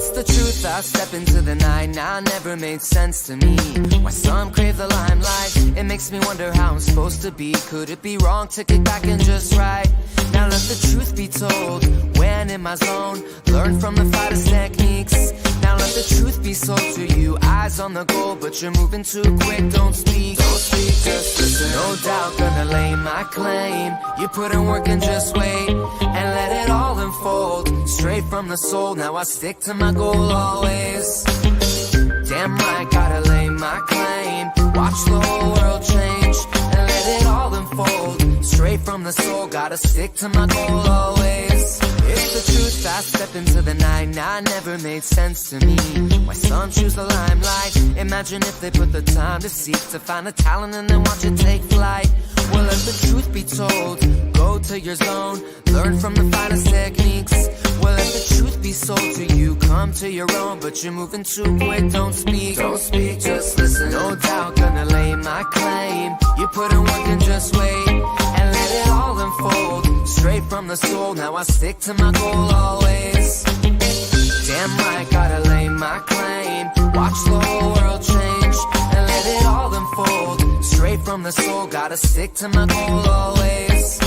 It's the truth, I step into the night. Now never made sense to me why some crave the limelight. It makes me wonder how I'm supposed to be. Could it be wrong to kick back and just right? Now let the truth be told. When in my zone, learn from the fighters' techniques. Now let the truth be sold to you. Eyes on the goal, but you're moving too quick. Don't speak, just listen. No doubt gonna lay my claim. You put in work and just wait, and let it all unfold. Straight from the soul, now I stick to my goal always. Damn right, gotta lay my claim. Watch the whole world change, and let it all unfold. Straight from the soul, gotta stick to my goal always. It's the truth, I step into the night. Now it never made sense to me why some choose the limelight. Imagine if they put the time to seek, to find a talent and then watch it take flight. Well, let the truth be told. Go to your zone, learn from the finest techniques. Well, let the truth be sold to you. Come to your own, but you're moving too quick. Don't speak, just listen. No doubt gonna lay my claim. You put in work and just wait, and let it all unfold. Straight from the soul, now I stick to my goal always. Damn right, gotta lay my claim. Watch the whole world change, and let it all unfold. Straight from the soul, gotta stick to my goal always.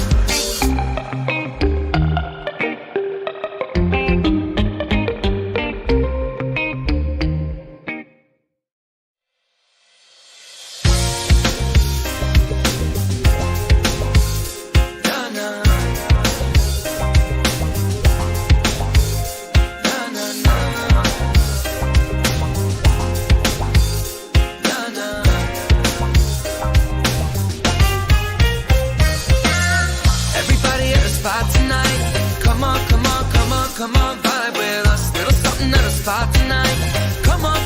Come on, vibe with us. Little something at a spot tonight. Come on,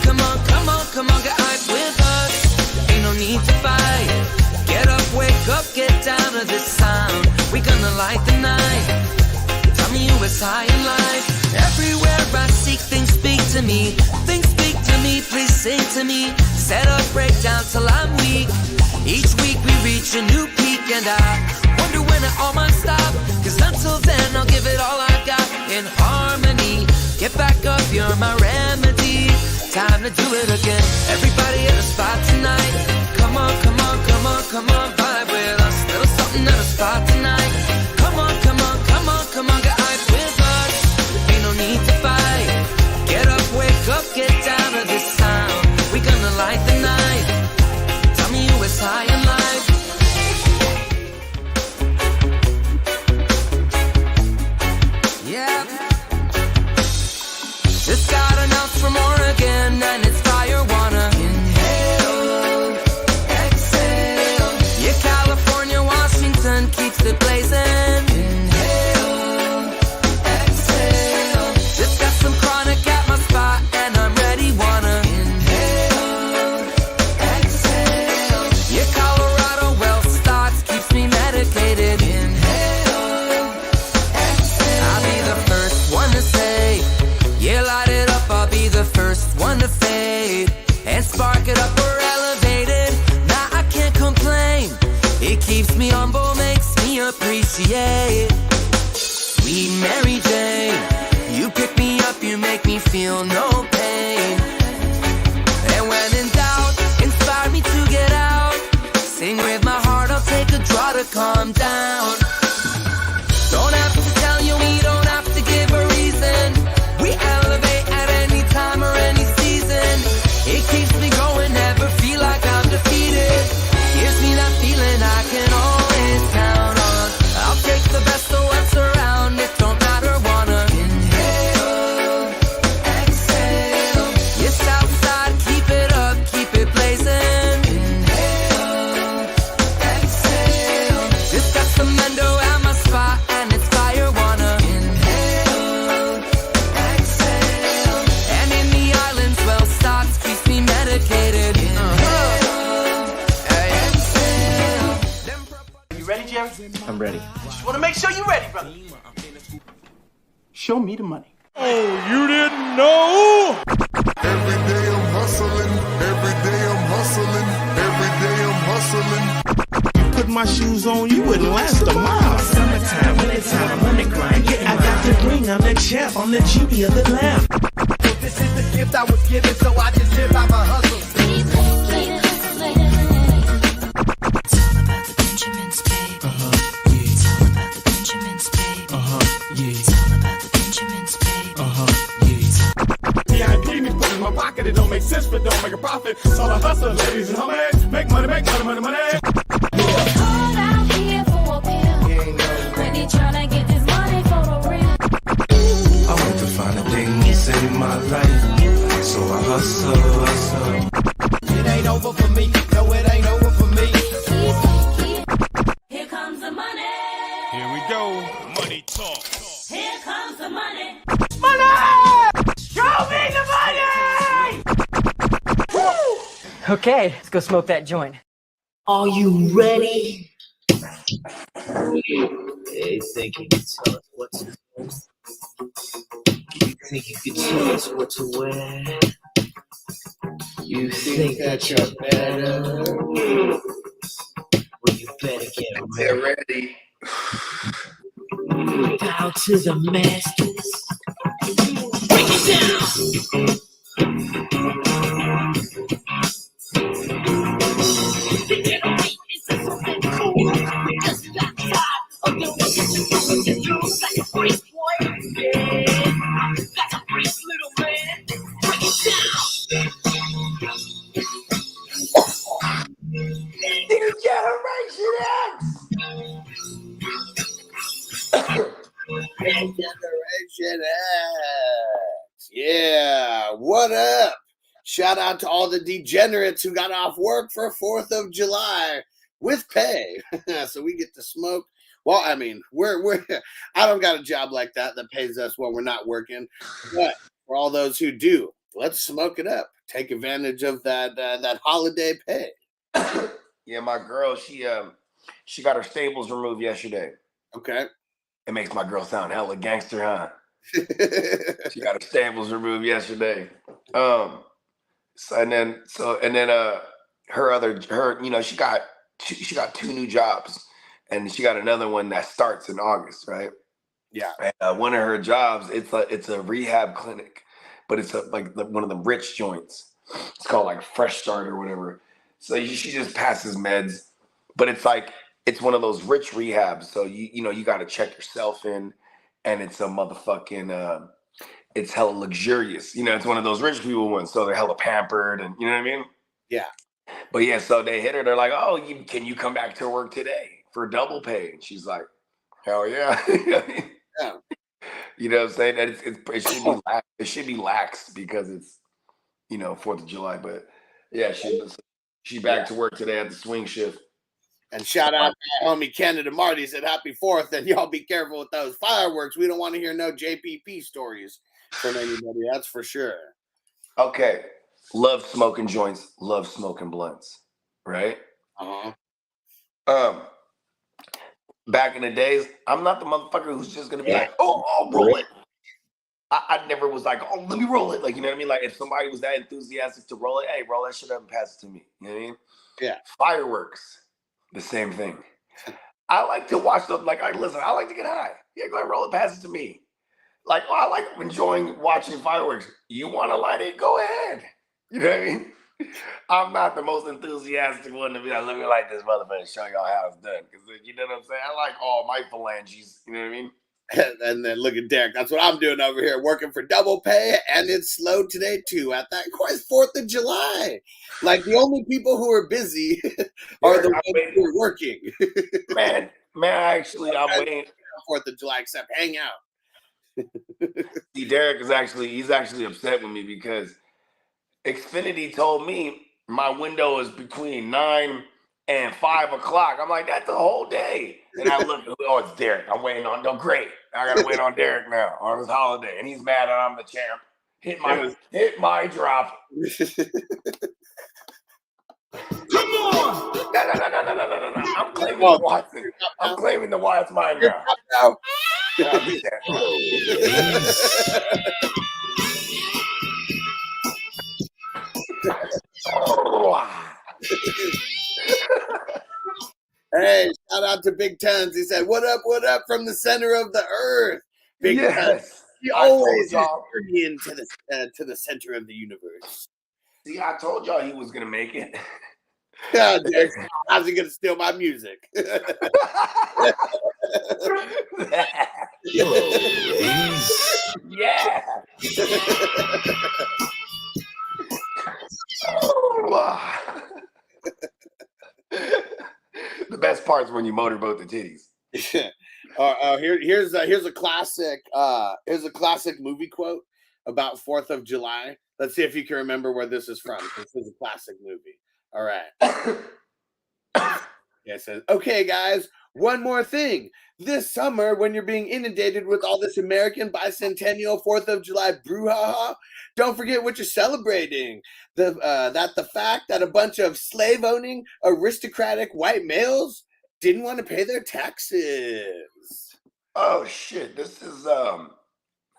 get hype with us. Ain't no need to fight. Get up, wake up, get down to this sound. We gonna light the night. Tell me who is high in life. Everywhere I seek, things speak to me. Things speak to me, please sing to me. Set up, break down till I'm weak. Each week we reach a new peak, and I wonder when it all might stop. Cause until then I'll give it all I got in harmony. Get back up, you're my remedy. Time to do it again. Everybody at a spot tonight. Come on, vibe with us. Little something at a spot tonight. Come on, get hype with us. Ain't no need to fight. Get up, wake up, get down to this sound. We gonna light the night. Tell me who is high in life. Yeah. Just got announced from Oregon, and it's fire. Wanna inhale, exhale. Yeah, California, Washington keeps it blazing. Inhale, exhale. Just got some chronic at my spot, and I'm ready. Wanna inhale, exhale. Yeah, Colorado, well starts, keeps me medicated. Inhale, exhale. I'll be the first one to say, yeah, light it up, I'll be the first one to fade. And spark it up, we're elevated. Nah, I can't complain. It keeps me humble, makes me appreciate. Sweet Mary Jane, you pick me up, you make me feel no pain. And when in doubt, inspire me to get out. Sing with my heart, I'll take a draw to calm down. Don't have to tell you, we don't have to give a reason. We elevate at any time or any season. It keeps me going, never feel like I'm defeated. Gives me that feeling I can always count on. I'll take the best of what's around, it don't matter, wanna inhale, exhale. Yes, outside, keep it up, keep it blazing. Inhale, exhale. Just got some endo at my spot, and it's fire, wanna inhale, exhale. And in the islands, well, stops, keeps me medicated. Inhale, exhale. You ready, Jerry? I'm ready. Just want to make sure you're ready, brother. Show me the money. Oh, you didn't know? Every day I'm hustling, every day I'm hustling, every day I'm hustling. Put my shoes on, you wouldn't last a mile. Summertime, wintertime, I'm on the grind. Yeah, I got the ring, I'm the champ, I'm the Judy of the lamb. I was given, so I just live by my hustle. It's all about the Benjamins, baby. Yeah. It's all about the Benjamins, baby. Yeah. It's all about the Benjamins, baby. Yeah. VIP me put in my pocket, it don't make sense, but don't make a profit. It's all a hustle, ladies and homies. Make money, money, money. All out here for a pill. When he tryna get this money for the real. I want to find a thing to save my life, so I hustle. It ain't over for me. No, it ain't over for me. Here comes the money. Here we go. Money talk. Here comes the money. Okay, let's go smoke that joint. Are you ready? Hey, think you can tell us what to do? You think you can tell us what to wear? You think that you're better? Well, you better get ready. Bow to the masters. Break it down! Generation X. Yeah, what up? Shout out to all the degenerates who got off work for 4th of July with pay. So we get to smoke. Well, I mean, we're I don't got a job like that pays us when we're not working. But for all those who do, let's smoke it up. Take advantage of that holiday pay. Yeah, my girl, she got her staples removed yesterday. Okay. It makes my girl sound hella gangster, huh? She got her staples removed yesterday. Her you know, she got 2 new jobs, and she got another one that starts in August, right? Yeah. And, one of her jobs, it's a rehab clinic, but it's like one of the rich joints. It's called like Fresh Start or whatever. So she just passes meds, but it's one of those rich rehabs. So you got to check yourself in, and it's a motherfucking it's hella luxurious. You know, it's one of those rich people ones. So they're hella pampered, and you know what I mean? Yeah. But yeah, so they hit her. They're like, "Oh, can you come back to work today for double pay?" And she's like, "Hell yeah." Yeah. You know what I'm saying? That it should be lax because it's 4th of July. But yeah, she back to work today at the swing shift. And shout out to my homie Canada Marty, said happy 4th, and y'all be careful with those fireworks. We don't want to hear no JPP stories from anybody, that's for sure. Okay. Love smoking joints, love smoking blunts, right? Uh-huh. Back in the days, I'm not the motherfucker who's just gonna be like, oh, I'll roll it. I never was like, oh, let me roll it. Like, you know what I mean? Like, if somebody was that enthusiastic to roll it, hey, roll that shit up and pass it to me. You know what I mean? Yeah. Fireworks, the same thing. I like to watch them. Like, I like to get high. Yeah, go ahead, roll it, pass it to me. Like, I like enjoying watching fireworks. You want to light it? Go ahead. You know what I mean? I'm not the most enthusiastic one to be like, let me light this motherfucker and show y'all how it's done. Because, you know what I'm saying? I like all my phalanges. You know what I mean? And then look at Derek. That's what I'm doing over here, working for double pay, and it's slow today too. At that quite 4th of July, like the only people who are busy are the ones who are working. man, actually, I'm waiting 4th of July, except hang out. See, Derek he's actually upset with me because Xfinity told me my window is between 9 and 5 o'clock. I'm like, that's the whole day. And I look, oh, it's Derek. I'm waiting on, no, great. I got to wait on Derek now on his holiday. And he's mad that I'm the champ. Hit my drop. Come on! No. I'm claiming the Watson. I'm claiming the Watson mine now. Hey, shout out to Big Tens. He said, what up from the center of the earth? Big Tens. He I told always y'all. turned me into to the center of the universe. See, I told y'all he was gonna make it. God, Derek, how's he gonna steal my music? Yeah. Oh, the best part is when you motorboat the titties. Here's a classic movie quote about 4th of July. Let's see if you can remember where this is from. This is a classic movie. All right. Yeah, it says, okay, guys, one more thing. This summer, when you're being inundated with all this American bicentennial 4th of July brouhaha, don't forget what you're celebrating. The fact that a bunch of slave-owning, aristocratic white males didn't want to pay their taxes. Oh shit! This is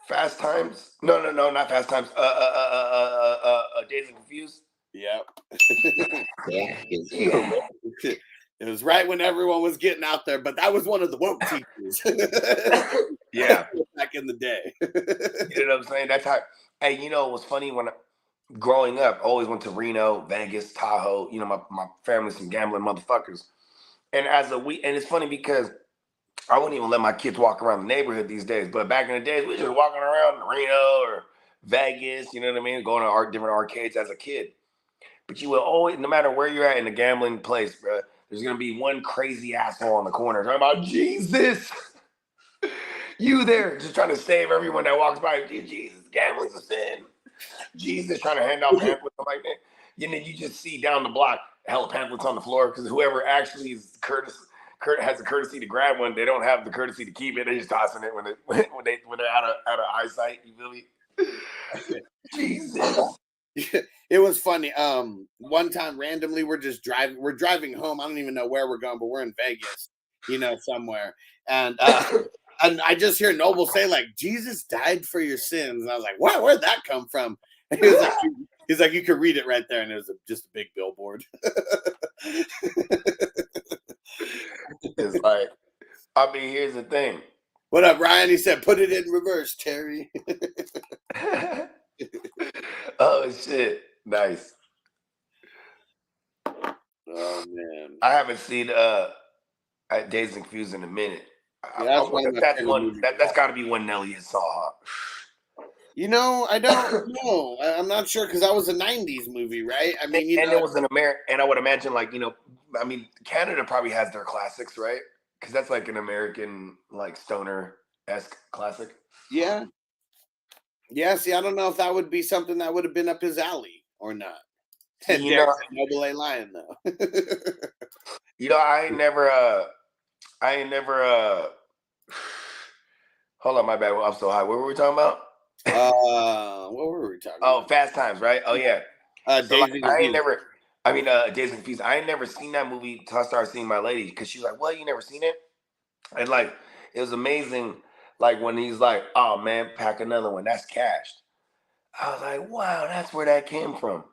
Fast Times. No, not Fast Times. Days and Confused. Yep. Yeah. It was right when everyone was getting out there, but that was one of the woke teachers. Yeah. Back in the day. You know what I'm saying? That's how. Hey, you know, it was funny when growing up, I always went to Reno, Vegas, Tahoe. You know, my family's some gambling motherfuckers. And and it's funny because I wouldn't even let my kids walk around the neighborhood these days. But back in the days, we were just walking around Reno or Vegas, you know what I mean? Going to different arcades as a kid. But you will always, no matter where you're at in the gambling place, bro, there's going to be one crazy asshole on the corner talking about, Jesus, you there, just trying to save everyone that walks by. Jesus, gambling's a sin. Jesus, trying to hand out pamphlets like that. And then you just see down the block, hella pamphlets on the floor because whoever actually is has the courtesy to grab one, they don't have the courtesy to keep it. They're just tossing it when they're out of eyesight. You feel me? Jesus. It was funny. One time randomly we're driving home. I don't even know where we're going, but we're in Vegas, somewhere. And I just hear Noble say, like, Jesus died for your sins. And I was like, what? Where'd that come from? And he's like, you could read it right there. And it was just a big billboard. It's like, I mean, here's the thing. What up, Ryan? He said, put it in reverse, Terry. Oh, shit. Nice. Oh, man. I haven't seen Dazed and Confused in a minute. Yeah, that's got to be one Nelly has saw. I don't know. I'm not sure because that was a 90s movie, right? I mean, and it was an American, and I would imagine, like, I mean, Canada probably has their classics, right? Because that's like an American, like, stoner-esque classic. Yeah. Yeah, see, I don't know if that would be something that would have been up his alley or not. And Noble ain't lying, though. I ain't never, hold on, my bad. I'm so high. What were we talking about? What were we talking about? Oh, Fast Times, right? Oh, yeah. Days and Days and Confused. I ain't never seen that movie until I started seeing my lady because she's like, "What? You never seen it?" And like, it was amazing. Like when he's like, "Oh man, pack another one. That's cashed." I was like, "Wow, that's where that came from."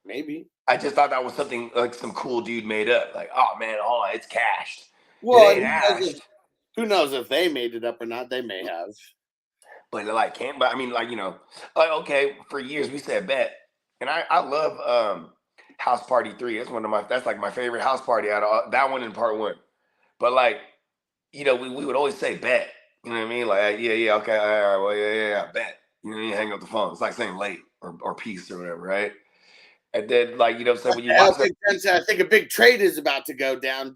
Maybe. I just thought that was something like some cool dude made up. Like, "Oh man, hold on, it's cashed." Well, who knows if they made it up or not? They may have. But I mean, like, like, okay, for years we said bet. And I love House Party 3. That's like my favorite house party out of that one in part 1. But like, we would always say bet. You know what I mean? Like, yeah, okay, all right, well, yeah, bet. You hang up the phone. It's like saying late or peace or whatever, right? And then, like, so when you watch I think a big trade is about to go down. ...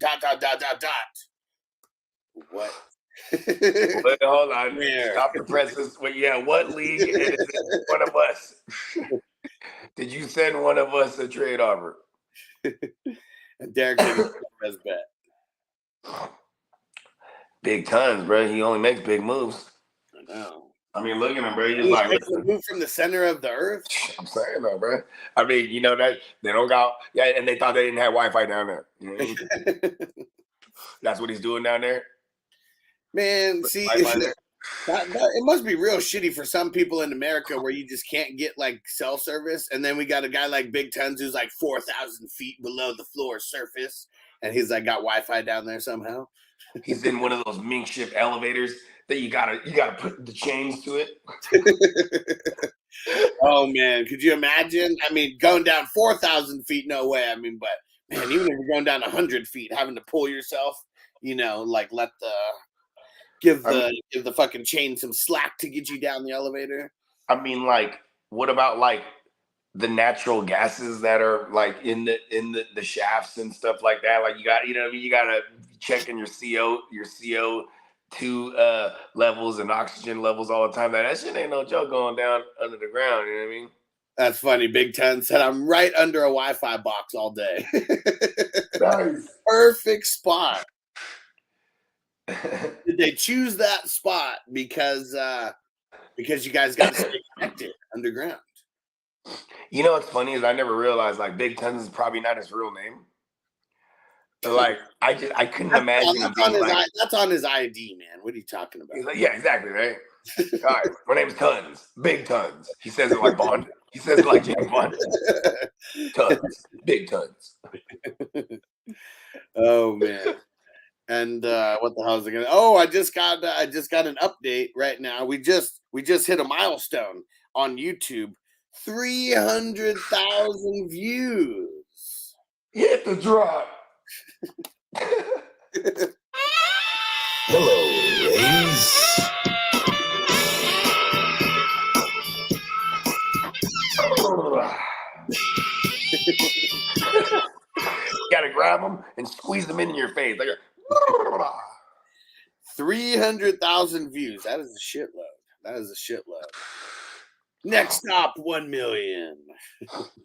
What? But hold on. Stop the presses. Well, yeah, what league is it? One of us. Did you send one of us a trade offer? And Derek said his best bet. Big tons, bro. He only makes big moves. I know. I mean, look at him, bro. He's like, move from the center of the earth. I'm saying though, bro. I mean, that they don't got, and they thought they didn't have Wi-Fi down there. That's what he's doing down there. Man, see, it must be real shitty for some people in America where you just can't get like cell service, and then we got a guy like Big Tons who's like 4,000 feet below the floor surface, and he's like got Wi-Fi down there somehow. He's in one of those mink ship elevators that you gotta put the chains to it. Oh man, could you imagine? I mean, going down 4,000 feet, no way. I mean, but man, even if you're going down 100 feet, having to pull yourself, like give the fucking chain some slack to get you down the elevator. I mean, like, what about like the natural gases that are like in the shafts and stuff like that? Like you got, you gotta check in your CO2 levels and oxygen levels all the time. That shit ain't no joke going down under the ground. You know what I mean? That's funny. Big Ten said I'm right under a Wi-Fi box all day. Nice. Perfect spot. Did they choose that spot because you guys got to stay connected underground? You know what's funny is I never realized like Big Tons is probably not his real name. So, like I couldn't imagine him being like, that's on his ID, man. What are you talking about? He's like, yeah, exactly, right? All right, my name's Tons, Big Tons. He says it like Bond. He says it like James Bond. Tons, Big Tons. Oh man. And what the hell is it gonna? Oh, I just got an update right now. We just hit a milestone on YouTube. 300,000 views. Hit the drop. Hello, ladies. You gotta grab them and squeeze them in your face. Like 300,000 views. That is a shitload. Next stop, 1 million.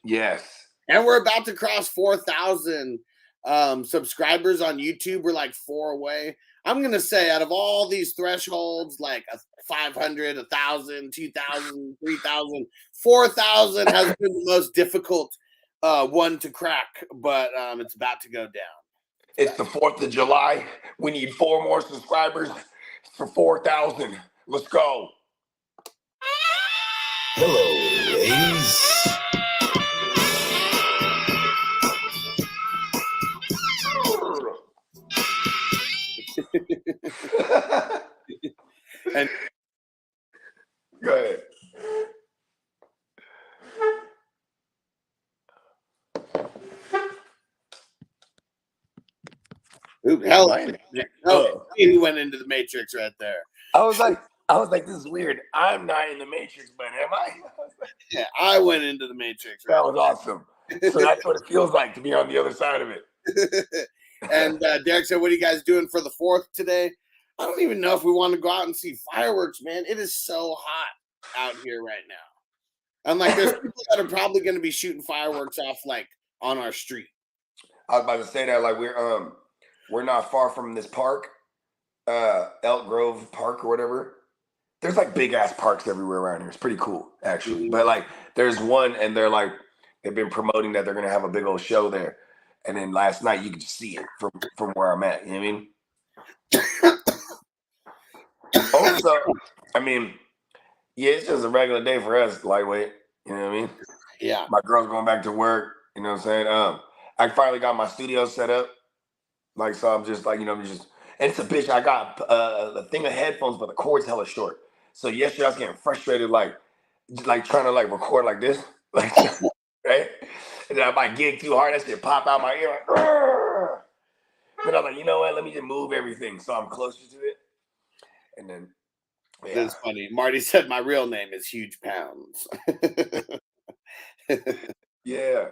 Yes. And we're about to cross 4,000 subscribers on YouTube. We're like 4 away. I'm going to say out of all these thresholds, like 500, 1,000, 2,000, 3,000, 4,000 has been the most difficult one to crack, but it's about to go down. It's the 4th of July. We need 4 more subscribers for 4,000. Let's go. Hello, ladies. And go ahead. Ooh, hell, no, he went into the Matrix right there. I was like, this is weird. I'm not in the Matrix, but am I? Yeah, I went into the Matrix. That was awesome. So that's what it feels like to be on the other side of it. And Derek said, what are you guys doing for the 4th today? I don't even know if we want to go out and see fireworks, man. It is so hot out here right now. And like there's people that are probably going to be shooting fireworks off like on our street. I was about to say that, like we're not far from this park, Elk Grove Park or whatever. There's like big ass parks everywhere around here. It's pretty cool, actually. Mm-hmm. But like there's one, and they've been promoting that they're gonna have a big old show there. And then last night you could just see it from where I'm at. You know what I mean? Also, I mean, yeah, it's just a regular day for us, lightweight. You know what I mean? Yeah. My girl's going back to work. You know what I'm saying? I finally got my studio set up. Like, so I'm just like, and it's a bitch. I got a thing of headphones, but the cord's hella short. So yesterday I was getting frustrated, like trying to like record like this, like right. And then I might gig too hard, that shit pop out my ear. Like, Argh! But I'm like, you know what? Let me just move everything so I'm closer to it. And then That's funny. Marty said my real name is Huge Pounds. Yeah.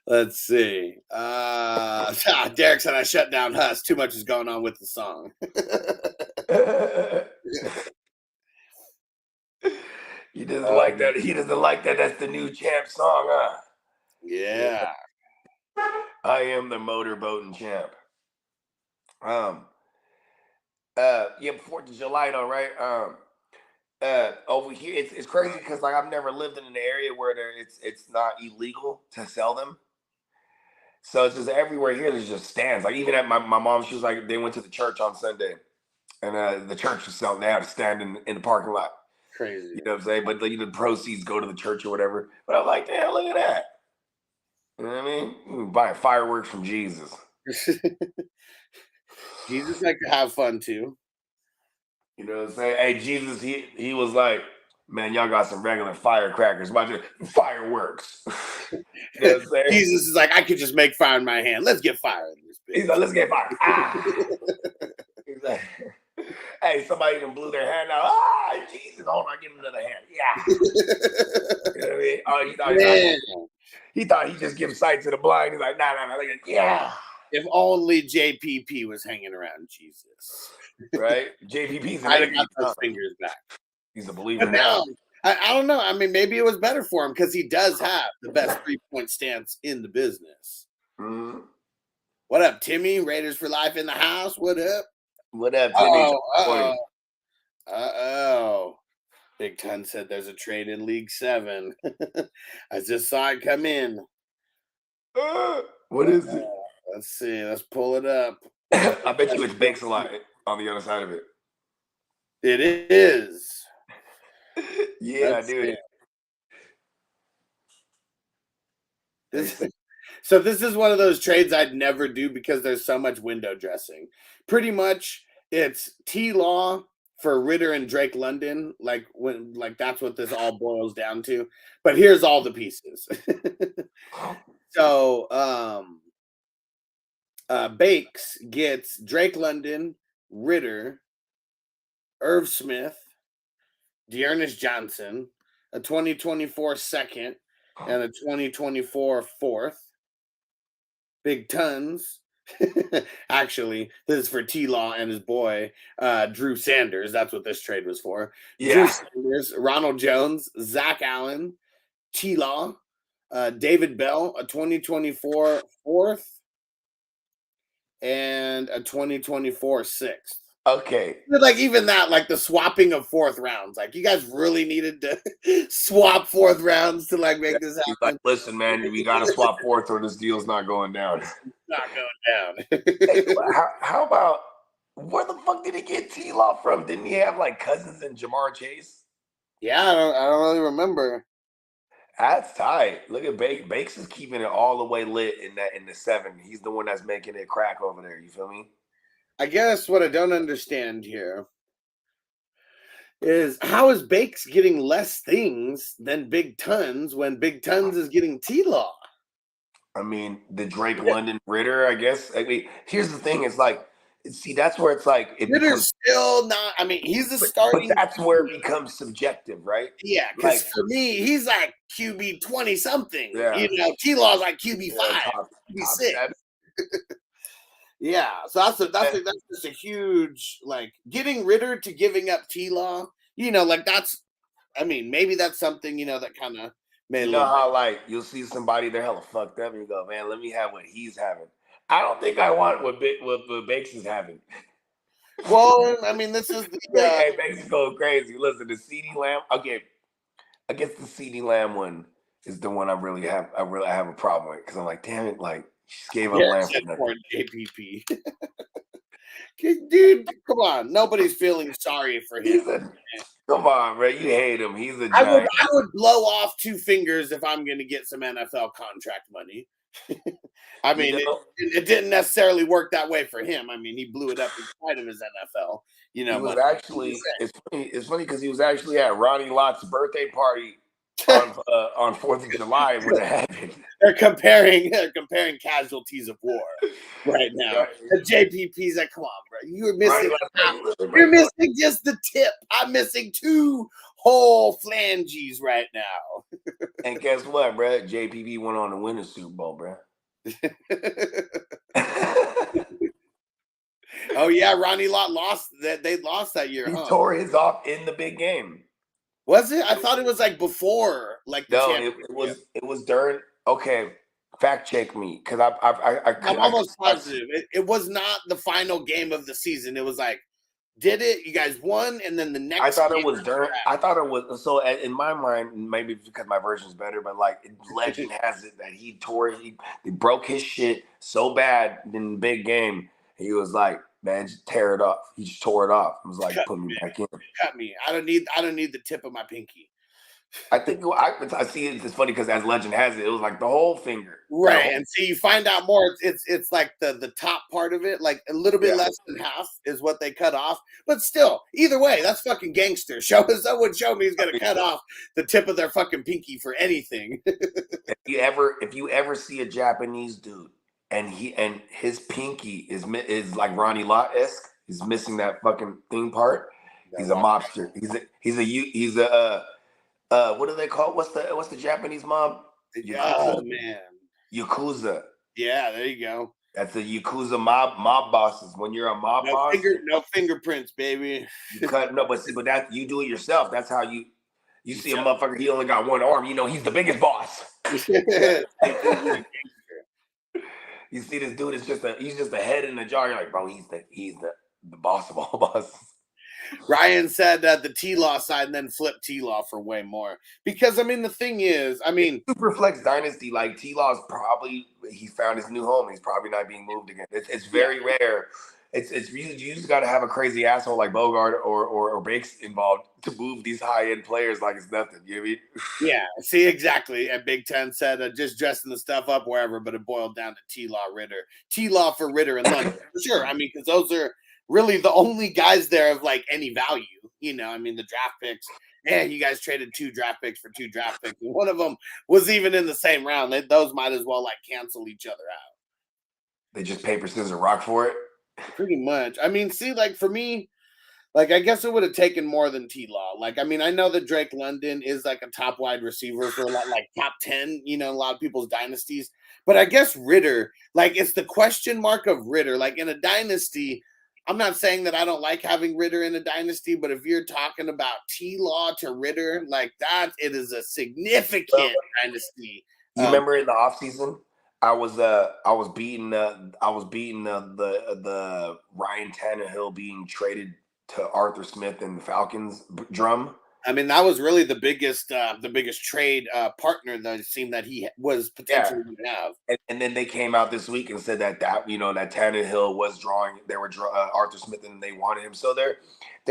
Let's see. Derek said I shut down Huss. Too much is going on with the song. He doesn't like that. He doesn't like that. That's the new Champ song, huh? Yeah. I am the motorboating champ. Yeah, 4th of July though, right? Over here, it's crazy because like I've never lived in an area where it's not illegal to sell them. So it's just everywhere here. There's just stands. Like even at my mom, she was like, they went to the church on Sunday, and the church was selling. They had a stand in the parking lot. Crazy. You know what I'm saying? But the proceeds go to the church or whatever. But I'm like, damn, look at that. You know what I mean? Buying fireworks from Jesus. Jesus like to have fun too. You know what I'm saying? Hey, Jesus, he was like, man, y'all got some regular firecrackers. Watch it, fireworks. You know what I'm saying? Jesus is like, I could just make fire in my hand. Let's get fire in this bitch. He's like, let's get fire. Ah. He's like, hey, somebody even blew their hand out. Ah, Jesus, hold on, give him another hand. Yeah. You know what I mean? Oh, he thought he'd just give sight to the blind. He's like, nah. Yeah. If only JPP was hanging around Jesus. Right? JPP's I'd have got those fingers back. He's a believer But now. I don't know. I mean, maybe it was better for him because he does have the best 3-point stance in the business. Mm-hmm. What up, Timmy? Raiders for life in the house. What up? What up, Timmy? Uh-oh. Big Ton said there's a trade in League 7. I just saw it come in. What is it? Let's see. Let's pull it up. I bet you it's Banks a lot on the other side of it. It is. Yeah, dude. So this is one of those trades I'd never do because there's so much window dressing. Pretty much it's T-Law for Ritter and Drake London. Like that's what this all boils down to. But here's all the pieces. So Bakes gets Drake London, Ritter, Irv Smith, Dearness Johnson, a 2024 second, and a 2024 fourth. Big Tons. Actually, this is for T-Law and his boy, Drew Sanders. That's what this trade was for. Yeah. Drew Sanders, Ronald Jones, Zach Allen, T-Law, David Bell, a 2024 fourth, and a 2024 sixth. Okay. Like even that, like the swapping of fourth rounds. Like you guys really needed to swap fourth rounds to like make this happen. Like, listen, man, we gotta swap fourth or this deal's not going down. Not going down. Hey, how about where the fuck did he get T-Law from? Didn't he have like cousins in Jamar Chase? Yeah, I don't really remember. That's tight. Look at Bakes. Bakes is keeping it all the way lit in the 7. He's the one that's making it crack over there. You feel me? I guess what I don't understand here is how is Bakes getting less things than Big Tons when Big Tons is getting T-Law? I mean, the Drake London Ritter, I guess. I mean, here's the thing. It's like, see, that's where it's like. Ritter's still not, I mean, he's the starting. But that's where it becomes subjective, right? Yeah, because like, for me, he's like QB 20-something. Yeah. You know, T-Law's like QB 5, QB 6. Yeah, so that's just a huge, like, getting Ritter to giving up T-Law, you know, like that's, I mean, maybe that's something, you know, that kind of made you know how, like, you'll see somebody, they're hella fucked up, and you go, man, let me have what he's having. I don't think I want what Bakes is having. Well, I mean, this is the... Hey, Bakes is going crazy. Listen, the CD Lamb, okay, I guess the CD Lamb one is the one I really have a problem with, because I'm like, damn it, like, she just gave up Lamb for JPP. Dude, come on. Nobody's feeling sorry for him. Come on, bro. You hate him. He's a giant. I would blow off 2 fingers if I'm going to get some NFL contract money. I mean, it didn't necessarily work that way for him. I mean, he blew it up in spite of his NFL. You know, he was actually, it's funny because he was actually at Ronnie Lott's birthday party on 4th of July when it happened. They're comparing casualties of war right now. The JPP's like, come on, bro. You're missing just the tip. I'm missing 2 whole phalanges right now. And guess what, bro? JPP went on to win the Super Bowl, bro. Oh yeah, Ronnie Lott lost that. They lost that year. He tore his off in the big game. Was it? I thought it was like before, like the championship. It was during. Okay, fact check me, because I'm almost positive it was not the final game of the season. It was like, did it? You guys won, and then the next. I thought it was during. I thought it was so. In my mind, maybe because my version's better, but like legend has it that he broke his shit so bad in the big game. He was like, man, just tear it off. He just tore it off. It was like, put me back in. Cut me. I don't need the tip of my pinky. I think I see it. It's funny because as legend has it, it was like the whole finger. Right, and see, you find out more. It's like the top part of it, like a little bit Yeah. less than half is what they cut off. But still, either way, that's fucking gangster. Someone show me he's gonna cut off the tip of their fucking pinky for anything. If you ever see a Japanese dude and his pinky is like Ronnie Lott-esque, he's missing that fucking thing part. He's a mobster. He's a what do they call? What's the Japanese mob? Oh man, Yakuza. yeah, there you go. That's the Yakuza mob bosses. When you're a mob boss, No fingerprints, baby. you cut but that you do it yourself. That's how you see a motherfucker. He only got one arm. You know he's the biggest boss. You see this dude is he's just a head in the jar. You're like, bro, he's the boss of all bosses. Ryan said the T-Law side and then flip T-Law for way more. Because, I mean, the thing is, Super Flex Dynasty, like T-Law's probably, he found his new home. He's probably not being moved again. It's very rare. You just got to have a crazy asshole like Bogard or Bakes involved to move these high-end players like it's nothing. You know what I mean? Yeah, see, exactly. And Big Ten said just dressing the stuff up wherever, but it boiled down to T-Law Ritter. T-Law for Ritter and London. For sure. I mean, because those are really the only guys there of like any value. You know, I mean, the draft picks. Yeah, you guys traded 2 draft picks for 2 draft picks. And one of them was even in the same round. Those might as well like cancel each other out. They just paper, scissors, rock for it. Pretty much. I mean, see, like for me, like I guess it would have taken more than T-Law. Like, I mean, I know that Drake London is like a top wide receiver for a lot, like top 10, you know, a lot of people's dynasties. But I guess Ritter, like it's the question mark of Ritter. Like in a dynasty, I'm not saying that I don't like having Ritter in a dynasty, but if you're talking about T-Law to Ritter, like that, it is a significant dynasty. You remember in the offseason, I was beating the Ryan Tannehill being traded to Arthur Smith and the Falcons drum. I mean, that was really the biggest trade partner that it seemed that he was potentially going to have. And then they came out this week and said that Tannehill was drawing. They were Arthur Smith and they wanted him. So there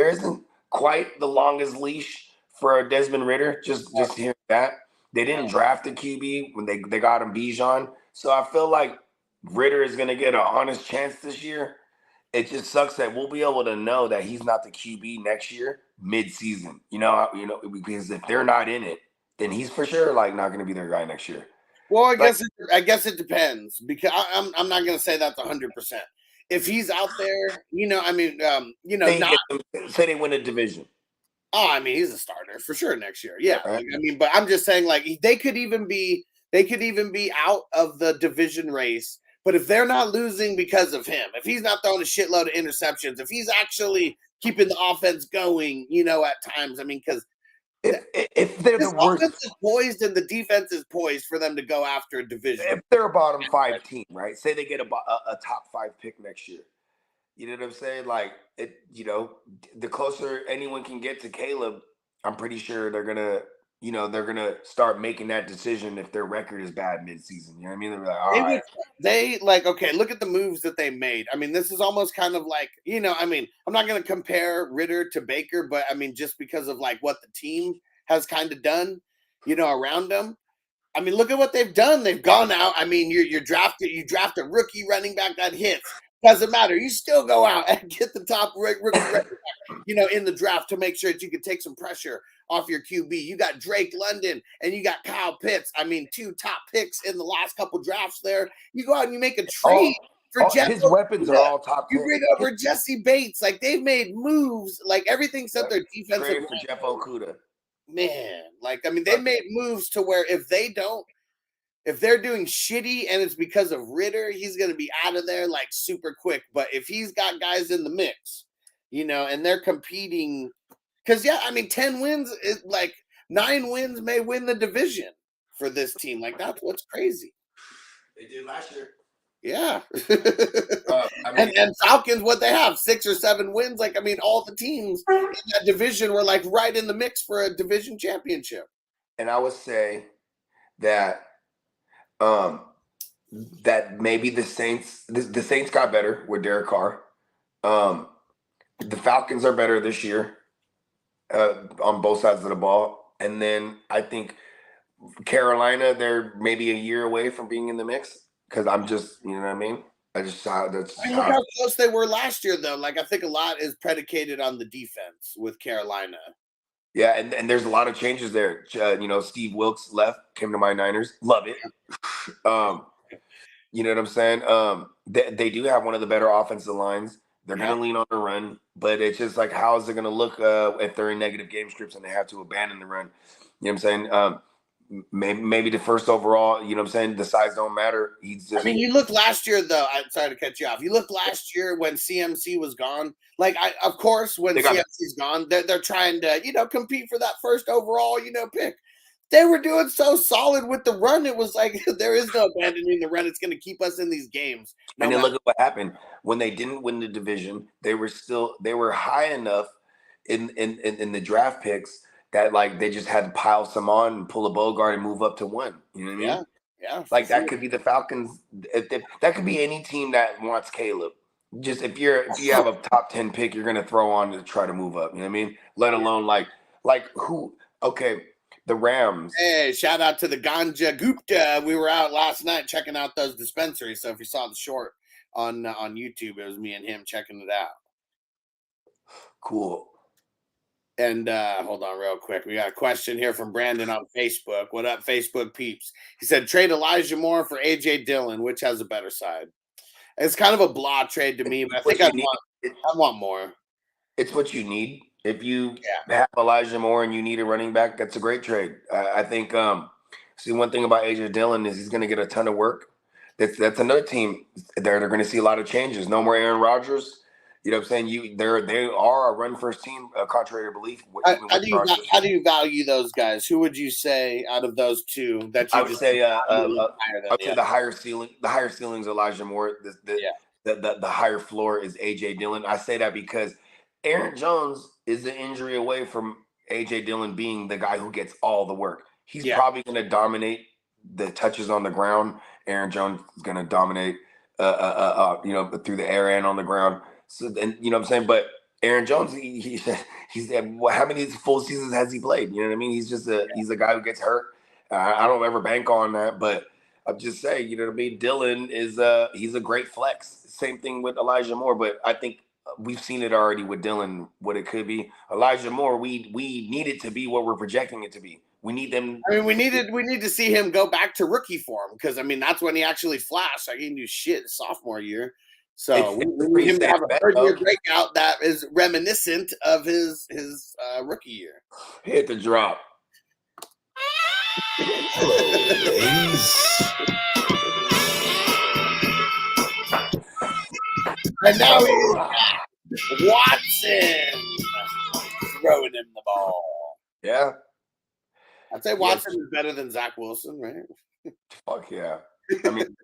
isn't quite the longest leash for Desmond Ritter. Just hearing that they didn't draft a QB when they got him Bijan. So I feel like Ritter is going to get an honest chance this year. It just sucks that we'll be able to know that he's not the QB next year mid-season. You know, because if they're not in it, then he's for sure like not going to be their guy next year. Well, I guess it depends because I'm not going to say that's 100%. If he's out there, you know, I mean, say they win a division. Oh, I mean, he's a starter for sure next year. Yeah, right. I mean, but I'm just saying, like they could even be out of the division race. But if they're not losing because of him, if he's not throwing a shitload of interceptions, if he's actually keeping the offense going, you know, at times, I mean, because if they're the worst, offense is poised and the defense is poised for them to go after a division. If they're a bottom 5 team, right? Say they get a top 5 pick next year. You know what I'm saying? Like the closer anyone can get to Caleb, I'm pretty sure they're gonna start making that decision if their record is bad midseason. You know what I mean? They're like, all right. Okay, look at the moves that they made. I mean, this is almost kind of like, I mean, I'm not going to compare Ritter to Baker, but I mean, just because of like what the team has kind of done, around them. I mean, look at what they've done. They've gone out. I mean, you draft a rookie running back that hits. Doesn't matter. You still go out and get the top rookie running back, in the draft to make sure that you can take some pressure off your QB. You got Drake London and you got Kyle Pitts. I mean, 2 top picks in the last couple drafts there. You go out and you make a trade for Jeff. His weapons are all top. You bring over Jesse Bates. Like, they've made moves. Like, everything except their defensive trade for Jeff Okudah. Man, like, I mean, they made moves to where if they're doing shitty and it's because of Ritter, he's going to be out of there like super quick. But if he's got guys in the mix, and they're competing, because, 10 wins is like 9 wins may win the division for this team. Like, that's what's crazy. They did last year. Yeah. And Falcons, what they have, 6 or 7 wins. Like, I mean, all the teams in that division were like right in the mix for a division championship. And I would say that that maybe the Saints got better with Derek Carr. The Falcons are better this year on both sides of the ball. And then I think Carolina, they're maybe a year away from being in the mix because I'm just, you know what I mean? That's Look how close they were last year, though. Like, I think a lot is predicated on the defense with Carolina. yeah, and there's a lot of changes there. Steve Wilkes left, came to my Niners. Love it. You know what I'm saying? They do have one of the better offensive lines. They're going to lean on the run, but it's just like, how is it going to look if they're in negative game scripts and they have to abandon the run? You know what I'm saying? Maybe the first overall, you know what I'm saying? The size don't matter. I mean, you look last year, though. I'm sorry to cut you off. You look last year when CMC was gone. Like, of course, when CMC's gone, they're trying to, compete for that first overall, pick. They were doing so solid with the run. It was like, there is no abandoning the run. It's going to keep us in these games. And then look at what happened. When they didn't win the division, they were high enough in the draft picks that like they just had to pile some on and pull a Bogard and move up to 1. You know what I mean? Yeah. Like that could be the Falcons. That could be any team that wants Caleb. Just if you have a top 10 pick, you're gonna throw on to try to move up. You know what I mean? Let alone like who? Okay, the Rams. Hey, shout out to the Ganja Gupta. We were out last night checking out those dispensaries. So if you saw the short on YouTube, it was me and him checking it out. Cool. And hold on real quick. We got a question here from Brandon on Facebook. What up, Facebook peeps? He said, trade Elijah Moore for A.J. Dillon. Which has a better side? It's kind of a blah trade to me, but I think I want more. It's what you need. If you have Elijah Moore and you need a running back, that's a great trade. I think see, one thing about A.J. Dillon is he's going to get a ton of work. That's another team. They're going to see a lot of changes. No more Aaron Rodgers. You know what I'm saying? They are a run-first team, contrary to belief. How do you value those guys? Who would you say out of those two that you I would say the higher ceiling. The higher ceiling is Elijah Moore. The higher floor is A.J. Dillon. I say that because Aaron Jones is an injury away from A.J. Dillon being the guy who gets all the work. He's probably going to dominate the touches on the ground. Aaron Jones is going to dominate, through the air and on the ground. So then, you know what I'm saying? But Aaron Jones, he's how many full seasons has he played? You know what I mean? He's just he's a guy who gets hurt. I don't ever bank on that, but I'm just saying, you know what I mean? Dillon is he's a great flex. Same thing with Elijah Moore, but I think we've seen it already with Dillon, what it could be. Elijah Moore, we need it to be what we're projecting it to be. We need them. I mean, we need to see him go back to rookie form because I mean that's when he actually flashed. Like he didn't do shit his sophomore year. So we need him to have a third-year breakout that is reminiscent of his rookie year. Hit the drop. And now he's Watson throwing him the ball. Yeah. I'd say Watson is better than Zach Wilson, right? Fuck yeah. I mean,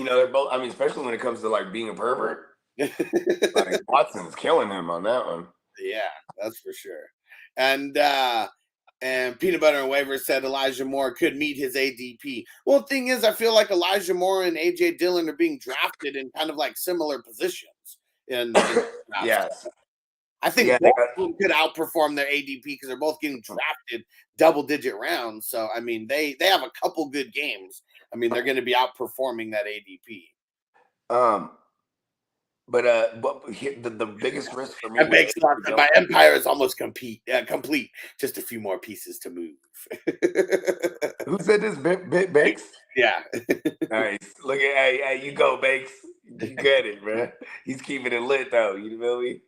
they're both. I mean, especially when it comes to like being a pervert. Like Watson's killing him on that one. Yeah, that's for sure. And Peanut Butter and Waver said Elijah Moore could meet his ADP. Well, the thing is, I feel like Elijah Moore and A.J. Dillon are being drafted in kind of like similar positions. Yes. I think both of them could outperform their ADP because they're both getting drafted double-digit rounds. So, I mean, they have a couple good games. I mean, they're going to be outperforming that ADP. But the biggest risk for me, my empire is almost complete. Just a few more pieces to move. Who said this? Bakes? Yeah. Nice. Look at hey, you go, Bakes. You get it, man. He's keeping it lit though. You feel me?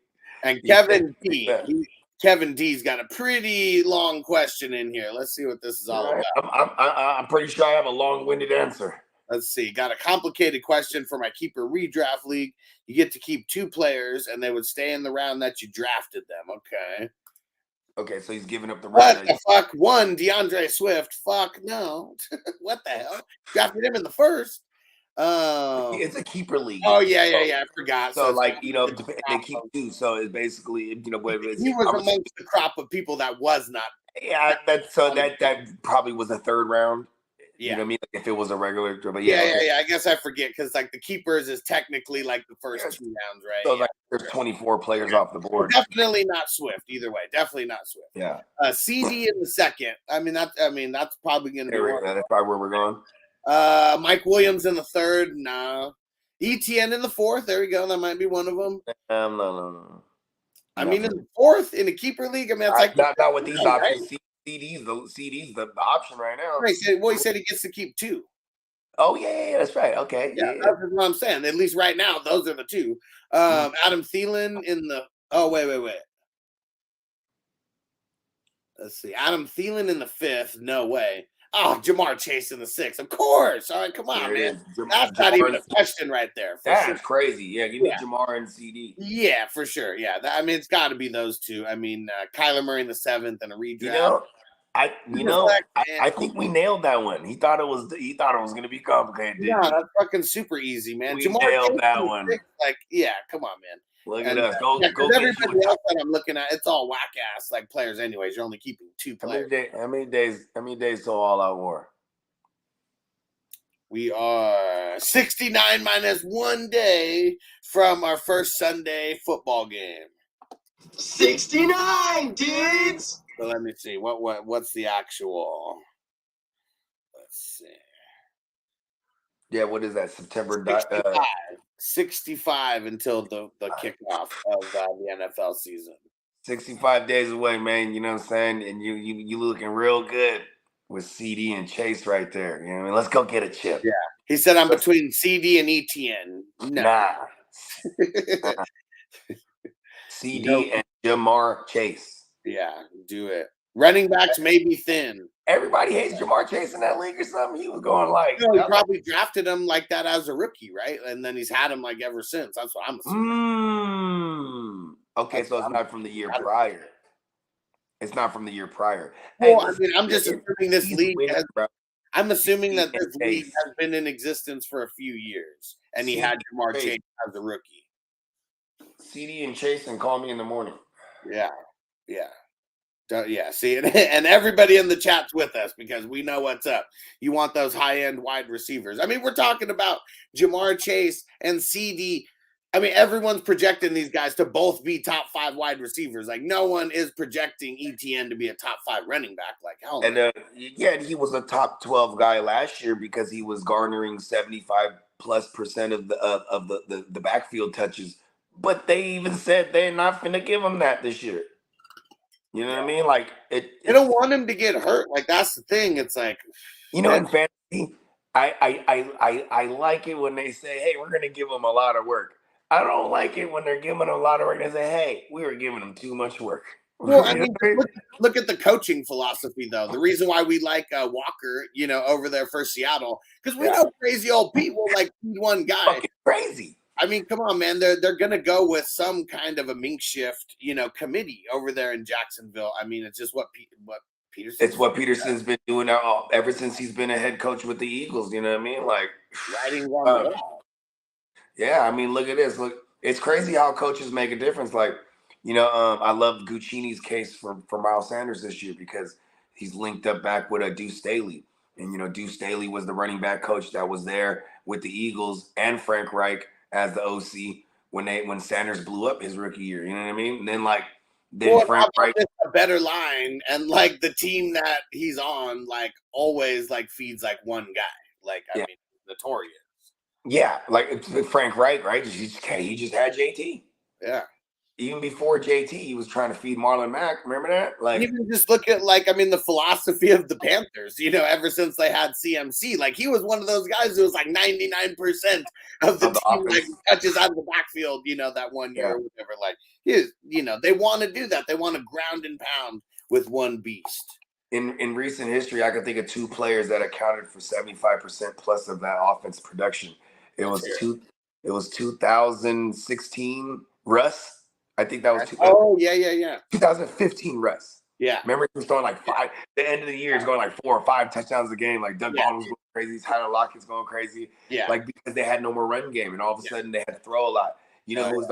And Kevin D's got a pretty long question in here. Let's see what this is all about. I'm pretty sure I have a long-winded answer. Let's see. Got a complicated question for my keeper redraft league. You get to keep 2 players, and they would stay in the round that you drafted them. Okay, so he's giving up the round. round. What the fuck? 1, DeAndre Swift. Fuck no. What the hell? Drafted him in the first. It's a keeper league. Oh yeah. I forgot. So like they keep 2. So it's basically he was amongst the crop of people that was not. Yeah, that probably was a 3rd round. You know what I mean? Like if it was a regular, but yeah. I guess I forget because like the keepers is technically like the first 2 rounds, right? So like there's 24 players off the board. Definitely not Swift either way. Definitely not Swift. Yeah. CD in the second. I mean that's probably going to be That's probably where we're going. Mike Williams in the third. No. ETN in the fourth. There we go. That might be one of them. No. I mean, in the fourth in a keeper league. I mean, it's like not with these options. Right? CD's the option right now. He said he gets to keep 2. Oh yeah, that's right. Okay, yeah. That's what I'm saying. At least right now, those are the 2. Adam Thielen in the. Oh wait. Let's see. Adam Thielen in the 5th. No way. Oh, Jamar Chase in the 6th. Of course. All right, come on, man. That's not even a question right there. That's crazy. Yeah, you need Jamar and CD. Yeah, for sure. Yeah, I mean, it's got to be those 2. I mean, Kyler Murray in the 7th and a redraft. I think we nailed that one. He thought it was going to be complicated. Yeah, that's fucking super easy, man. We nailed that one. Like, yeah, come on, man. Look at us. Go everybody else that I'm looking at, it's all whack ass like players. Anyways, you're only keeping 2 players. How many days till all out war? We are 69 minus 1 day from our first Sunday football game. 69, dudes. So let me see. What's the actual? Let's see. Yeah, what is that? September 65 until the kickoff of the NFL season. 65 days away, man. You know what I'm saying? And you looking real good with CD and Chase right there. You know what I mean? Let's go get a chip. Yeah. He said I'm between CD and ETN. No. Nah. CD and Jamar Chase. Yeah, do it. Running backs may be thin. Everybody hates Jamar Chase in that league or something. He was going like... he probably drafted him like that as a rookie, right? And then he's had him like ever since. That's what I'm assuming. Okay, so it's not from the year prior. It's not from the year prior. Well, I mean, I'm just assuming this league has... I'm assuming that this league has been in existence for a few years, and he had Jamar Chase as a rookie. CD and Chase and call me in the morning. Yeah. See, and everybody in the chat's with us because we know what's up. You want those high-end wide receivers. I mean, we're talking about Jamar Chase and CD. I mean, everyone's projecting these guys to both be top 5 wide receivers. Like, no one is projecting ETN to be a top 5 running back. Like, hell. And he was a top 12 guy last year because he was garnering 75+% of the backfield touches. But they even said they're not finna give him that this year. You know what I mean? Like they don't want him to get hurt. Like that's the thing. It's like, in fantasy, I like it when they say, "Hey, we're gonna give him a lot of work." I don't like it when they're giving him a lot of work. They say, "Hey, we were giving him too much work." Well, I mean, look at the coaching philosophy, though. The reason why we like Walker, over there for Seattle, because we know crazy old people like one guy. Fucking crazy. I mean, come on, man. They're gonna go with some kind of a mink shift, committee over there in Jacksonville. I mean, it's just what Peterson. It's what Peterson's been doing now ever since he's been a head coach with the Eagles. You know what I mean? Like writing wrong. Yeah, I mean, look at this. Look, it's crazy how coaches make a difference. Like, I love Guccini's case for Miles Sanders this year because he's linked up back with Deuce Staley, and Deuce Staley was the running back coach that was there with the Eagles and Frank Reich as the OC when Sanders blew up his rookie year. You know what I mean? And then Frank Reich a better line, and like the team that he's on, like always like feeds like one guy. Like I mean, notorious. Yeah, like Frank Reich, right? He just had JT. Yeah. Even before JT, he was trying to feed Marlon Mack. Remember that? Like, even just look at the philosophy of the Panthers. Ever since they had CMC, like he was one of those guys who was like 99% of the team like touches out of the backfield. That one year or whatever. Like they want to do that. They want to ground and pound with one beast. In recent history, I can think of 2 players that accounted for 75% plus of that offense production. It was 2016 Russ. I think that was 2015 Russ. Yeah. Remember he was throwing like 5. The end of the year, he's going like 4 or 5 touchdowns a game. Like Doug Baldwin was going crazy. Tyler Lockett's going crazy. Yeah. Like because they had no more run game, and all of a sudden they had to throw a lot. Who was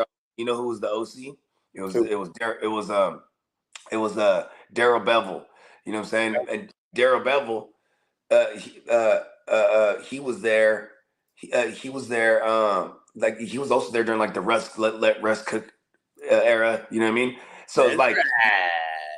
the OC? It was Darrell Bevel. You know what I'm saying? And Darrell Bevel, he was there. He was there. Like he was also there during like the Russ let Russ cook era. You know what I mean? So it's like,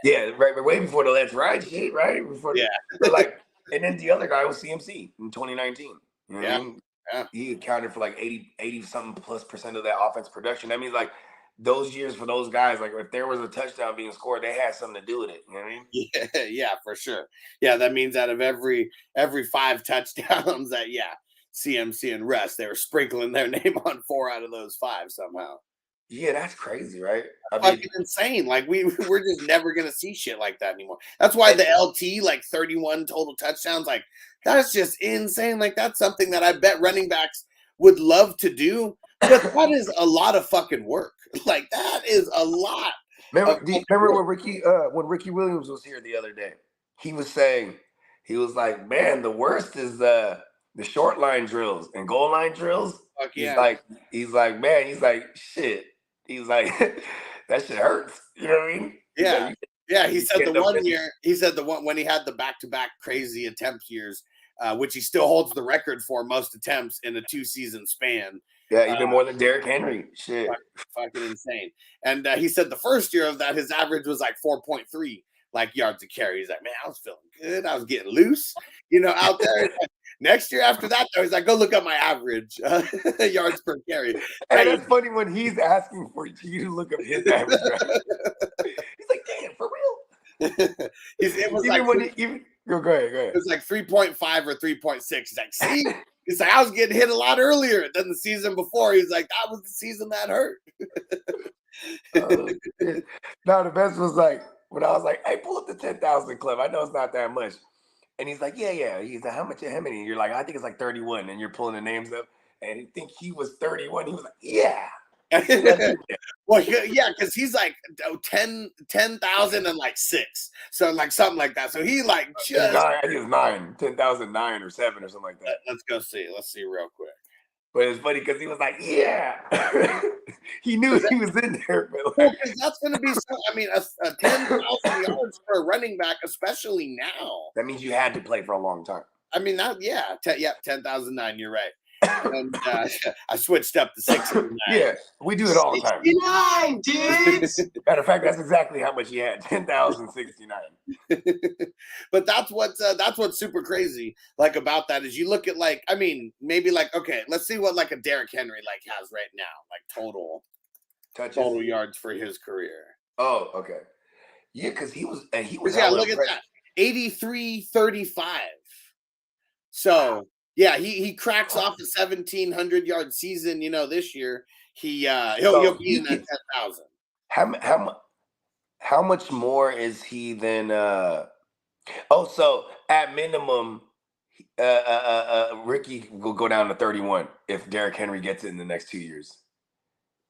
yeah, right, way before the Let's Ride shit, right? Before, Yeah. But like, and then the other guy was CMC in 2019. You know what I Yeah. mean? Yeah. He accounted for like 80 something plus percent of that offense production. That means like those years for those guys, like if there was a touchdown being scored, they had something to do with it. You know what I mean? Yeah, yeah, for sure. Yeah, that means out of every 5 touchdowns that CMC and Russ, they were sprinkling their name on 4 out of those 5 somehow. Yeah, that's crazy, right? I mean, Fucking insane. Like we're just never gonna see shit like that anymore. That's why the LT, like 31 total touchdowns, like that's just insane. Like that's something that I bet running backs would love to do, but that is a lot of fucking work. Like that is a lot. remember when Ricky Williams was here the other day? He was saying, he was like, man, the worst is the short line drills and goal line drills. Fuck He's yeah. like, man, he's like, shit. He's like, that shit hurts. You know what I mean? Yeah. Yeah, he said get the up one in- year, he said the one when he had the back-to-back crazy attempt years, which he still holds the record for most attempts in a 2-season span. Yeah, even more than Derrick Henry. Shit. Fucking insane. And he said the first year of that, his average was like 4.3 like yards a carry. He's like, man, I was feeling good. I was getting loose, out there. Next year after that, though, he's like, go look up my average yards per carry. And it's funny when he's asking for you to look up his average. Right? He's like, damn, for real? Go ahead. It was like 3.5 or 3.6. He's like, see? He's like, I was getting hit a lot earlier than the season before. He's like, that was the season that hurt. Now the best was like when I was like, hey, pull up the 10,000 club. I know it's not that much. And he's like, yeah. He's like, how many? And you're like, I think it's like 31. And you're pulling the names up. And you think he was 31. He was like, yeah. Well, yeah, because he's like 10,000 and like 6. So like something like that. So he like just I think it's 9, 10,009 or 7 or something like that. Let's go see. Let's see real quick. But it's funny because he was like, yeah. He knew he was in there. But Well, 'cause that's going to be so. I mean, a 10,000 yards for a running back, especially now. that means you had to play for a long time. I mean, 10,009. You're right. And I switched up to 69. Yeah, we do it all the time. 69, dudes! Matter of fact, that's exactly how much he had, 10,069. But that's what's super crazy like about that is you look at like, I mean, maybe like, okay, let's see what like a Derrick Henry like has right now, like total yards for his career. Oh, okay. Yeah, because he was Yeah, look at that. 83-35. So yeah, he cracks off the 1,700 yard season, this year. He'll be in that 10,000. How much more is he than so at minimum Ricky will go down to 31 if Derrick Henry gets it in the next 2 years.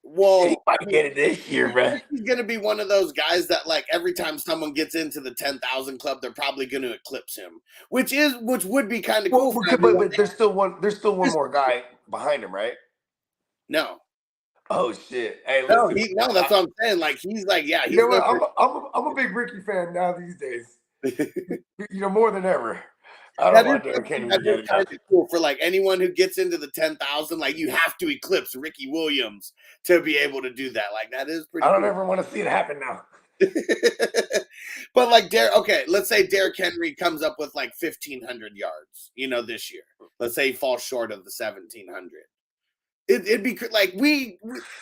Well, he might get it this year, bro. He's gonna be one of those guys that like every time someone gets into the 10,000 club, they're probably gonna eclipse him, which would be kind of cool. But there's still one more guy behind him, right? No. Oh shit! Hey, listen, no, that's what I'm saying. Like he's like, yeah. You know what? I'm a big Ricky fan now these days. More than ever. I don't want Derrick Henry to get it. Kind of cool for like anyone who gets into the 10,000. Like you have to eclipse Ricky Williams to be able to do that. Like that is pretty. I don't ever want to see it happen now. But like let's say Derrick Henry comes up with like 1,500 yards, this year. Let's say he falls short of the 1,700. It'd be like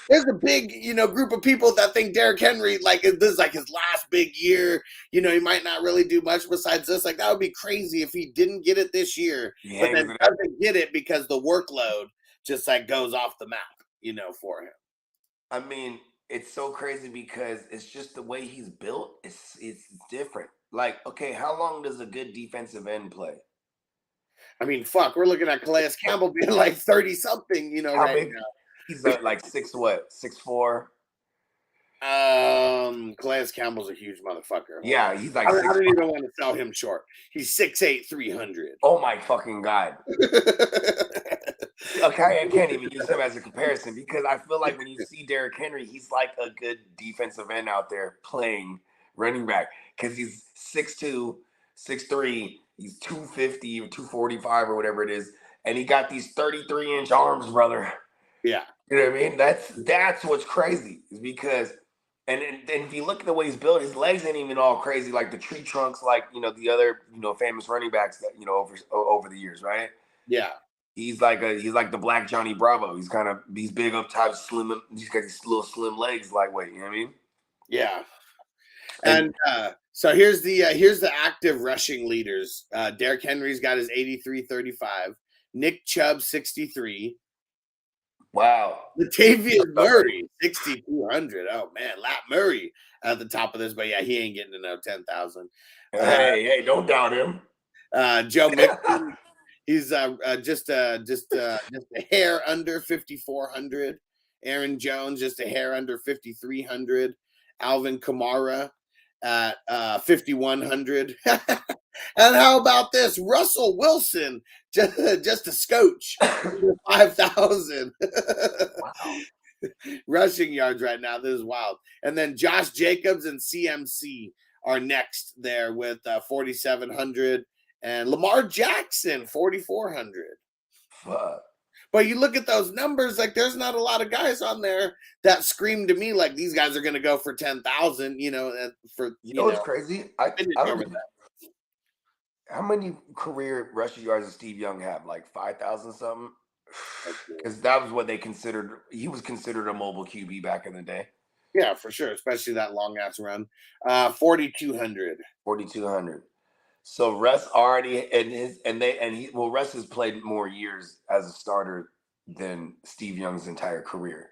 there's a big group of people that think Derrick Henry like this is like his last big year. He might not really do much besides this. Like that would be crazy if he didn't get it this year, but then doesn't get it because the workload just like goes off the map, for him. I mean, it's so crazy because it's just the way he's built. It's different. Like, okay, how long does a good defensive end play? I mean, fuck, we're looking at Calais Campbell being like 30 something, right now. He's like 6'4". Calais Campbell's a huge motherfucker. Yeah, he's like I don't even want to sell him short. He's 6'8", 300. Oh my fucking God. Okay, I can't even use him as a comparison because I feel like when you see Derrick Henry, he's like a good defensive end out there playing running back because he's 6'2", 6'3", He's 250 or 245 or whatever it is, and he got these 33-inch arms, brother. Yeah. You know what I mean? That's what's crazy is because, and if you look at the way he's built, his legs ain't even all crazy like the tree trunks, like the other famous running backs that over the years, right? Yeah. He's like the Black Johnny Bravo. He's big up top, slim. He's got these little slim legs, lightweight. You know what I mean? Yeah. And so here's the active rushing leaders. Derrick Henry's got his 83.35. Nick Chubb 63. Wow. Latavius Murray 6,200. Oh man, Lat Murray at the top of this, but yeah, he ain't getting to know 10,000. Hey, don't doubt him. Joe Mixon, he's just a hair under 5,400. Aaron Jones just a hair under 5,300. Alvin Kamara at 5,100. And how about this? Russell Wilson just a scotch 5,000. Wow. Rushing yards right now. This is wild. And then Josh Jacobs and CMC are next there with 4,700, and Lamar Jackson 4,400. Fuck. But you look at those numbers, like there's not a lot of guys on there that scream to me like these guys are going to go for 10,000. What's crazy? I don't that. How many career rushing yards does Steve Young have? Like 5,000 something? Because that was what they considered. He was considered a mobile QB back in the day. Yeah, for sure, especially that long ass run. 4,200. 4,200. So Russ already Russ has played more years as a starter than Steve Young's entire career.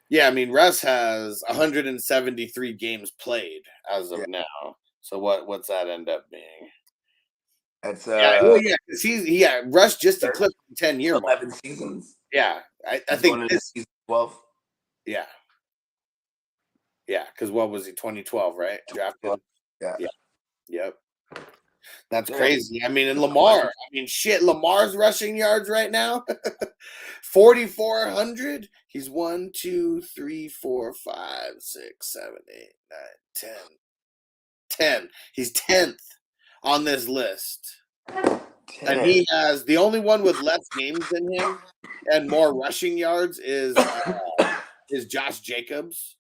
Yeah, I mean Russ has 173 games played as of now. So what's that end up being? That's because Russ just eclipsed the 10-year 11 mark. seasons. Yeah, I think this season 12. Yeah. Yeah, because what was he? 2012, right? Drafted. Yeah. Yep. That's crazy. I mean, and Lamar. I mean, shit. Lamar's rushing yards right now, 4,400. He's 1, 2, 3, 4, 5, 6, 7, 8, 9, 10. He's 10th on this list. 10. And he has the only one with less games than him and more rushing yards is Josh Jacobs.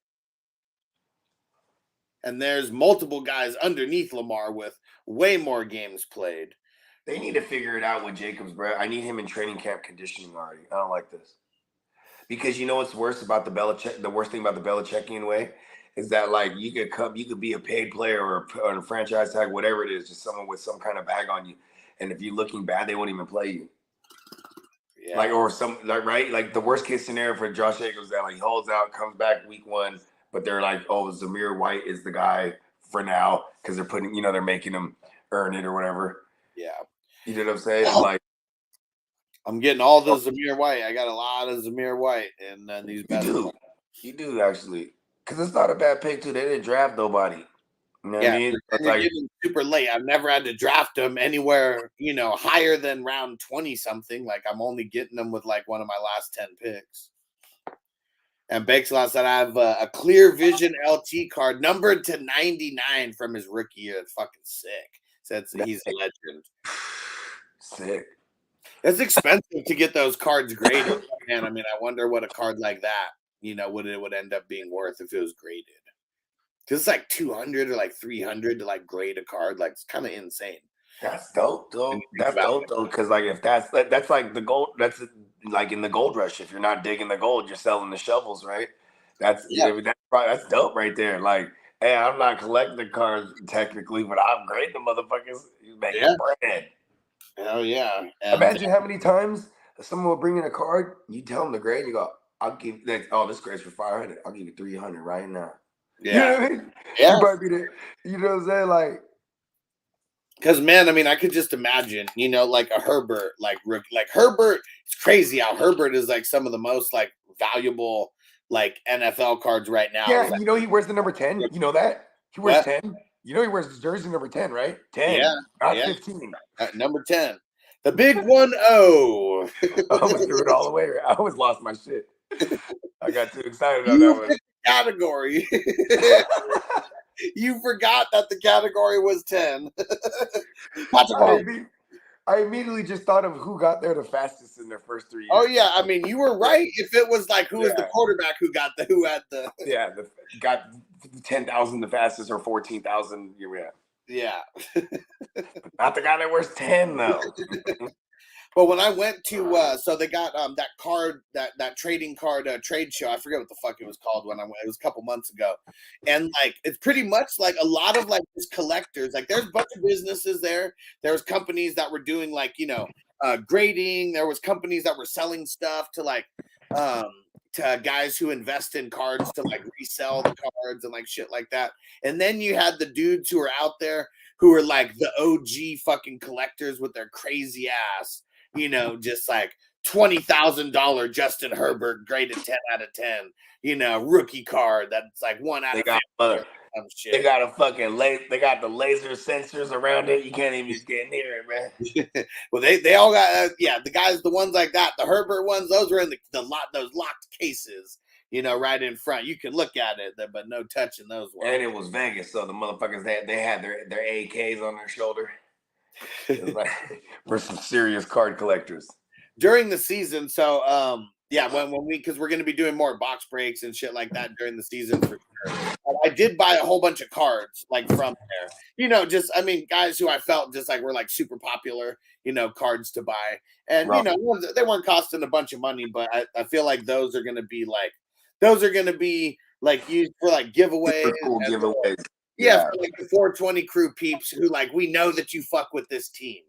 And there's multiple guys underneath Lamar with way more games played. They need to figure it out with Jacobs, bro. I need him in training camp conditioning already. I don't like this. Because you know what's worse about the worst thing about the Belichickian way is that like you could be a paid player or a franchise tag, whatever it is, just someone with some kind of bag on you. And if you're looking bad, they won't even play you. Yeah. Like the worst case scenario for Josh Jacobs that like he holds out, comes back week 1, but they're like, oh, Zamir White is the guy for now because they're making him earn it or whatever. Yeah. You know what I'm saying? Like, I'm getting all the Zamir White. I got a lot of Zamir White and then these best. You do actually, because it's not a bad pick too. They didn't draft nobody. You know what I mean? It's like super late. I've never had to draft them anywhere, higher than round 20 something. Like I'm only getting them with like one of my last 10 picks. And Bakeslot said I have a clear vision LT card numbered to 99 from his rookie year. That's fucking sick. Says he's a legend. Sick. It's expensive to get those cards graded, man. I mean, I wonder what a card like that, would end up being worth if it was graded. Because it's like 200 or like 300 to like grade a card. Like it's kind of insane. That's dope, though. That's dope, though. Because like if that's like the gold. That's like in the gold rush. If you're not digging the gold, you're selling the shovels, right? That's dope right there. Like, hey, I'm not collecting the cards technically, but I'm grading the motherfuckers. You make bread. Hell yeah! Imagine how many times someone will bring in a card. You tell them the grade. And you go, I'll give you this grade's for 500. I'll give you 300 right now. Yeah. You know what I mean? Yeah. You might be there. You know what I'm saying? Like, because man, I mean, I could just imagine, like a Herbert, like Herbert. It's crazy how Herbert is like some of the most like valuable like NFL cards right now. Yeah, like, he wears the number 10. You know that he wears 10. He wears his jersey number 10, right? 10. Yeah, not 15. Number 10, the big 1-0. I almost threw it all away. I almost lost my shit. I got too excited about that one. Category. You forgot that the category was 10. I immediately just thought of who got there the fastest in their first 3 years. Oh yeah, I mean you were right. If it was like who was the quarterback who had the got 10,000 the fastest or 14,000. Yeah. Not the guy that wears 10 though. But when I went to so they got that card that trading card trade show, I forget what the fuck it was called when I went. It was a couple months ago, and like it's pretty much like a lot of like just collectors. Like there's a bunch of businesses there. There was companies that were doing like grading. There was companies that were selling stuff to like to guys who invest in cards to like resell the cards and like shit like that. And then you had the dudes who were out there who were like the OG fucking collectors with their crazy ass. Just like $20,000 Justin Herbert graded 10 out of 10, rookie card that's like 1 out of 10. They got a fucking they got the laser sensors around it. You can't even get near it, man. Well, they all got the guys, the ones like that, the Herbert ones, those were in those locked cases, right in front. You can look at it, but no touching those ones. And it was Vegas, so the motherfuckers they had their AKs on their shoulder. Like, for some serious card collectors during the season. So when because we're going to be doing more box breaks and shit like that during the season for sure. I did buy a whole bunch of cards like from there, guys who I felt just like were like super popular, cards to buy, and they weren't costing a bunch of money, but I feel like those are going to be used for like giveaways. Cool giveaways. Yeah, like the 420 crew peeps who like we know that you fuck with this team,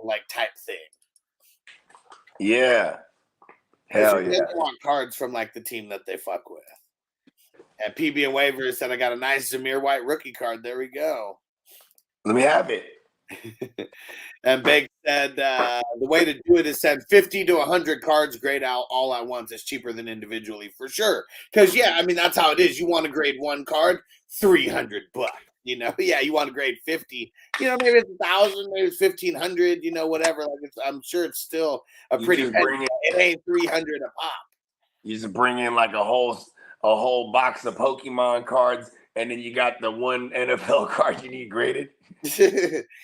like type thing. Yeah. Hell yeah. They want cards from like the team that they fuck with. And PB and Waivers said I got a nice Zamir White rookie card. There we go. Let me have it. And Big said the way to do it is send 50 to 100 cards, grade out all at once. It's cheaper than individually for sure. Because that's how it is. You want to grade one card, $300. You want to grade 50. Maybe it's 1,000, maybe it's 1,500. Whatever. Like I'm sure it's still a pretty penny. It ain't 300 a pop. You just bring in like a whole box of Pokemon cards, and then you got the one NFL card you need graded.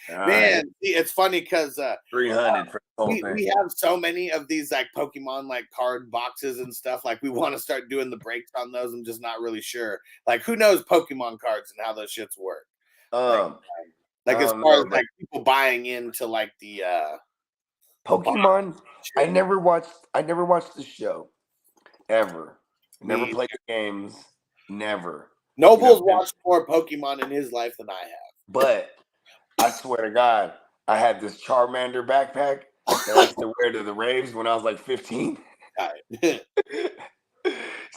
Man, it's funny because 300 for the whole thing. We have so many of these like Pokemon like card boxes and stuff. Like we want to start doing the breaks on those. I'm just not really sure. Like who knows Pokemon cards and how those shits work? As far as like people buying into like the Pokemon. I never watched the show ever. Never played the games. Never. Noble's watched more Pokemon in his life than I have. But I swear to God, I had this Charmander backpack that I used to wear to the raves when I was like 15. Used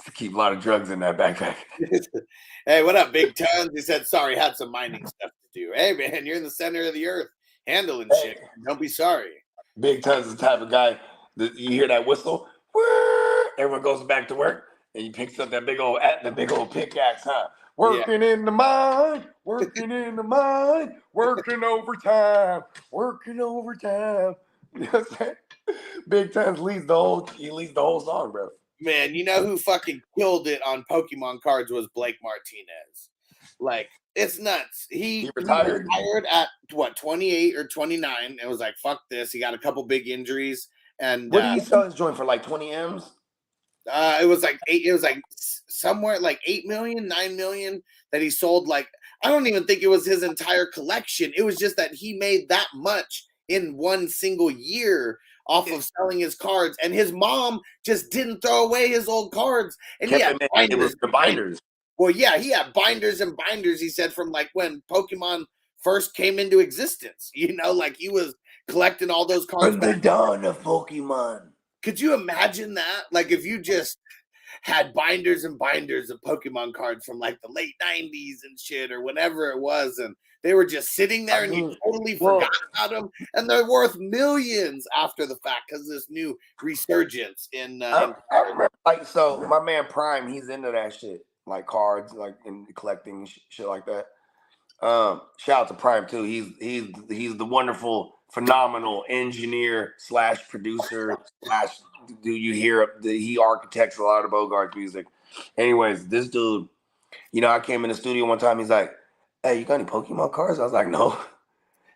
to keep a lot of drugs in that backpack. Hey, what up, Big Tons? He said, sorry, had some mining stuff to do. Hey, man, you're in the center of the earth handling shit. Don't be sorry. Big Tons is the type of guy that you hear that whistle, everyone goes back to work, and he picks up that big old pickaxe, huh? Working in the mine, working overtime. You know what I'm saying? Big Tons leads the whole song, bro. Man, you know who fucking killed it on Pokemon cards was Blake Martinez. Like, it's nuts. He retired at, 28 or 29. It was like, fuck this. He got a couple big injuries. And what did he sell his joint for, like 20 M's? It was like somewhere like 8 million, 9 million that he sold. Like, I don't even think it was his entire collection. It was just that he made that much in one single year off of selling his cards. And his mom just didn't throw away his old cards. And it was the binders. Well, yeah, he had binders and binders, he said, from like when Pokemon first came into existence. Like he was collecting all those cards. From the dawn of Pokemon. Could you imagine that? Like if you just had binders and binders of Pokemon cards from like the late 90s and shit or whenever it was, and they were just sitting there and you totally forgot about them, and they're worth millions after the fact because this new resurgence in I remember, like, so my man Prime, he's into that shit, like cards, like in collecting shit like that. Shout out to Prime too. He's the wonderful, phenomenal engineer / producer / do you hear he architects a lot of Bogard's music. Anyways, this dude, I came in the studio one time. He's like, "Hey, you got any Pokemon cards?" I was like, "No."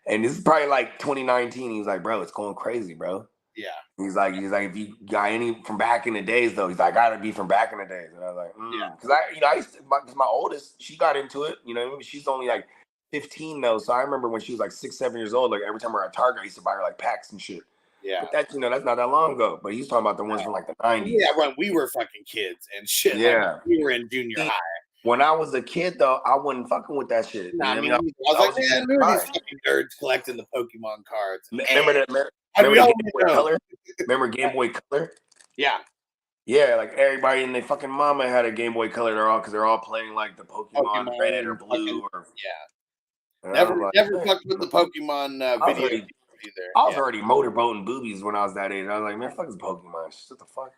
And this is probably like 2019. He was like, bro, it's going crazy, bro. Yeah. He's like, if you got any from back in the days though, he's like, gotta be from back in the days. And I was like, Yeah. because I used to, my oldest, she got into it. You know, she's only like 15 though. So I remember when she was like 6, 7 years old. Like every time we were at Target, I used to buy her like packs and shit. Yeah. But that's that's not that long ago. But he's talking about the ones from like the 90s. Yeah, when we were fucking kids and shit. Yeah. Like, we were in junior high. When I was a kid, though, I wasn't fucking with that shit. Nah, You know I what mean, I was like, man, who are these fucking nerds collecting the Pokemon cards? Remember that? How do Remember we all Game Boy know? Color? Remember Game Boy Color? Yeah. Yeah, like everybody and their fucking mama had a Game Boy Color. They're all playing like the Pokemon Red or Blue or yeah. Never fucked with the Pokemon video either. I was already motorboating boobies when I was that age. I was like, man, fuck this Pokemon. What the fuck?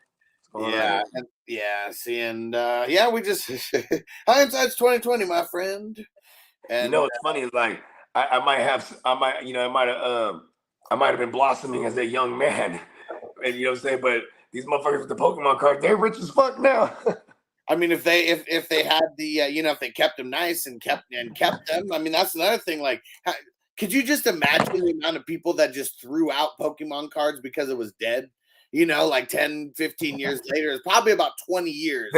Yeah, we just hindsight's 2020, my friend. And you know what's funny is like I might have been blossoming as a young man, and you know what I'm saying. But these motherfuckers with the Pokemon cards, they're rich as fuck now. I mean, if they had the if they kept them nice and kept them, I mean, that's another thing. Like, could you just imagine the amount of people that just threw out Pokemon cards because it was dead? You know, like 10, 15 years later, it's probably about 20 years.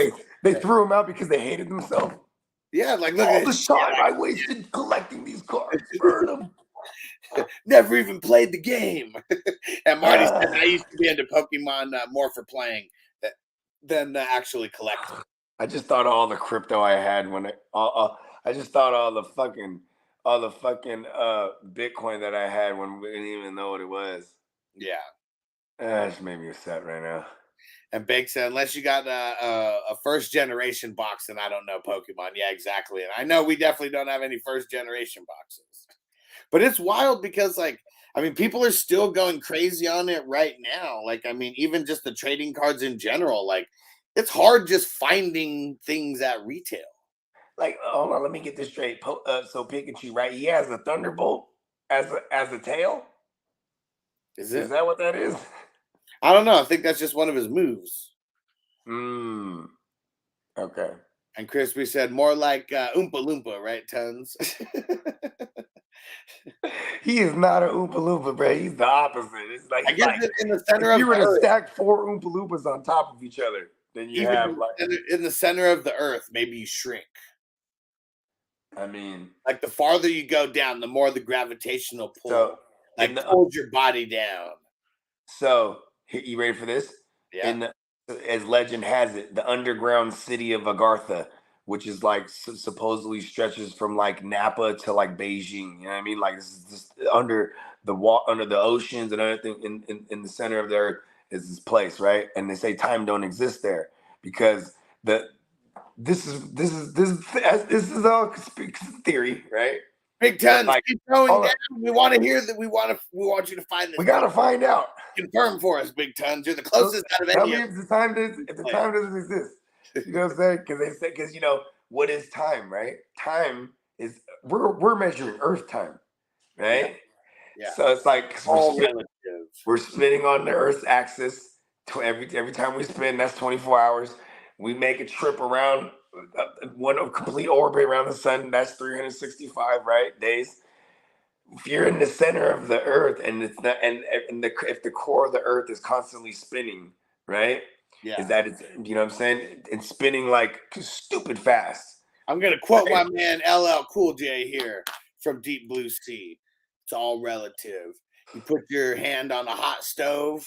They threw them out because they hated themselves. Yeah, like look all at the time I wasted collecting these cards. Burn them. Never even played the game. And Marty said, I used to be into Pokemon more for playing than actually collecting. I just thought of all the crypto I had when I just thought all the fucking Bitcoin that I had when we didn't even know what it was. Yeah. That just made me upset right now. And Big said, unless you got a first generation box, then I don't know Pokemon. Yeah, exactly. And I know we definitely don't have any first generation boxes. But it's wild because, like, I mean, people are still going crazy on it right now. Like, I mean, even just the trading cards in general, like, it's hard just finding things at retail. Like, hold on, let me get this straight. So Pikachu, right? He has a Thunderbolt as a tail. Is that what that is? I don't know. I think that's just one of his moves. Okay. And Crispy said more like Oompa Loompa, right, Tons? He is not an Oompa Loompa, bro. He's the opposite. It's like, I guess in the center of if you were the to earth, stack 4 Oompa Loompas on top of each other, then you have like in the center of the earth, maybe you shrink. I mean, like the farther you go down, the more the gravitational pull pulls your body down. So, you ready for this? Yeah. As legend has it, the underground city of Agartha, which is like supposedly stretches from like Napa to like Beijing. You know what I mean? Like this is just under the oceans and everything. In the center of the earth is this place, right? And they say time don't exist there because this is all theory, right? Big Tons, keep going down. We want to hear that. We want you to find this. We gotta find out. Confirm for us, Big Tons. You're the closest out of any. Tell me if the time doesn't exist. You know what I'm saying? Because you know what is time, right? Time is we're measuring Earth time, right? Yeah. So it's like all we're spinning on the Earth's axis. Every time we spin, that's 24 hours. We make a trip around one complete orbit around the sun. That's 365 days. If you're in the center of the Earth and it's not, if the core of the Earth is constantly spinning, right? Yeah. Is that it's you know what I'm saying? It's spinning like stupid fast. I'm gonna quote my man LL Cool J here from Deep Blue Sea. It's all relative. You put your hand on a hot stove,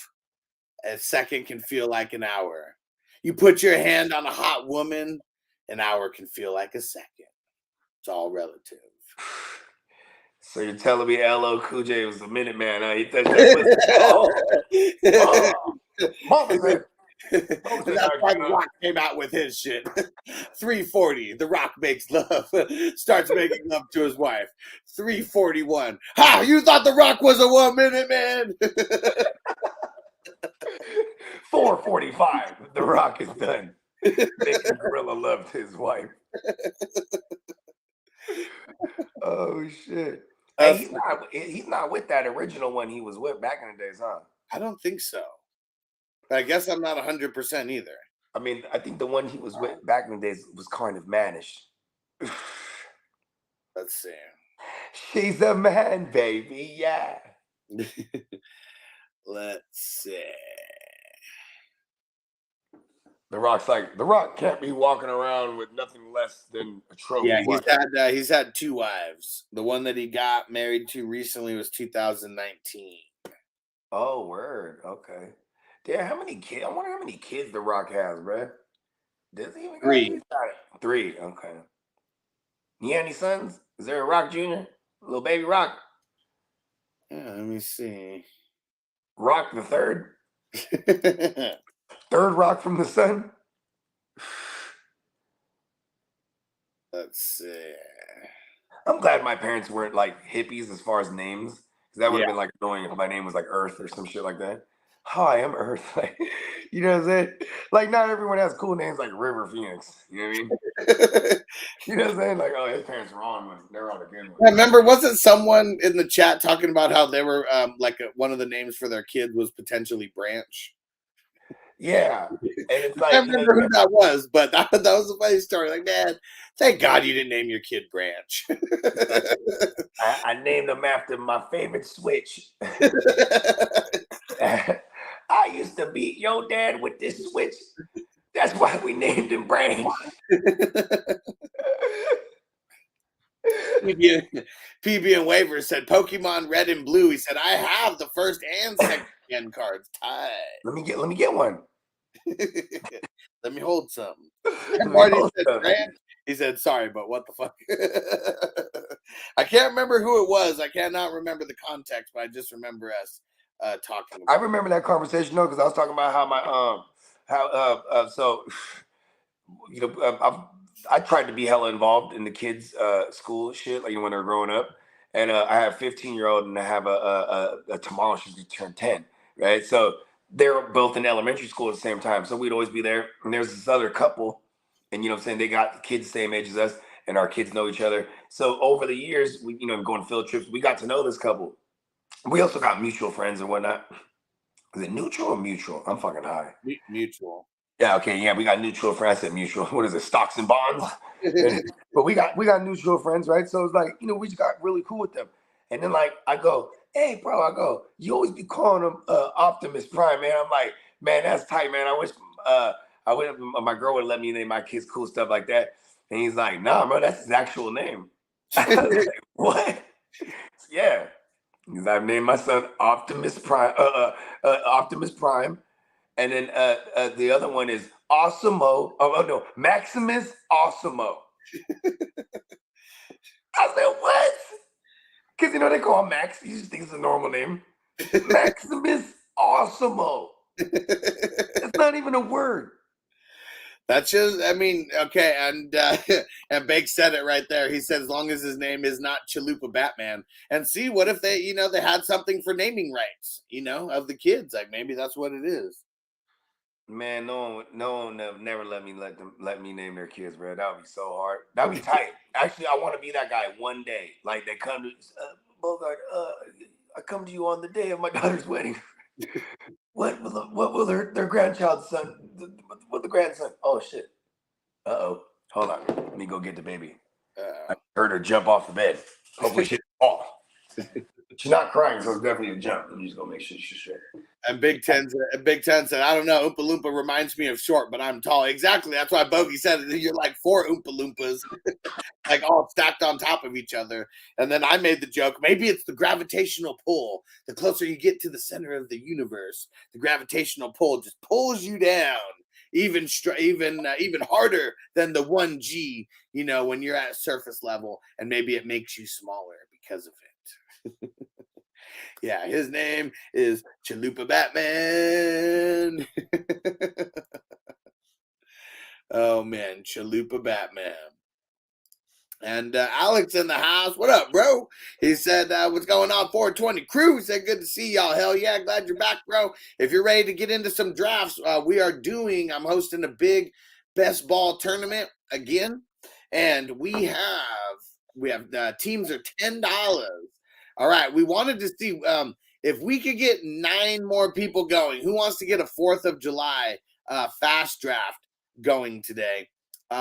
a second can feel like an hour. You put your hand on a hot woman, an hour can feel like a second. It's all relative. So you're telling me LL Cool J was a minute man? Huh? He That's why The Rock came out with his shit. 340, The Rock makes love. Starts making love to his wife. 341. Ha! You thought The Rock was a 1 minute man? 445. The Rock is done. Making gorilla love to his wife. Oh shit. Hey, he's not with that original one he was with back in the days, huh? I don't think so. But I guess I'm not 100% either. I mean, I think the one he was with back in the days was kind of mannish. Let's see. She's a man, baby. Yeah. Let's see. The Rock's like, The Rock can't be walking around with nothing less than a trophy. Yeah, wife. he's had 2 wives. The one that he got married to recently was 2019. Oh, word. Okay. Damn, how many kids? I wonder how many kids The Rock has, bruh. Does he even got 3. He's got it. 3. Okay. You have any sons? Is there a Rock Jr.? Little baby Rock? Yeah, let me see. Rock the third? Third Rock from the sun? Let's see. I'm glad my parents weren't like hippies as far as names. Because that would have Yeah. been like annoying if my name was like Earth or some shit like that. Hi, I'm Earth. Like, you know what I'm saying? Like, not everyone has cool names like River Phoenix. You know what I mean? You know what I'm saying? Like, oh, his parents were on one. They're on a good one. I remember, wasn't someone in the chat talking about how they were one of the names for their kid was potentially Branch? Yeah. And it's I like, can't you know, remember who that was, but that was a funny story. Like, man, thank God you didn't name your kid Branch. I named him after my favorite switch. I used to beat your dad with this switch. That's why we named him Branch. PB and Waiver said Pokemon Red and Blue. He said, I have the first and second gen cards. Tight. Let me get one. Let me hold something. Let me Marty hold said something. Branch. He said, sorry, but what the fuck? I can't remember who it was. I cannot remember the context, but I just remember us talking about I remember that conversation though, because I was talking about how my so you know I tried to be hella involved in the kids school shit, like, you know, when they're growing up. And I have a 15-year-old and I have a tomorrow she's gonna turn 10, right? So they're both in elementary school at the same time. So we'd always be there. And there's this other couple, and you know what I'm saying, they got kids the same age as us, and our kids know each other. So over the years, we, you know, going field trips, we got to know this couple. We also got mutual friends and whatnot. Is it neutral or mutual? I'm fucking high. mutual. Yeah, okay, yeah, we got mutual friends. I said mutual. What is it? Stocks and bonds. But we got mutual friends, right? So it's like, you know, we just got really cool with them. And then like I go, hey, bro, I go, you always be calling him Optimus Prime, man. I'm like, man, that's tight, man. I wish my girl would let me name my kids cool stuff like that. And he's like, nah, bro, that's his actual name. I was like, what? Yeah. Because I've named my son Optimus Prime, Optimus Prime. And then the other one is Awesomeo. Oh no, Maximus Awesomeo. I said, what? Because you know they call him Max. You just think it's a normal name. Maximus Awesomeo. It's not even a word. That's just, I mean, okay, and Bake said it right there. He said, as long as his name is not Chalupa Batman. And see, what if they, you know, they had something for naming rights, you know, of the kids? Like maybe that's what it is. Man, no one never let me name their kids, bro. That would be so hard. That would be tight. Actually, I want to be that guy one day. Like they come to Bogard. I come to you on the day of my daughter's wedding. What will their grandchild's son? What the grandson? Oh shit. Uh-oh. Hold on. Let me go get the baby. I heard her jump off the bed. Hopefully she didn't fall. She's not crying, so it's definitely a jump. I'm just gonna make sure she's straight. And Big Ten said, I don't know, Oompa Loompa reminds me of short, but I'm tall. Exactly. That's why Bogey said it. You're like 4 Oompa Loompas, like all stacked on top of each other. And then I made the joke, maybe it's the gravitational pull. The closer you get to the center of the universe, the gravitational pull just pulls you down even harder than the 1G, you know, when you're at surface level, and maybe it makes you smaller because of it. Yeah, his name is Chalupa Batman. Oh man, Chalupa Batman. And Alex in the house. What up, bro? He said, what's going on, 420 crew? He said, good to see y'all. Hell yeah, glad you're back, bro. If you're ready to get into some drafts, I'm hosting a big best ball tournament again. And we have teams are $10. All right, we wanted to see if we could get 9 more people going. Who wants to get a 4th of July fast draft going today?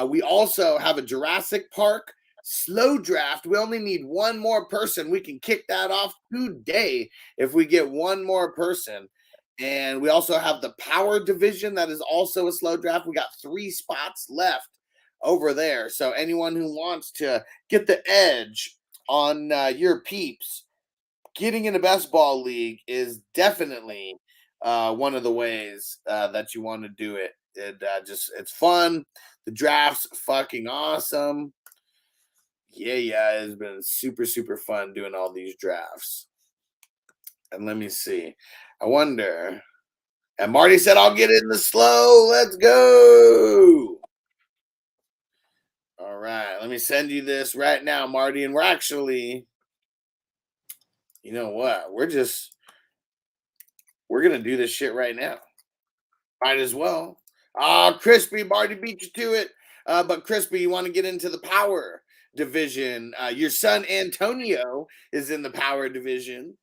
We also have a Jurassic Park slow draft. We only need one more person. We can kick that off today if we get one more person. And we also have the power division that is also a slow draft. We got 3 spots left over there. So anyone who wants to get the edge on your peeps, getting in a best ball league is definitely one of the ways that you want to do it. It's fun. The draft's fucking awesome. Yeah, it's been super, super fun doing all these drafts. And let me see. I wonder. And Marty said, I'll get in the slow. Let's go. All right. Let me send you this right now, Marty. And we're actually, you know what? We're going to do this shit right now. Might as well. Crispy, Marty beat you to it. But Crispy, you want to get into the power division. Your son, Antonio, is in the power division.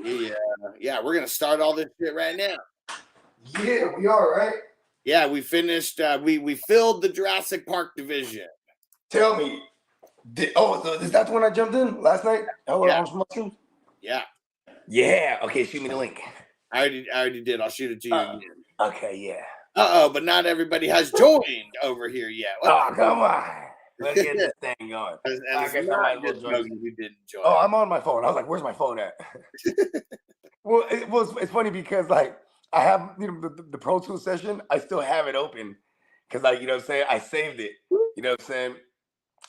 Yeah, we're gonna start all this shit right now. Yeah, we are, right? Yeah, we finished. We filled the Jurassic Park division. Tell me. So is that the one I jumped in last night? Yeah. Yeah. Okay, shoot me the link. I already did. I'll shoot it to you again. Okay, yeah. But not everybody has joined over here yet. Come on. Let's get this thing going. And it's not just Bogey who didn't join. Oh, I'm on my phone. I was like, "Where's my phone at?" Well, it's funny because like I have the Pro Tools session. I still have it open because like what I'm saying, I saved it. You know what I'm saying?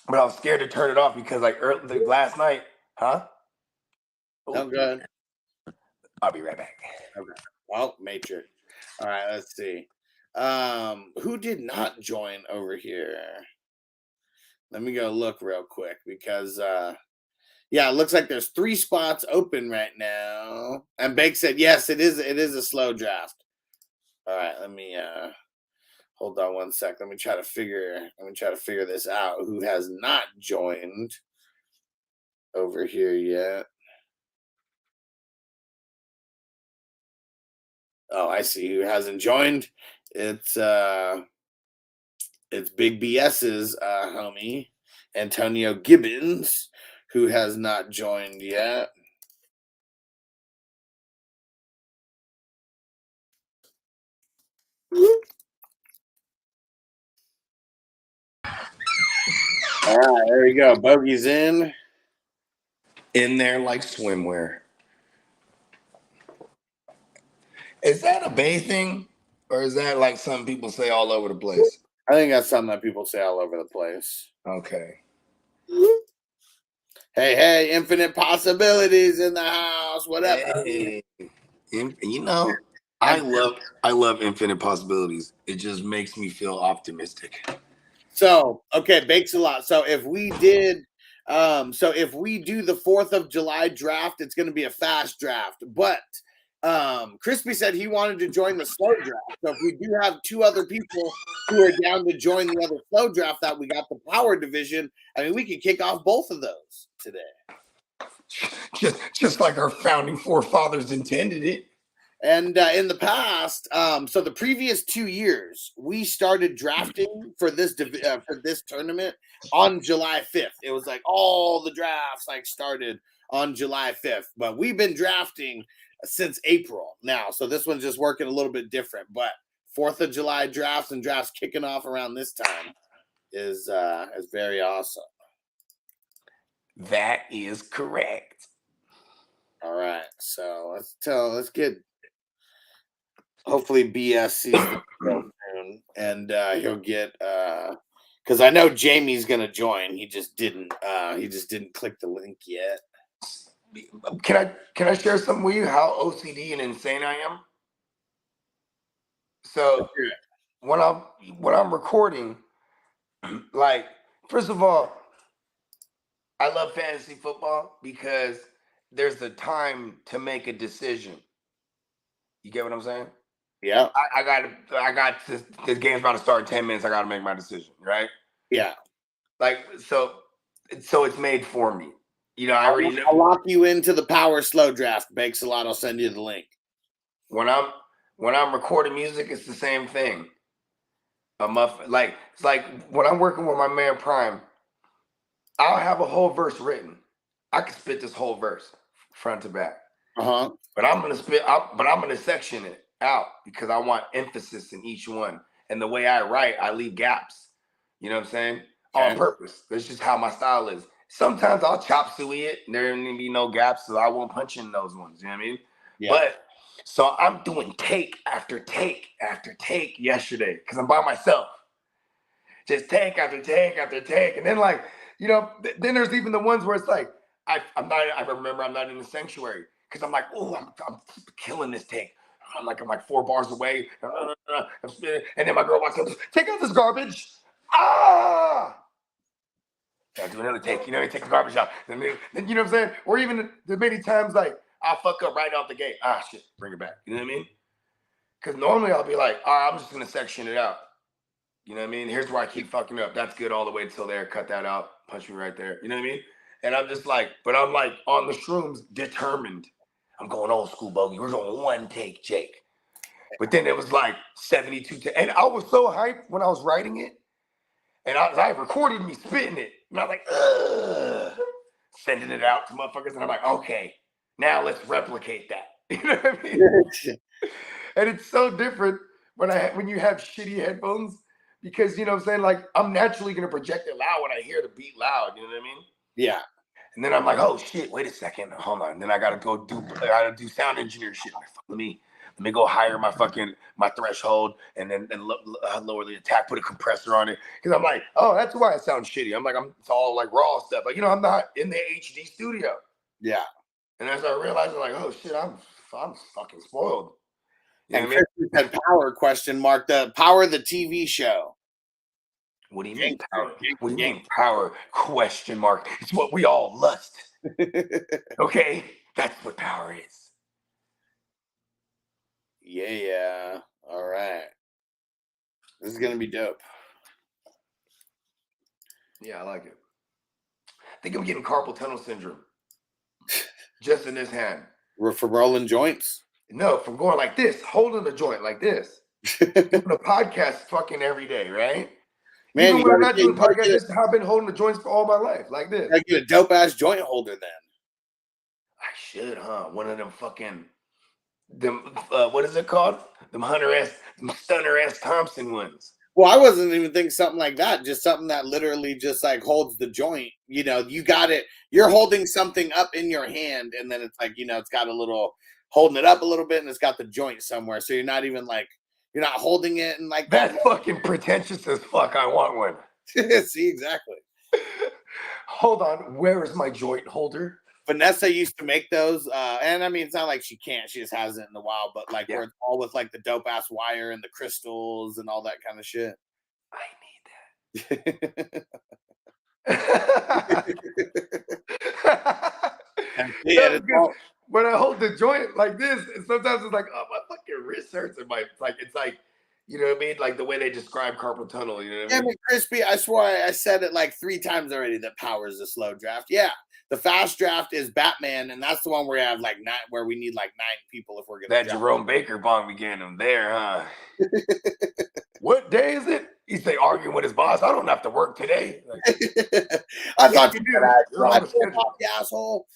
But I was scared to turn it off because like last night, huh? Oh, good. I'll be right back. Okay. Well, Matrix. All right, let's see. Who did not join over here? Let me go look real quick because it looks like there's 3 spots open right now. And Bake said yes, it is a slow draft. All right, let me hold on one sec. Let me try to figure this out. Who has not joined over here yet? Oh, I see who hasn't joined. It's Big BS's homie, Antonio Gibbons, who has not joined yet. All right, there we go. Bogey's in there like swimwear. Is that a Bay thing, or is that like something people say all over the place? I think that's something that people say all over the place. Okay. Hey, infinite possibilities in the house. Whatever. Hey, I love infinite possibilities. It just makes me feel optimistic. So, okay, bakes a lot. So if we do the 4th of July draft, it's going to be a fast draft. But Crispy said he wanted to join the slow draft. So if we do have 2 other people who are down to join the other slow draft that we got the power division, I mean, we can kick off both of those today. Just like our founding forefathers intended it. And in the past, so the previous 2 years, we started drafting for this tournament on July 5th. It was like all the drafts started on July 5th, but we've been drafting since April now. So this one's just working a little bit different, but 4th of July drafts and drafts kicking off around this time is very awesome. That is correct. All right. So let's get hopefully BS sees the show soon, and he'll get because I know Jamie's gonna join. He just didn't click the link yet. Can I share something with you? How OCD and insane I am. So when I'm recording, like first of all, I love fantasy football because there's the time to make a decision. You get what I'm saying? Yeah. I got this game's about to start in 10 minutes. I got to make my decision, right? Yeah. Like so it's made for me. I already know. I'll lock you into the power slow draft. Bakes a lot. I'll send you the link. When I'm recording music, it's the same thing. a muffin. Like it's like when I'm working with my man Prime, I'll have a whole verse written. I can spit this whole verse front to back. Uh-huh. But I'm gonna section it out because I want emphasis in each one. And the way I write, I leave gaps. You know what I'm saying? Okay. On purpose. That's just how my style is. Sometimes I'll chop suey it and there ain't be no gaps, so I won't punch in those ones. You know what I mean? Yeah. But so I'm doing take after take after take yesterday because I'm by myself. Just take after take after take. And then like, you know, then there's even the ones where it's like, I remember I'm not in the sanctuary because I'm like, oh, I'm killing this take. I'm like 4 bars away. And then my girl walks up, take out this garbage. Ah! I'll do another take. You know, take the garbage out. Then you know what I'm saying? Or even the many times like I'll fuck up right off the gate. Ah, shit, bring it back. You know what I mean? Because normally I'll be like, all right, I'm just gonna section it out. You know what I mean? Here's where I keep fucking up. That's good all the way until there. Cut that out. Punch me right there. You know what I mean? And I'm just like, but I'm like on the shrooms, determined. I'm going old school, Bogey. We're going one take, Jake. But then it was like 72. And I was so hyped when I was writing it. And I recorded me spitting it. And I was like, ugh. Sending it out to motherfuckers. And I'm like, okay, now let's replicate that. You know what I mean? And it's so different when you have shitty headphones. Because, you know what I'm saying? Like, I'm naturally going to project it loud when I hear the beat loud. You know what I mean? Yeah. And then I'm like, oh, shit, wait a second. Hold on. And then I got to do sound engineer shit. Like, let me go higher my threshold and then lower the attack, put a compressor on it. Because I'm like, oh, that's why it sounds shitty. I'm like, it's all like raw stuff. Like, you know, I'm not in the HD studio. Yeah. And as I realized, I'm like, oh, shit, I'm fucking spoiled. You know And what I mean? Chris said power question mark, the Power the TV show. What do you mean power? What do you mean power? Question mark. It's what we all lust. Okay? That's what power is. Yeah. All right. This is gonna be dope. Yeah, I like it. I think I'm getting carpal tunnel syndrome. Just in this hand. From rolling joints? No, from going like this, holding the joint like this. Doing a podcast fucking every day, right? Man, even when I'm not doing podcasts, this is how I've been holding the joints for all my life, like this. I get a dope ass joint holder then. I should, huh? One of them fucking what is it called? Them Stunner S Thompson ones. Well, I wasn't even thinking something like that. Just something that literally just like holds the joint. You know, you got it. You're holding something up in your hand, and then it's like, you know, it's got a little holding it up a little bit, and it's got the joint somewhere. So you're not even like, you're not holding it and like that's fucking pretentious as fuck. I want one. See, exactly. Hold on, where is my joint holder? Vanessa used to make those, and I mean, it's not like she can't; she just hasn't in a while. But like, where it's all with like the dope ass wire and the crystals and all that kind of shit. I need that. When I hold the joint like this, and sometimes it's like, oh, my fucking wrist hurts, and it's like, you know what I mean? Like the way they describe carpal tunnel. You know what I mean? Crispy, I swear I said it like 3 times already. That power is a slow draft. Yeah. The fast draft is Batman, and that's the one where we have like 9, where we need like 9 people if we're gonna. That Jerome Baker bong began him there, huh? What day is it? He say arguing with his boss. I don't have to work today. Like, I thought you did. The asshole.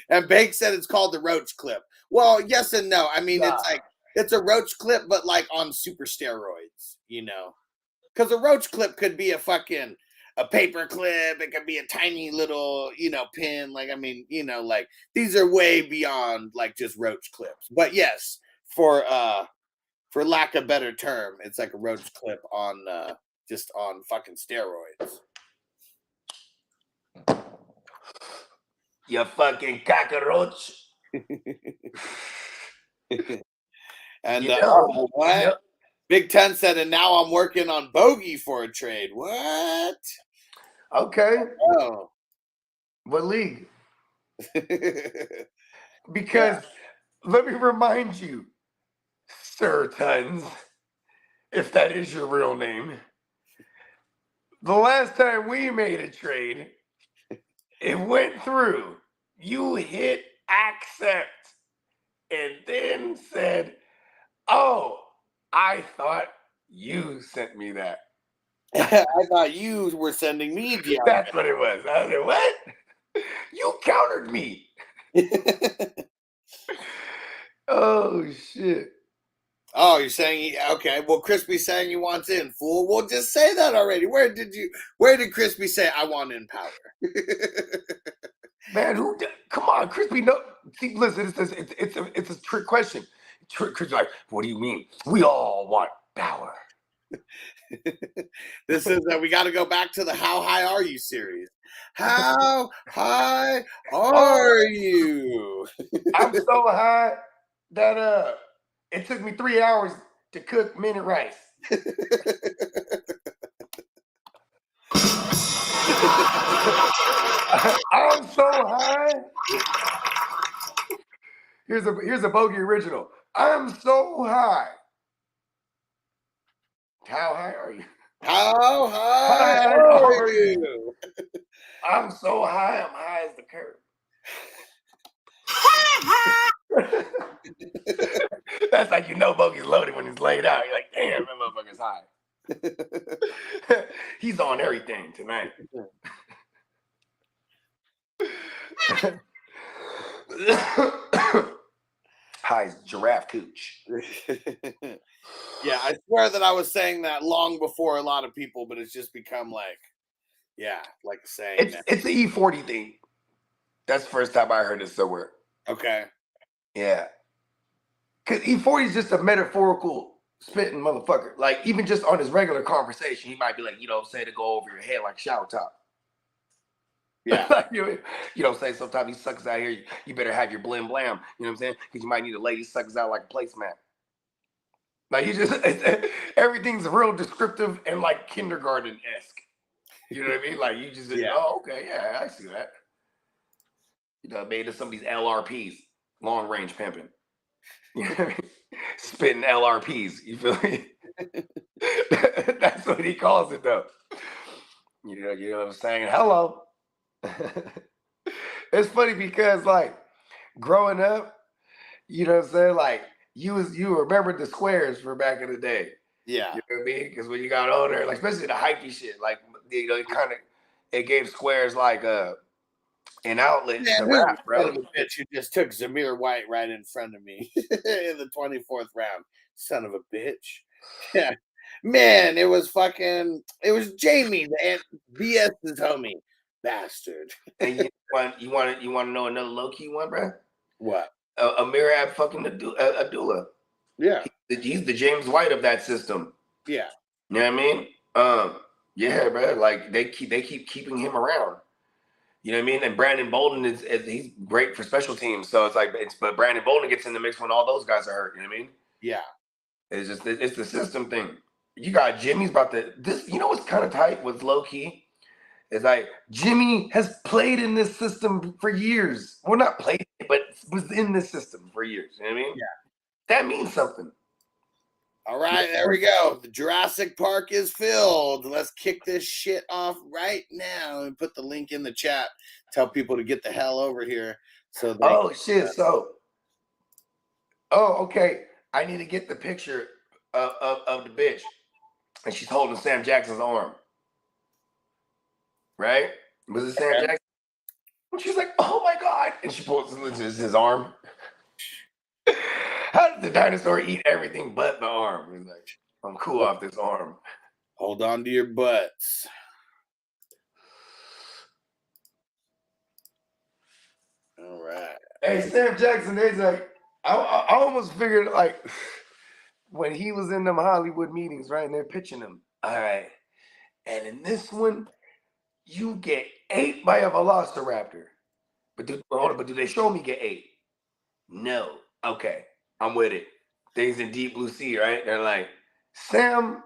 And Bake said it's called the roach clip. Well, yes and no. I mean, it's like it's a roach clip, but like on super steroids, you know, because a roach clip could be a paper clip. It could be a tiny little, you know, pin. Like, I mean, you know, like these are way beyond like just roach clips. But yes, for lack of a better term, it's like a roach clip on just on fucking steroids. You fucking cockroach. And You know, what? you know. Big Ten said, and now I'm working on Bogey for a trade. What? Okay. Oh. What league? Because let me remind you, Sir Tons, if that is your real name, the last time we made a trade, it went through. You hit accept and then said, oh, I thought You sent me that. I thought you were sending me DMs. That's what it was. I was like, what? You countered me. Oh shit. Oh, you're saying okay? Well, Crispy's saying he wants in, fool. Well, just say that already. Where did Crispy say I want in power? Man, come on, Crispy. No, see, listen, it's a trick question. Crispy's like, what do you mean? We all want power. This is we got to go back to the How High Are You series. How high are you? I'm so high that it took me 3 hours to cook minute rice. I'm so high. Here's a Bogey original. I'm so high. How high are you? How high are you? I'm so high, I'm high as the curb. That's like Bogey's loaded when he's laid out. You're like, damn, that motherfucker's high. He's on everything tonight. High as giraffe cooch. Yeah, I swear that I was saying that long before a lot of people, but it's just become like saying it's the E40 thing. That's the first time I heard it somewhere. Okay. Yeah. Because E40 is just a metaphorical spitting motherfucker. Like, even just on his regular conversation, he might be like, say to go over your head like shower top. Yeah. you say sometimes these suckers out here, you better have your blim blam. You know what I'm saying? Because you might need to lay these suckers out like a placemat. Like, everything's real descriptive and like kindergarten-esque. You know what I mean? Like, you just, oh, okay, yeah, I see that. Made of some of these LRPs, long range pimping. You know what I mean? Spitting LRPs. You feel me? That's what he calls it, though. You know what I'm saying? Hello. It's funny because, like, growing up, you know what I'm saying? Like, you remembered the squares for back in the day. Yeah. You know what I mean? Because when you got older, like, especially the hypey shit, like, it gave squares like an outlet to rap, bro. Bitch, you just took Zamir White right in front of me in the 24th round. Son of a bitch. Yeah. Man, it was Jamie, the BS's homie. Bastard. And you want to know another low-key one, bro? What? Amirab fucking Abdullah. Yeah. He's the James White of that system. Yeah. You know what I mean? Yeah, bro. Like, they keep keeping him around. You know what I mean? And Brandon Bolden he's great for special teams. So it's like, but Brandon Bolden gets in the mix when all those guys are hurt. You know what I mean? Yeah. It's the system thing. You got Jimmy's about this. You know what's kind of tight with low key? It's like Jimmy has played in this system for years. Well, not played, but was in this system for years. You know what I mean? Yeah. That means something. All right, there we go. The Jurassic Park is filled. Let's kick this shit off right now and put the link in the chat. Tell people to get the hell over here. Okay. I need to get the picture of the bitch, and she's holding Sam Jackson's arm. Right? Was it Sam Jackson? And she's like, "Oh my god!" And she pulls his arm. How did the dinosaur eat everything but the arm? He's like, I'm cool off this arm. Hold on to your butts. All right. Hey, Sam Jackson, he's like, I almost figured, like, when he was in them Hollywood meetings, right, and they're pitching him. All right. And in this one, you get ate by a velociraptor. But do they show me get ate? No. Okay. I'm with it. Things in deep blue sea, right? They're like, Sam,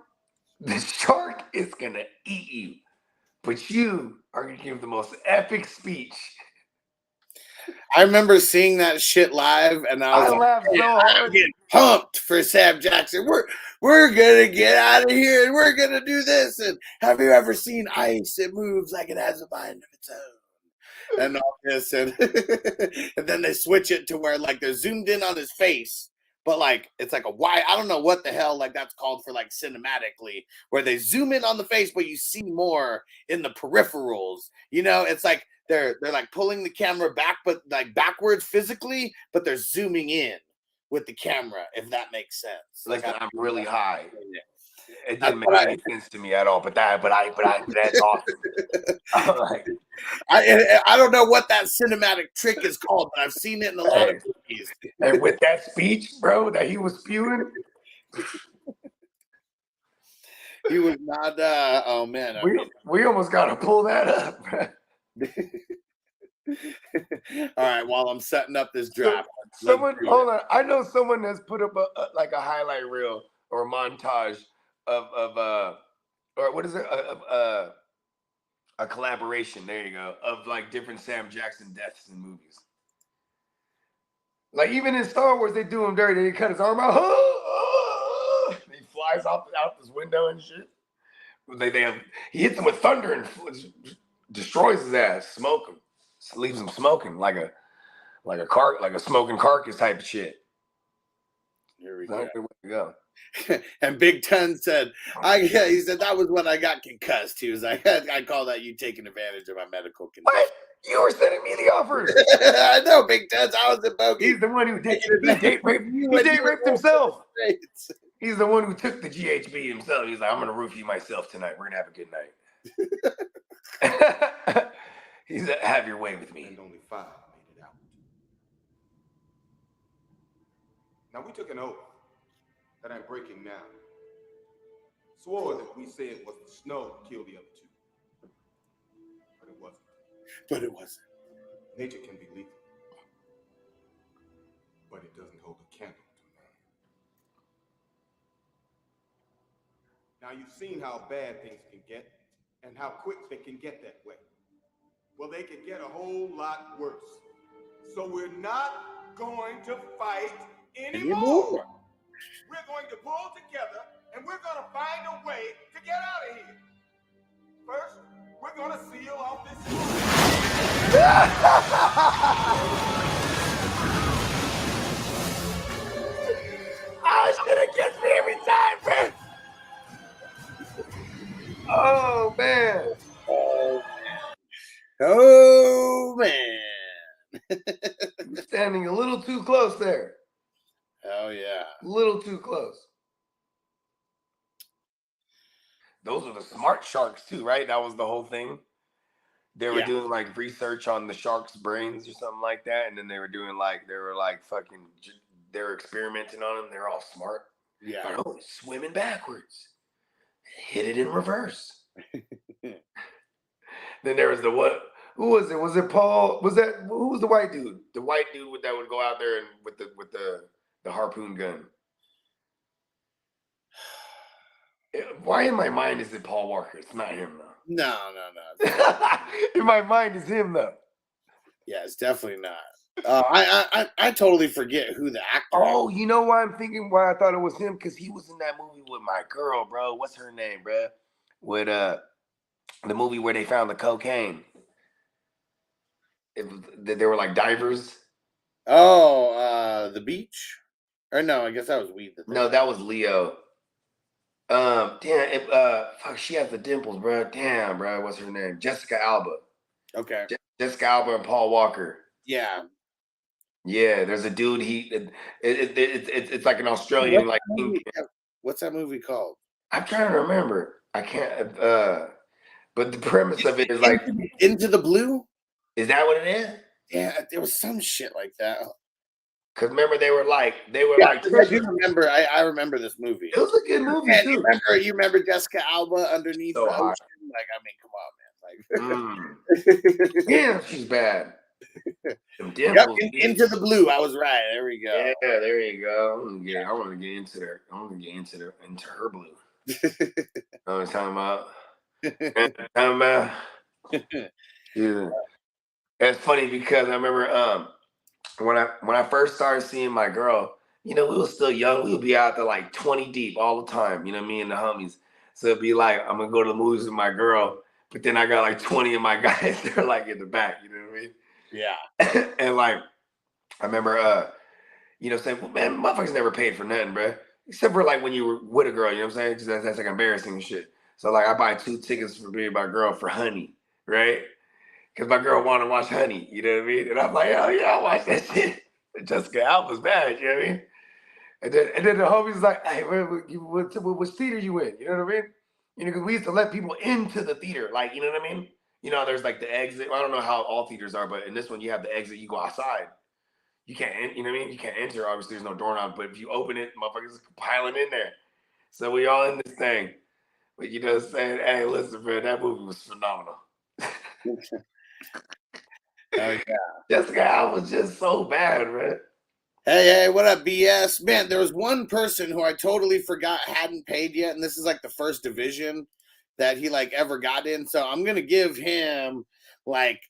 the shark is going to eat you. But you are going to give the most epic speech. I remember seeing that shit live, and I laughed so hard. I'm getting pumped for Sam Jackson. We're going to get out of here, and we're going to do this. And have you ever seen ice? It moves like it has a mind of its own. And all this, and then they switch it to where like they're zoomed in on his face, but like it's like a wide. I don't know what the hell like that's called for like cinematically, where they zoom in on the face, but you see more in the peripherals. You know, it's like they're like pulling the camera back, but like backwards physically, but they're zooming in with the camera, if that makes sense. Like I'm really high. Yeah. It didn't make any sense to me at all. But that's awesome. Like, I don't know what that cinematic trick is called, but I've seen it in a lot of movies. And with that speech, bro, that he was spewing, He was not. Oh man, we almost got to pull that up. Bro. All right, while I'm setting up this draft, Someone, hold on. I know someone that's put up like a highlight reel or montage of or what is it? A collaboration. There you go. Of like different Sam Jackson deaths in movies. Like even in Star Wars, they do him dirty. They cut his arm out. He flies out this window and shit. He hits him with thunder and destroys his ass. Smoke him, leaves him smoking like a smoking carcass type of shit. Here we That's a good way to go. And Big Ten said, he said that was when I got concussed. He was like, I call that you taking advantage of my medical condition. What? You were sending me the offers. I know, Big Ten. I was a bogey. He's the one who date raped himself. He's the one who took the GHB himself. He's like, I'm gonna roofie myself tonight. We're gonna have a good night. He's like, have your way with me. And only 5 made it out. Now we took an oath that I'm breaking now. Swore that we said it was the snow that killed the other 2. But it wasn't. Nature can be lethal. But it doesn't hold a candle to man. Now you've seen how bad things can get and how quick they can get that way. Well, they can get a whole lot worse. So we're not going to fight anymore. We're going to pull together and we're going to find a way to get out of here. First, we're going to seal off this. Oh, shit, gets me every time, man. Oh, man. Oh man. You're standing a little too close there. Oh yeah. A little too close. Those are the smart sharks too, right? That was the whole thing. They were doing like research on the sharks' brains or something like that, and then they were experimenting on them. They're all smart. Yeah. Oh, swimming backwards. Hit it in reverse. Then there was the what? Who was it? Was it Paul? Who was the white dude? The white dude that would go out there and with the harpoon gun. Why in my mind is it Paul Walker? It's not him though. No. In my mind is him though. Yeah, it's definitely not. I totally forget who the actor. Oh, you know why I'm thinking why I thought it was him? Because he was in that movie with my girl, bro. What's her name, bro? With the movie where they found the cocaine. They were like divers. Oh, The Beach? Or no, I guess that was Weed. No, that was Leo. Fuck, she has the dimples, bro. Damn, bro, what's her name? Jessica Alba. Okay. Jessica Alba and Paul Walker. Yeah. Yeah, there's a dude. It's like an Australian What's that movie called? I'm trying to remember. I can't. But the premise of it is like Into the Blue. Is that what it is? Yeah, there was some shit like that. Cause remember they were like I do remember. I remember this movie. It was a good movie too. You remember Jessica Alba underneath So the hot. ocean? Like, I mean, come on, man. Like, Yeah, she's bad. Some yep, dimples. Into the Blue. I was right. There we go. Yeah, there you go. I want to get into her. I want to get into her blue. Know what I'm talking about? Yeah. It's funny because I remember when I first started seeing my girl, we were still young. We would be out there like 20 deep all the time, me and the homies. So it'd be like, I'm going to go to the movies with my girl, but then I got like 20 of my guys, they're like in the back, you know what I mean? Yeah. And like, I remember, you know, saying, well, man, motherfuckers never paid for nothing, bro. Except for like when you were with a girl, you know what I'm saying? 'Cause that's like embarrassing and shit. So like I buy 2 tickets for me and my girl for Honey, right? Because my girl wanted to watch Honey, you know what I mean? And I'm like, hell yeah, I'll watch that shit. And Jessica Alba's bad, you know what I mean? And then the homie's like, hey, which theater you in? You know what I mean? You know, because we used to let people into the theater, like, you know what I mean? You know, there's like the exit. I don't know how all theaters are, but in this one, you have the exit. You go outside. You can't, you know what I mean? You can't enter. Obviously, there's no doorknob, but if you open it, motherfuckers piling in there. So we all in this thing. But you know what I'm saying? Hey, listen, man, that movie was phenomenal. Oh yeah. Jessica Alba was just so bad, man. Hey, what up, BS? Man, there was one person who I totally forgot hadn't paid yet, and this is like the first division that he like ever got in. So I'm gonna give him like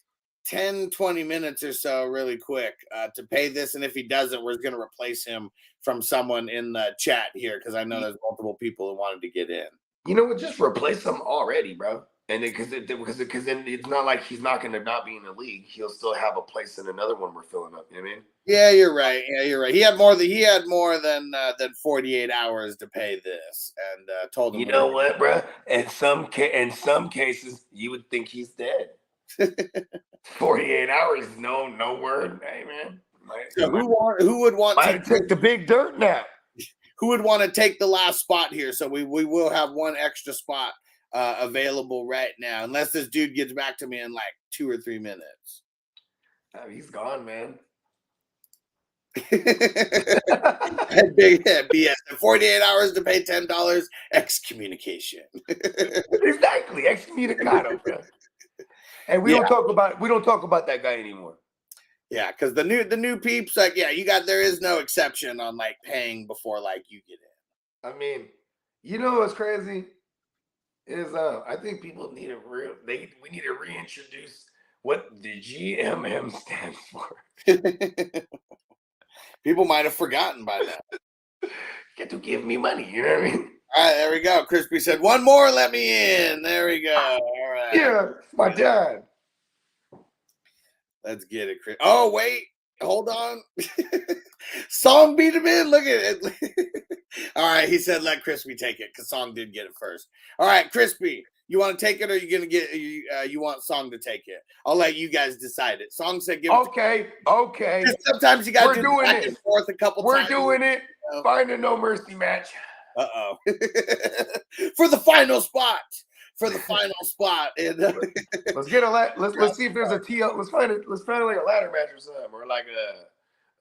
10, 20 minutes or so really quick to pay this. And if he doesn't, we're gonna replace him from someone in the chat here because I know there's multiple people who wanted to get in. You know what? Just replace him already, bro. And then because then it's not like he's not going to not be in the league. He'll still have a place in another one we're filling up. You know what I mean? Yeah, you're right. Yeah, you're right. He had more than 48 hours to pay this, and told him. You know what, bro? In some cases, you would think he's dead. 48 hours, no word. Hey, man. So who would want to take the big dirt nap? Who would want to take the last spot here? So we will have one extra spot available right now, unless this dude gets back to me in like 2 or 3 minutes. He's gone, man. Big BS. 48 hours to pay $10. Excommunication. Exactly, excommunicado, bro. And we don't talk about that guy anymore. Yeah, because the new peeps, like, yeah, there is no exception on like paying before like you get in. I mean, you know what's crazy is I think people need we need to reintroduce what the GMM stands for. People might have forgotten by now. Get to give me money, you know what I mean? All right, there we go. Crispy said, one more, let me in. There we go. All right. Yeah, my dad. Let's get it, Chris. Oh, wait. Hold on. Song beat him in. Look at it. All right. He said, let Crispy take it because Song did get it first. All right, Crispy, you want to take it or you going to get you want Song to take it? I'll let you guys decide it. Song said, give it to Okay. Sometimes you got to do back and forth a couple times. We're doing it. Find a no mercy match. Uh-oh. For the final spot. And let's get let's see if there's a TL. Let's find like a ladder match or something, or like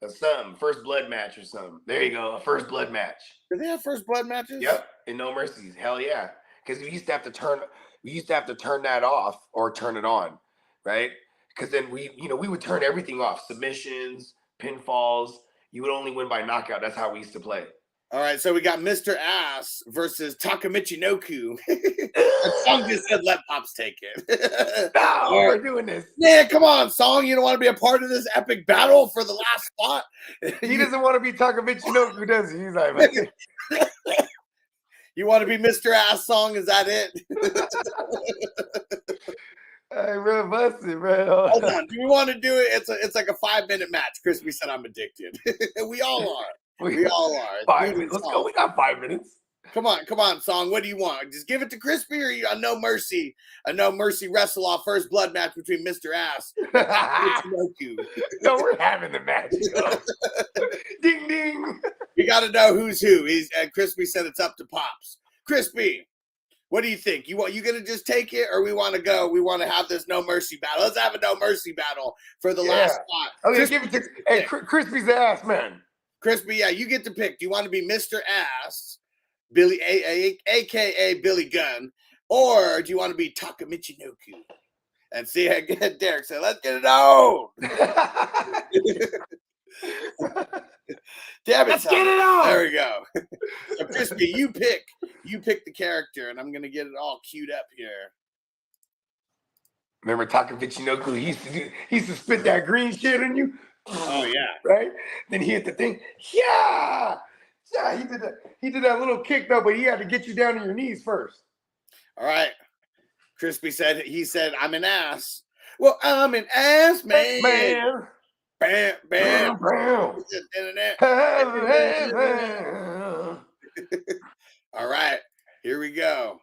a something, first blood match or something. There you go, a first blood match. Do they have first blood matches? Yep, and no mercies. Hell yeah. Because we used to have to turn that off or turn it on, right? Because then we would turn everything off. Submissions, pinfalls. You would only win by knockout. That's how we used to play. All right, so we got Mr. Ass versus Takamichi Noku. Song just said, let Pops take it. No, we're doing this. Yeah, come on, Song. You don't want to be a part of this epic battle for the last spot? He doesn't want to be Takamichi Noku, does he? He's like, you want to be Mr. Ass, Song? Is that it? Hey, real busted, bro. Hold on. Do we want to do it? It's like a 5-minute match. Crispy said I'm addicted. We all are. We all are. 5 minutes. Let's go. We got 5 minutes. Come on, Song. What do you want? Just give it to Crispy or a no mercy wrestle off first blood match between Mr. Ass and No, we're having the match. Ding ding. We got to know who's who. Crispy said it's up to Pops. Crispy, what do you think? You gonna just take it, or we want to have this no mercy battle? Let's have a no mercy battle for the last spot. Okay, give it to Crispy's the ass man. Crispy, yeah, you get to pick. Do you want to be Mr. Ass, Billy, aka Billy Gunn, or do you want to be Takamichi Noku? And see, Derek said, "Let's get it on." Damn it! Let's get it on. There we go. So Crispy, you pick the character, and I'm gonna get it all queued up here. Remember Takamichi Noku? He used to spit that green shit on you. Oh yeah, right. Then he hit the thing. Yeah. He did that little kick though, but he had to get you down on your knees first. All right. Crispy said I'm an ass. Well, I'm an ass man. Bam, bam. All right, here we go.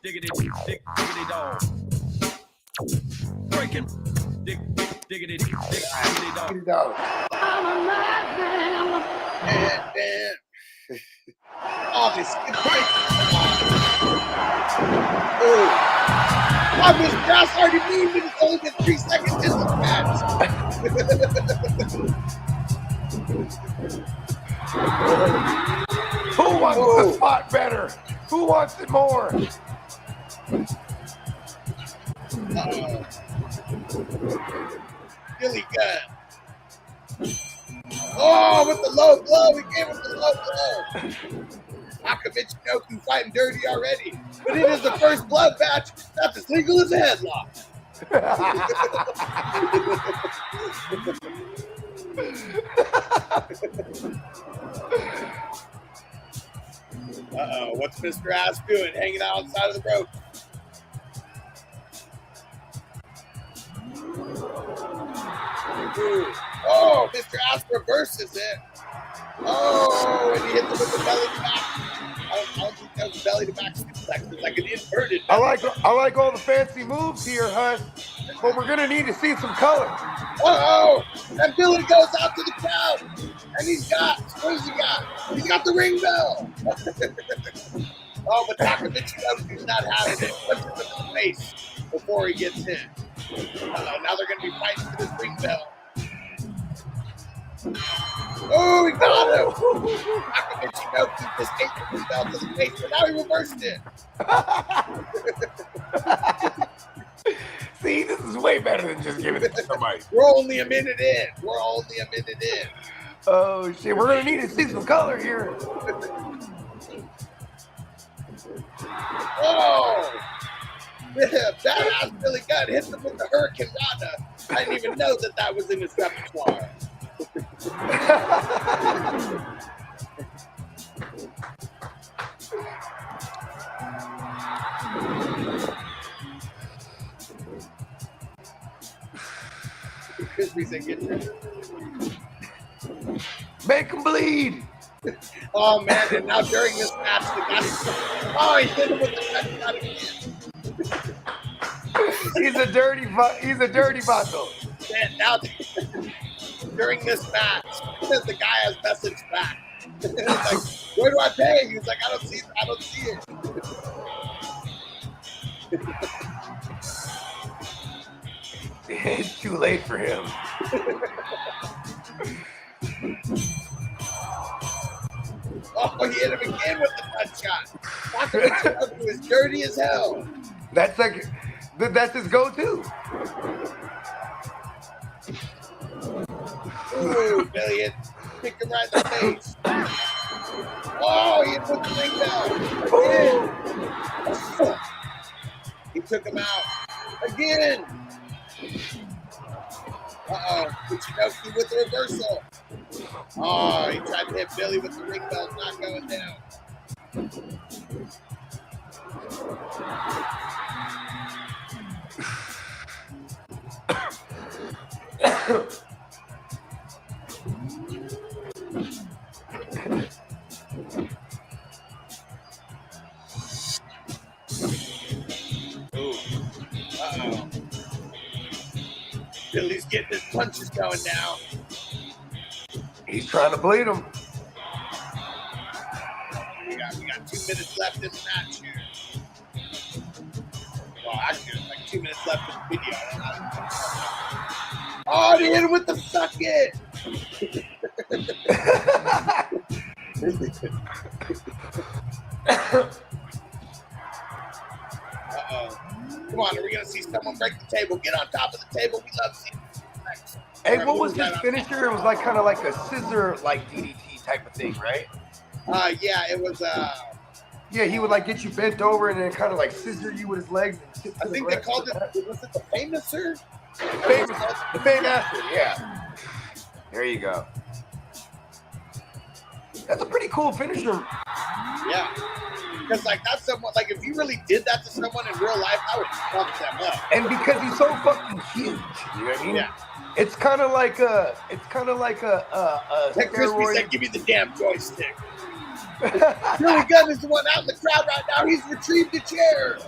Diggity dog. Breaking. Diggity dog. And oh, this is great. Oh, this grass already moved and it's only been 3 seconds in the match. Who wants the spot better? Who wants it more? Really good. Oh, with the low blow. We gave him the low blow. Akamichinoku fighting dirty already. But it is the first blood match that's as legal as a headlock. Uh-oh, what's Mr. Ass doing? Hanging out on the side of the rope. Ooh. Oh, Mr. Ass reverses it. Oh, and he hits him with the belly to back. I don't think that was belly to back suplex. It's like an inverted. I like all the fancy moves here, Huss, but we're gonna need to see some color. Uh-oh, and Billy goes out to the crowd, and he's got, what has he got? He's got the ring bell. Oh, but Takamichinoku's not having it. Punches him in the face before he gets hit. Now they're gonna be fighting for this ring bell. Oh, he got him! Takamichinoku just ate the ring bell to the face, but now he reversed it. See, this is way better than just giving it to somebody. We're only a minute in. Oh, shit. We're going to need to see some color here. Oh! Yeah, badass Billy Gunn hits him with the Hurricane Rana. I didn't even know that was in his repertoire. Crispy said, "Get ready." Make him bleed. Oh man! And now during this match, the guy, he hit him with the red shot again. He's a dirty bundle. Man, now during this match, the guy has messaged back. It's like, where do I pay? He's like, I don't see it. It's too late for him. Oh, he hit him again with the front shot. Takamichinoku is dirty as hell. That's his go-to. Ooh, Billy kicked him right in the face. Oh, he hit with the ring bell. Again. He took him out. Again. Uh-oh. Michinoku with the reversal. Oh, he tried to hit Billy with the ring bell. Not going down. Uh-oh. Billy's getting his punches going now. He's trying to bleed him. We got 2 minutes left in the match here. Well, actually, there's like 2 minutes left in the video. Oh, they hit him with the suck it. Uh-oh. Come on, are we going to see someone break the table? Get on top of the table. We love seeing this. Hey, what was his finisher? It was like kind of like a scissor, like DDT type of thing, right? Yeah, it was. Yeah, he would like get you bent over and then kind of like scissor you with his legs. And I think they called it. Was it the Famouser? The Famouser, yeah. There you go. That's a pretty cool finisher. Yeah. Because, like, that's someone, like, if you really did that to someone in real life, I would fuck them up. And because he's so fucking huge, you know what I mean? Yeah. It's kind of like a That Crispy said, steroid. "Give me the damn joystick." Billy Gunn is the one out in the crowd right now. He's retrieved a chair.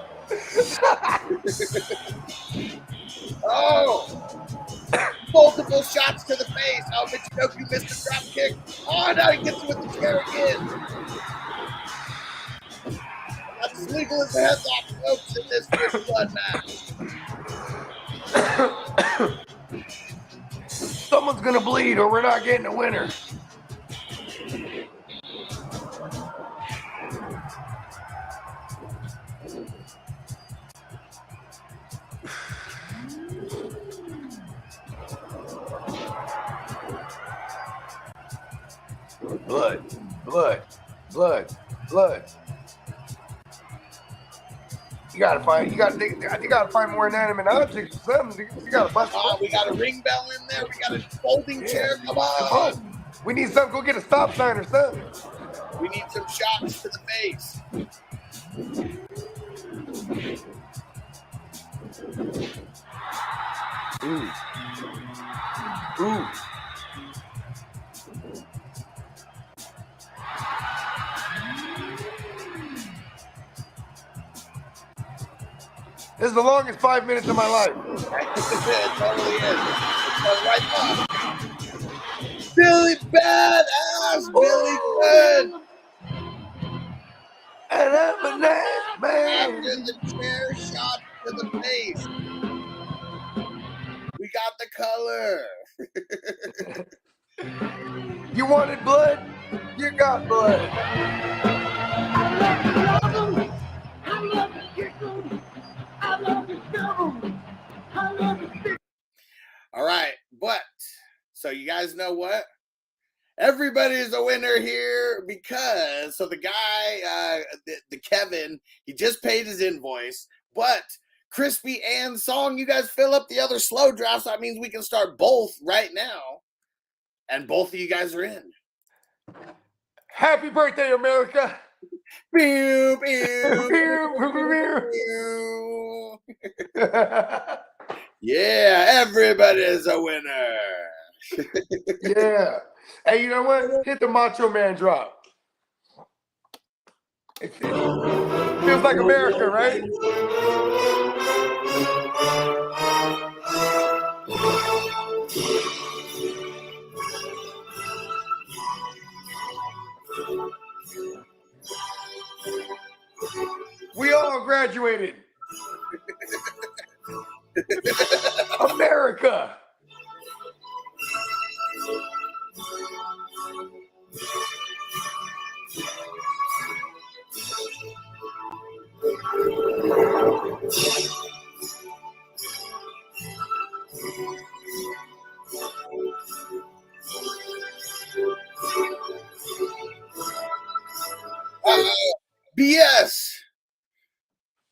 Oh, multiple shots to the face. Oh, Michinoku missed the drop kick. Oh, now he gets it with the chair again. That's as legal as a headlock, folks, in this first blood match. Someone's gonna bleed, or we're not getting a winner. Blood, blood, blood, blood. You gotta find more inanimate objects or something. You gotta bust. Oh, we got a ring bell in there. We got a folding chair. Come on. We need something. Go get a stop sign or something. We need some shots to the face. Ooh. Ooh. This is the longest 5 minutes of my life. It totally is. It's right off. Billy badass. Billy good. And I'm a nice man. After the chair shot to the face. We got the color. You wanted blood? You got blood. All right, but so you guys know what? Everybody is a winner here because the guy, the Kevin, he just paid his invoice, but Crispy and Song, you guys fill up the other slow drafts. That means we can start both right now, and both of you guys are in. Happy birthday, America! Pew, pew, pew, pew. Yeah, everybody's a winner. Yeah. Hey, you know what? Hit the Macho Man drop. It feels like America, right? We all graduated. America. BS.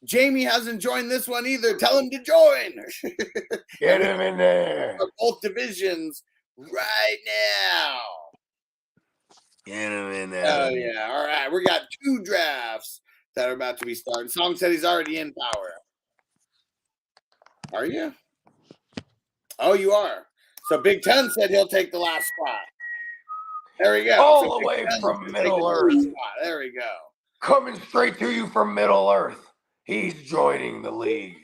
Jamie hasn't joined this one either. Tell him to join. Get him in there. Both divisions right now. Get him in there. Oh, yeah. All right. We got 2 drafts that are about to be started. Song said he's already in power. Are you? Oh, you are. So Big Ten said he'll take the last spot. There we go. All so the way from take Middle the Earth. first spot. There we go. Coming straight to you from Middle Earth. He's joining the league.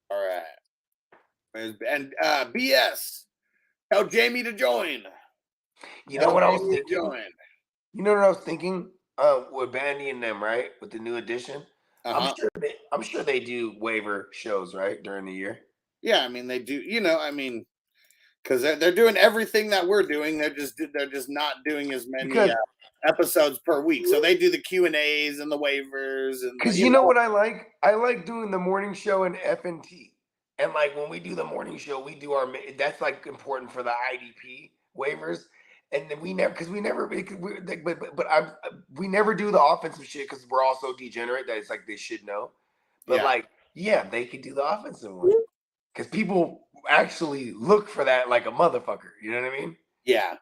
All right. And BS, tell Jamie to join. You know what I was thinking? Join. You know what I was thinking? With Bandy and them, right? With the new edition. Uh-huh. I'm sure they do waiver shows, right, during the year. Yeah, I mean they do. You know, I mean, because they're doing everything that we're doing. They're just not doing as many episodes per week. So they do the Q&As and the waivers. And because you know what I like? I like doing the morning show and FNT. And like when we do the morning show, we do that's like important for the IDP waivers. And then we never do the offensive shit because we're all so degenerate that it's like they should know. But they could do the offensive one because people actually look for that like a motherfucker. You know what I mean? Yeah.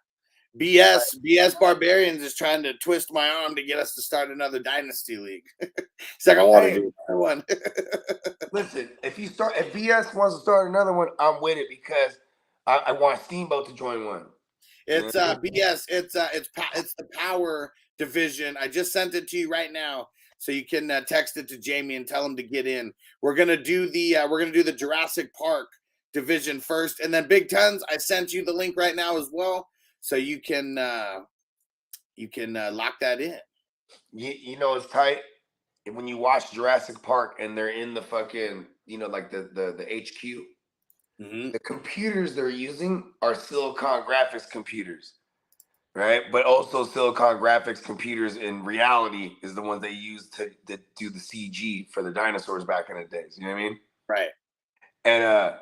BS Barbarians is trying to twist my arm to get us to start another Dynasty League. He's like, I want to do another one. Listen, if BS wants to start another one, I'm with it because I want Steamboat to join one. It's BS. It's the Power division. I just sent it to you right now, so you can text it to Jamie and tell him to get in. We're gonna do the Jurassic Park division first, and then Big Tons. I sent you the link right now as well, so you can lock that in. You know it's tight when you watch Jurassic Park and they're in the fucking like the HQ. Mm-hmm. The computers they're using are Silicon Graphics computers, right? But also Silicon Graphics computers in reality is the ones they use to do the CG for the dinosaurs back in the days. You know what I mean? Right. And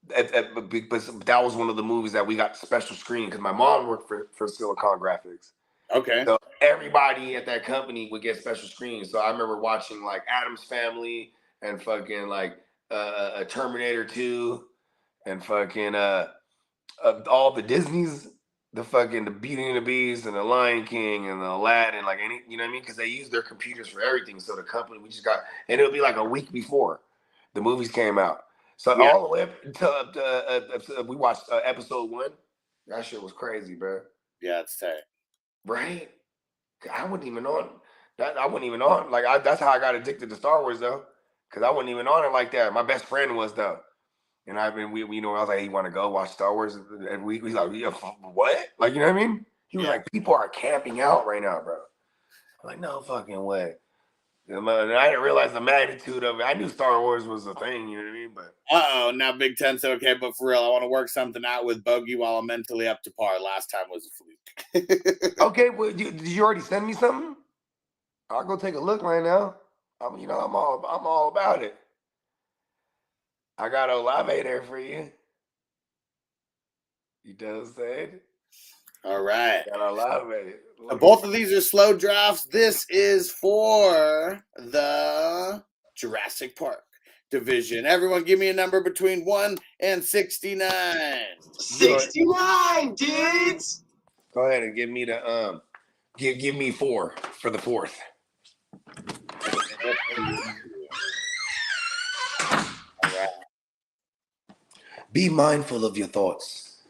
but that was one of the movies that we got special screen because my mom worked for Silicon Graphics. Okay. So everybody at that company would get special screens. So I remember watching like Addams Family and fucking like a Terminator 2 and fucking all the Disneys, the Beauty and the Beast and the Lion King and the Aladdin, like you know what I mean? Because they use their computers for everything. So the company and it'll be like a week before the movies came out. So all the way up until we watched episode 1. That shit was crazy, bro. Yeah, it's tight. Right? I wasn't even on that. I wasn't even on that's how I got addicted to Star Wars though, because I wasn't even on it like that. My best friend was though, and I was like, hey, you want to go watch Star Wars? And we like, yeah, what? Like, you know what I mean? He was like, people are camping out right now, bro. I'm like, no fucking way. And I didn't realize the magnitude of it. I knew Star Wars was a thing, you know what I mean? But now Big Ten said, okay, but for real, I want to work something out with Bogey while I'm mentally up to par. Last time was a fluke. Okay, well, did you already send me something? I'll go take a look right now. I'm all about it. I got Olave there for you. You know what I'm saying? All right. I got Olave. Both of these are slow drafts. This is for the Jurassic Park division. Everyone give me a number between 1 and 69. 69, dudes. Go ahead and give me the give me 4 for the 4th. All right. Be mindful of your thoughts.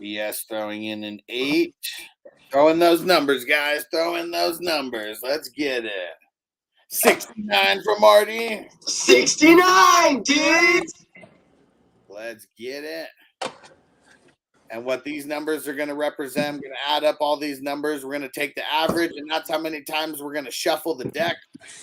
BS throwing in an 8. Throw in those numbers, guys. Throw in those numbers. Let's get it. 69 for Marty. 69, dudes. Let's get it. And what these numbers are going to represent, I'm going to add up all these numbers. We're going to take the average, and that's how many times we're going to shuffle the deck.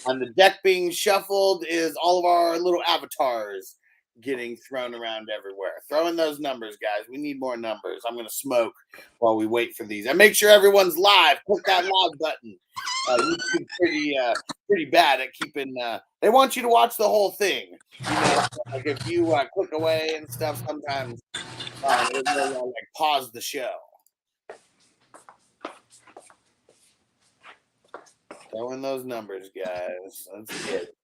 And the deck being shuffled is all of our little avatars getting thrown around everywhere. Throw in those numbers, guys. We need more numbers. I'm going to smoke while we wait for these. And make sure everyone's live. Click that live button. YouTube's pretty bad at keeping. They want you to watch the whole thing. You know, like if you click away and stuff, sometimes it will like pause the show. Throw in those numbers, guys. Let's get it.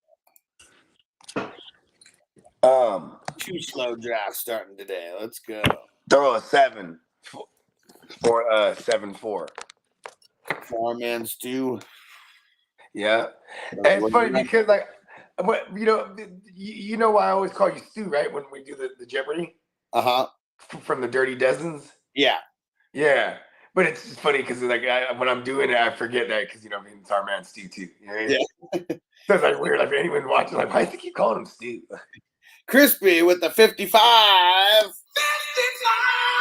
2 slow drafts starting today. Let's go. Throw a 7 for 7-4. 4-man stew. Yeah, and it's funny because like, you know why I always call you Stu, right? When we do the Jeopardy. From the Dirty Dozens. Yeah. Yeah, but it's just funny because like when I'm doing it, I forget that because it's our man Stu too. You know what I mean? Yeah. So it's like weird. Like anyone watching, like why do you keep calling him Stu? Crispy with the 55.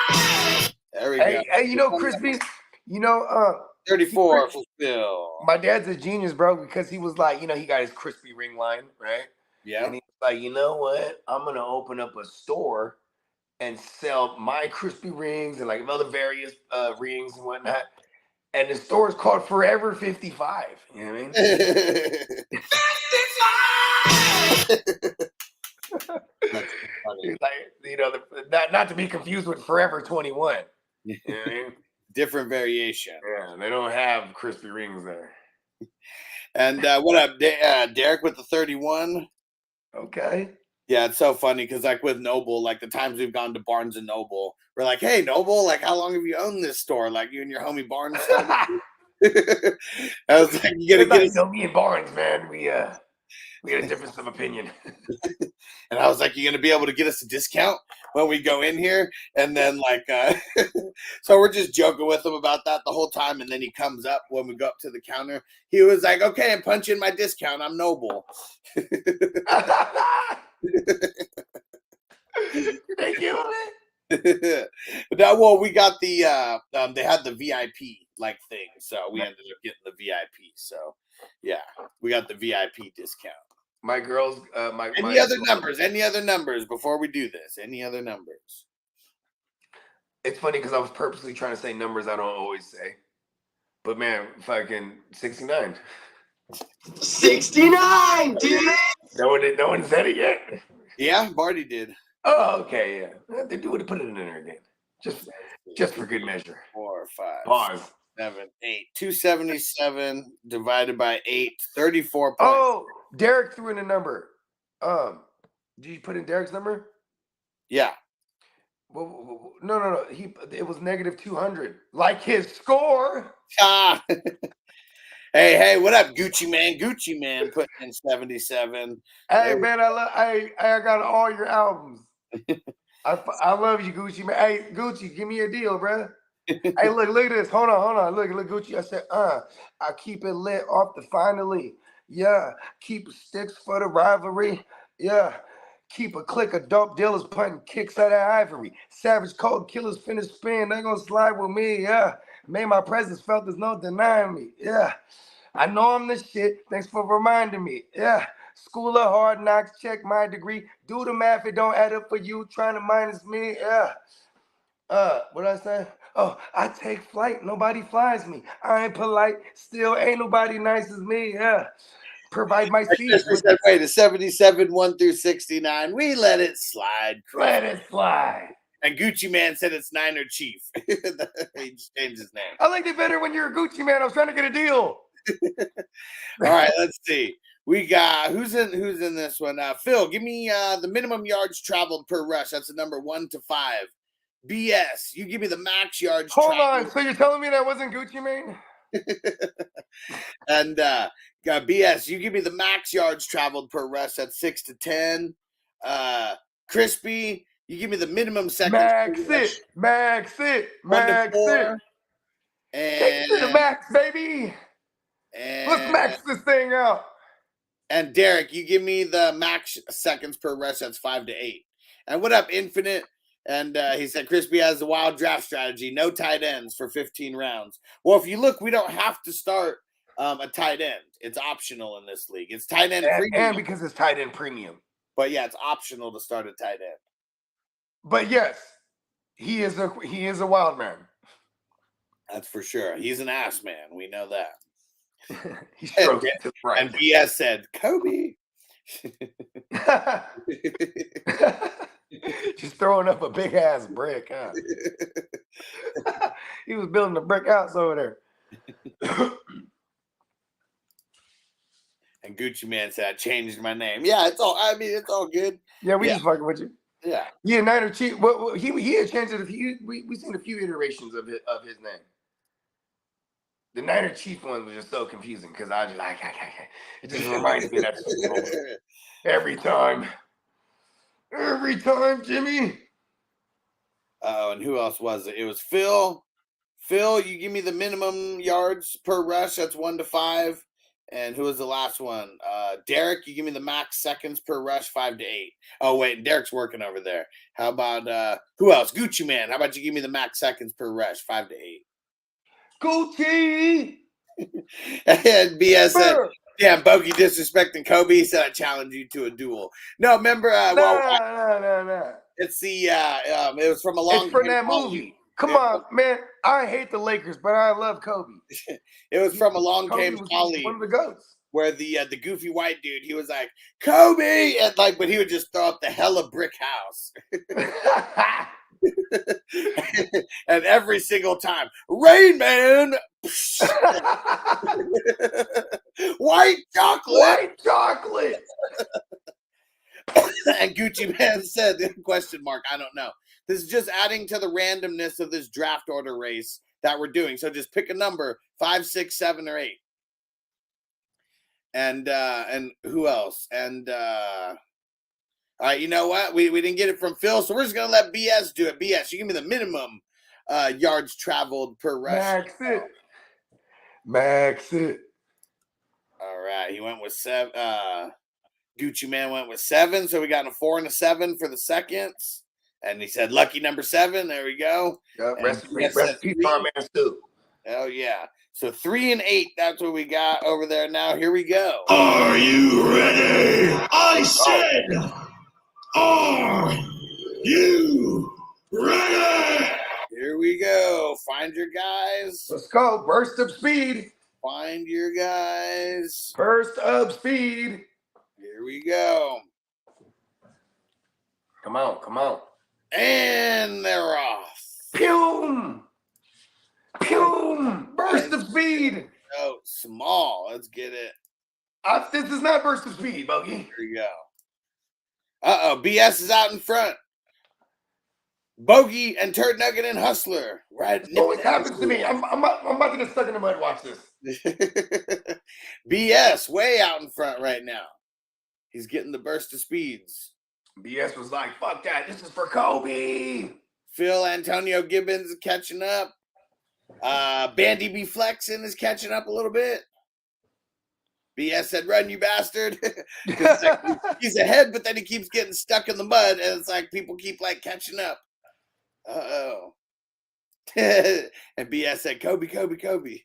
55. There we go. Hey, Crispy. 34 for Phil. My dad's a genius, bro, because he was like, he got his crispy ring line, right? Yeah. And he was like, you know what? I'm gonna open up a store and sell my crispy rings and like other various rings and whatnot. And the store is called Forever 55. You know what I mean? 55. Like, not to be confused with Forever 21. You know what I mean? Different variation. Yeah, they don't have crispy rings there. And what up, Derek with the 31? Okay. Yeah, it's so funny because like with Noble, like the times we've gone to Barnes and Noble, we're like, "Hey, Noble, like how long have you owned this store? Like you and your homie Barnes." I was like, "You gotta get us." me and Barnes, man. We had a difference of opinion. And I was like, "You gonna be able to get us a discount when we go in here?" And then like, so we're just joking with him about that the whole time. And then he comes up when we go up to the counter. He was like, "Okay, I'm punching my discount. I'm Noble." Thank you. Now, well, we got the they had the VIP like thing, so we ended up getting the VIP. So yeah, we got the VIP discount. My girls, Any other numbers? Any other numbers before we do this? Any other numbers? It's funny because I was purposely trying to say numbers I don't always say. But man, fucking 69. 69, dude. No one said it yet. Yeah, Barty did. Oh, okay, yeah. They do would have put it in there again. Just for good measure. 4, 5, Pause. 7, 8. 277 divided by 8, 34 points. Oh, Derek threw in a number. Did you put in Derek's number? Yeah. Well, no. It was negative 200. Like his score. Ah. Hey, what up, Gucci man? Gucci man putting in 77. Hey man, I got all your albums. I love you, Gucci man. Hey, Gucci, give me a deal, bro. Hey, look at this. Hold on. Look, Gucci. I said, I keep it lit off the finally. Yeah, keep sticks for the rivalry. Yeah, keep a clique of dope dealers putting kicks out of ivory. Savage cold killers finish spin. They gonna slide with me. Yeah, made my presence felt. There's no denying me. Yeah, I know I'm the shit. Thanks for reminding me. Yeah. School of hard knocks, check my degree. Do the math, it don't add up for you. Trying to minus me, yeah. What did I say? Oh, I take flight, nobody flies me. I ain't polite, still ain't nobody nice as me, yeah. Provide my seat. Wait, the 77, 1 through 69. We let it slide. Let it slide. And Gucci Man said it's Niner Chief. He just changed his name. I liked it better when you're a Gucci man. I was trying to get a deal. All right, let's see. We got who's in this one? Phil, give me the minimum yards traveled per rush. That's the number 1 to 5. BS, you give me the max yards. Hold on. So you're telling me that wasn't Gucci Mane? And BS, you give me the max yards traveled per rush. That's 6 to 10. Crispy, you give me the minimum seconds. Max it. And take it to the max, baby. And let's max this thing out. And Derek, you give me the max seconds per rush. That's 5 to 8. And what up, Infinite? And he said Crispy has the wild draft strategy. No tight ends for 15 rounds. Well, if you look, we don't have to start a tight end. It's optional in this league. It's tight end premium. And because it's tight end premium. But yeah, it's optional to start a tight end. But yes, he is a wild man. That's for sure. He's an ass man. We know that. He stroked it to the right. And BS said, Kobe. Just throwing up a big ass brick, huh? He was building a brick house over there. And Gucci Man said, I changed my name. Yeah, it's all good. Yeah, we just fucking with you. Yeah. Yeah, Niner Chief. Well, he had changed it. We've seen a few iterations of his name. The Niner Chief one was just so confusing because I just it just reminds me of that Super Bowl. Every time, Jimmy. Oh, and who else was it? It was Phil. Phil, you give me the minimum yards per rush. That's 1 to 5. And who was the last one? Derek, you give me the max seconds per rush, 5 to 8. Oh, wait, Derek's working over there. How about who else? Gucci Man. How about you give me the max seconds per rush, 5 to 8? Gucci. And BS said, damn, Bogey disrespecting Kobe. He said, I challenge you to a duel. No, remember? No. It's the, it was from a long It's from that movie. Come on, man. I hate the Lakers, but I love Kobe. It was from a long game Kobe one of the GOATs. Where the goofy white dude, he was like, Kobe! And but he would just throw up the hella brick house. And every single time, Rain Man! White chocolate! And Gucci Man said, question mark, I don't know. This is just adding to the randomness of this draft order race that we're doing. So just pick a number, 5, 6, 7, or 8. And who else? And all right, you know what? We didn't get it from Phil, so we're just gonna let BS do it. BS, you give me the minimum yards traveled per rush. Max it. All right, he went with 7. Gucci Man went with 7, so we got a 4 and a 7 for the seconds. And he said lucky number 7. There we go. Yep, recipe for our man too. Oh yeah. So 3 and 8. That's what we got over there. Now here we go. Are you ready? I said, are you ready? Here we go. Find your guys. Let's go. Burst of speed. Find your guys. Burst of speed. Here we go. Come on, come on. And they're off. Pew! Pew! Burst of speed. Oh, small. Let's get it. This is not burst of speed, Bogey. Here we go. Uh-oh. BS is out in front. Bogey and Turd Nugget and Hustler. Right. It always happens to me. I'm about to get stuck in the mud. Watch this. BS way out in front right now. He's getting the burst of speeds. BS was like, fuck that. This is for Kobe. Phil Antonio Gibbons is catching up. Bandy B Flexin is catching up a little bit. BS said, run, you bastard. He's ahead, but then he keeps getting stuck in the mud, and it's like people keep like catching up. Uh-oh. And BS said, Kobe, Kobe, Kobe.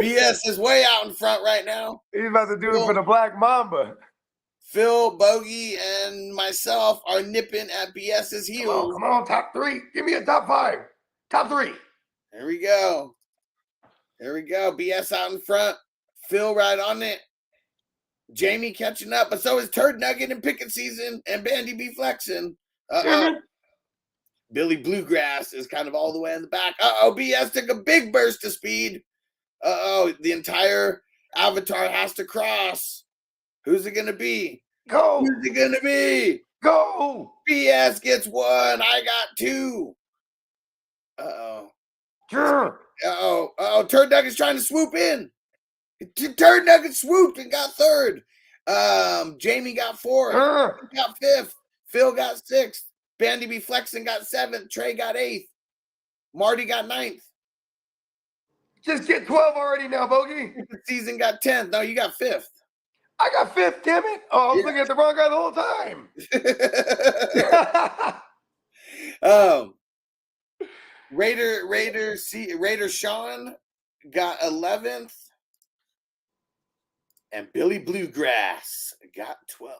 BS is way out in front right now. He's about to do it for the Black Mamba. Phil, Bogey, and myself are nipping at BS's heels. Come on, top 3. Give me a top 5. Top 3. Here we go. Here we go. BS out in front. Phil right on it. Jamie catching up, but so is Turd Nugget and Picket Season and Bandy B Flexin. Billy Bluegrass is kind of all the way in the back. BS took a big burst of speed. The entire avatar has to cross. Who's it gonna be? Go. Who's it gonna be? Go. BS gets 1. I got 2. Sure. Turd Nugget's trying to swoop in. Turd Nugget swooped and got 3rd. Jamie got 4th. Got 5th. Phil got 6th. Bandy B Flexin got 7th. Trey got 8th. Marty got 9th. Just get 12 already now, Bogey. Season got 10th. No, you got 5th. I got 5th, damn it. Oh, I was looking at the wrong guy the whole time. Raider Sean got 11th. And Billy Bluegrass got 12th.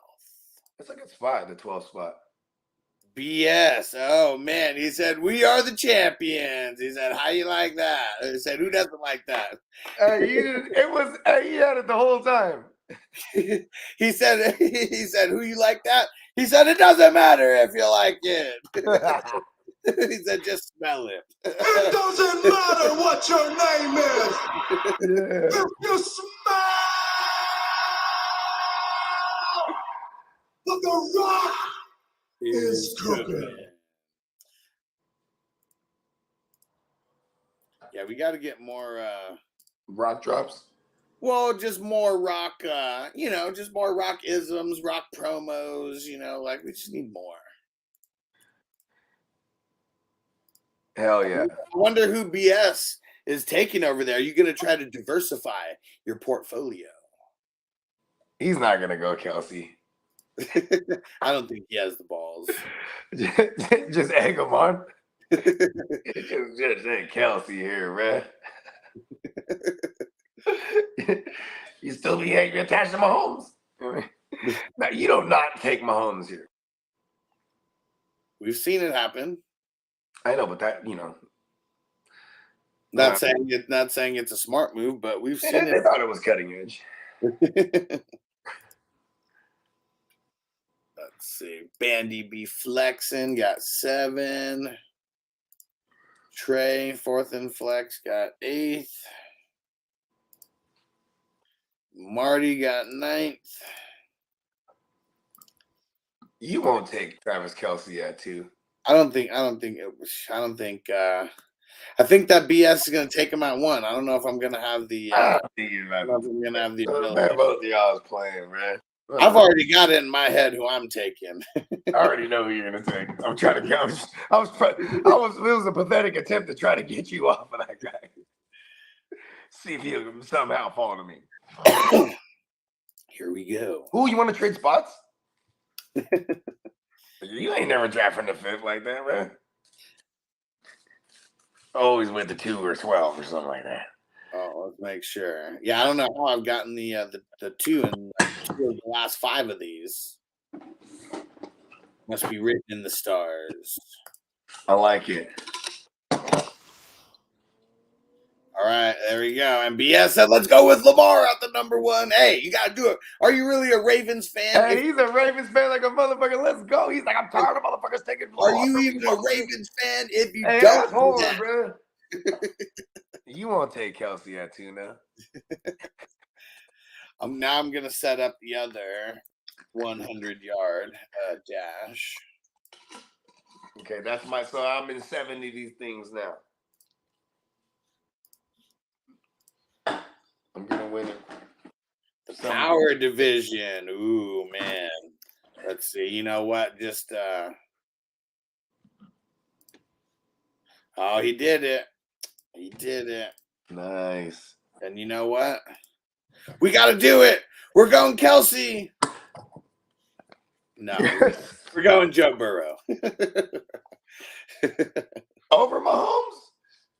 That's like a spot, the 12th spot. BS. Oh, man. He said, we are the champions. He said, how you like that? He said, who doesn't like that? He had it the whole time. He said, who you like that? He said, it doesn't matter if you like it. He said, just smell it. It doesn't matter what your name is. Yeah. If you smell what the rock is cooking. Yeah, we got to get more rock drops. Well, just more rock, just more rock isms, rock promos, like we just need more. Hell yeah. I wonder who BS is taking over there. Are you going to try to diversify your portfolio? He's not going to go Kelsey. I don't think he has the balls. Just egg him on. just say Kelsey here, man. You still be attached to Mahomes. Now, you don't not take Mahomes here. We've seen it happen. I know, but that, Not saying it's a smart move, but we've seen they it. thought it was cutting edge. Let's see. Bandy B Flexin got 7. Trey, 4th and Flex, got 8th. Marty got 9th. You won't take Travis Kelce at 2. I think that BS is gonna take him at 1. I don't know if I'm gonna have the I don't think you're I don't know if I'm gonna have the ability. Man, both of y'all is playing, man. I've already got it in my head who I'm taking. I already know who you're gonna take. I'm trying to count. It was a pathetic attempt to try to get you off of that guy. See if he'll somehow fall to me. Here we go. Ooh, you want to trade spots? You ain't never drafting the 5th like that, man. Always went to 2 or 12 or something like that. Oh, let's make sure. Yeah, I don't know how I've gotten the 2 in like 2 of the last 5 of these. Must be written in the stars. I like it. All right, there we go. And BS said, let's go with Lamar at the number 1. Hey, you got to do it. Are you really a Ravens fan? Hey, he's a Ravens fan like a motherfucker. Let's go. He's like, I'm tired of motherfuckers taking Are you even a Ravens fan if you don't do that? Bro. You won't take Kelce at 2 now. Now I'm going to set up the other 100-yard dash. Okay, so I'm in 70 of these things now. I'm going to win it. The power division. Ooh, man. Let's see. You know what? Just, oh, he did it. He did it. Nice. And you know what? We got to do it. We're going Kelce. No, we're going Joe Burrow. Over Mahomes?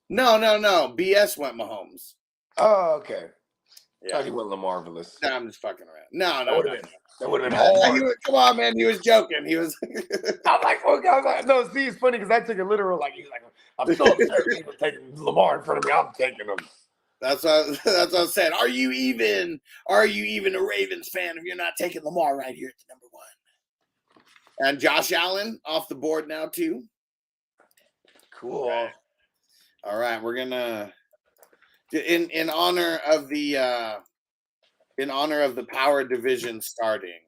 No. BS went Mahomes. Oh, okay. Yeah. He went Lamarvelous. No, I'm just fucking around. No. That would have been hard. Come on, man. He was joking. He was. I'm like, no, see, it's funny because I took it literal. Like, he's like, I'm so upset people taking Lamar in front of me. I'm taking him. That's what I said. Are you even a Ravens fan if you're not taking Lamar right here at the number 1? And Josh Allen off the board now too. Cool. All right, we're gonna in honor of the power division starting.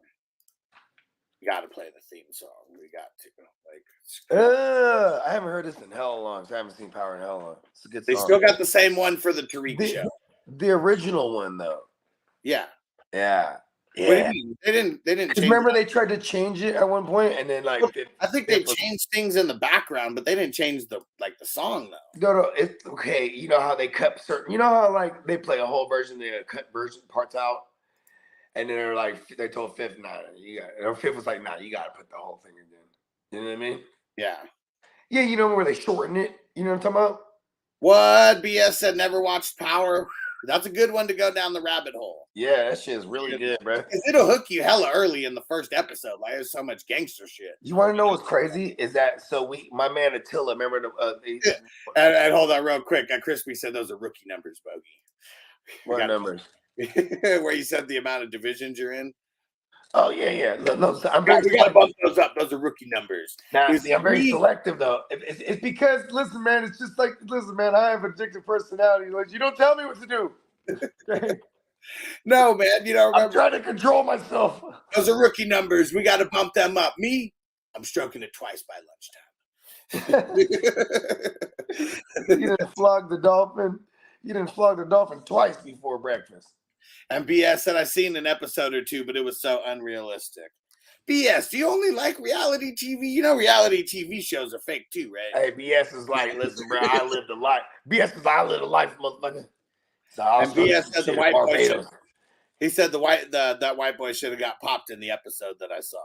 You got to play the theme song. We got to I haven't heard this in hell long. So I haven't seen Power in hell long. It's a good song. They still got the same one for the Tariq show. The original one though. Yeah. Yeah. What do you mean? They didn't change remember they tried to change it at one point and then like I think they changed things in the background, but they didn't change the song though. No, it's okay. You know how they cut certain, you know how like they play a whole version, they cut version parts out, and then they're like they told Fifth, Fifth was like, nah, you gotta put the whole thing again. You know what I mean? Yeah. Yeah, you know where they shorten it. You know what I'm talking about? What? BS said never watched Power. That's a good one to go down the rabbit hole. Yeah, that shit is really good, bro. Because it'll hook you hella early in the first episode. Like, there's so much gangster shit. You want to know what's crazy? Is that my man Attila, remember the and hold on real quick. Crispy said those are rookie numbers, Bogey. What numbers? Where you said the amount of divisions you're in. Oh yeah. No, we gotta bump those up. Those are rookie numbers. Nah, see, I'm very selective though. It's because listen, man. It's just like man. I have addictive personality. Like you don't tell me what to do. No, man. You don't remember. I'm trying to control myself. Those are rookie numbers. We got to bump them up. Me, I'm stroking it twice by lunchtime. You didn't flog the dolphin. You didn't flog the dolphin twice before breakfast. And BS said I've seen an episode or two, but it was so unrealistic. BS, do you only like reality TV? You know reality TV shows are fake too, right? Hey, BS is like, listen, bro, I lived a life. BS is I lived a life, motherfucker. So and BS said the white boy should, he said that white boy should have got popped in the episode that I saw.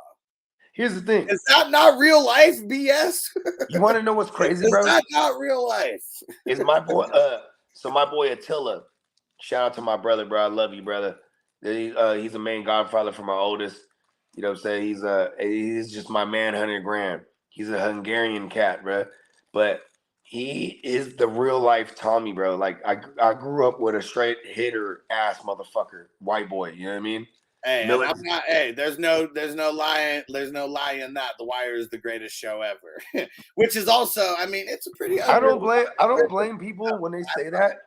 Here's the thing. Is that not real life, BS? You want to know what's crazy, bro? Is that not real life? Is my boy so my boy Attila, shout out to my brother, bro. I love you, brother. He's a main godfather for my oldest. You know what I'm saying? He's just my man, 100 grand. He's a Hungarian cat, bro. But he is the real life Tommy, bro. Like I grew up with a straight hitter ass motherfucker, white boy. You know what I mean? Hey, I'm not. Hey, there's no lie in that. The Wire is the greatest show ever, which is also. I mean, it's a pretty. I don't blame people when they say that.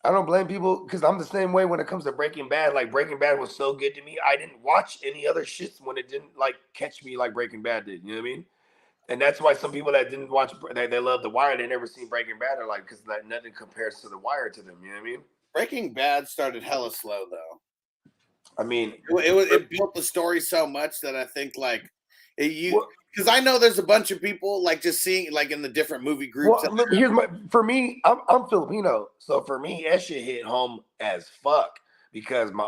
I don't blame people because I'm the same way when it comes to Breaking Bad. Like Breaking Bad was so good to me, I didn't watch any other shits when it didn't like catch me like Breaking Bad did. You know what I mean? And that's why some people that didn't watch, they love The Wire. They never seen Breaking Bad, are like, because like nothing compares to The Wire to them. You know what I mean? Breaking Bad started hella slow though. I mean, It built the story so much that I think like because I know there's a bunch of people like just seeing like in the different movie groups. well, look, for me, I'm Filipino, so for me that shit hit home as fuck because my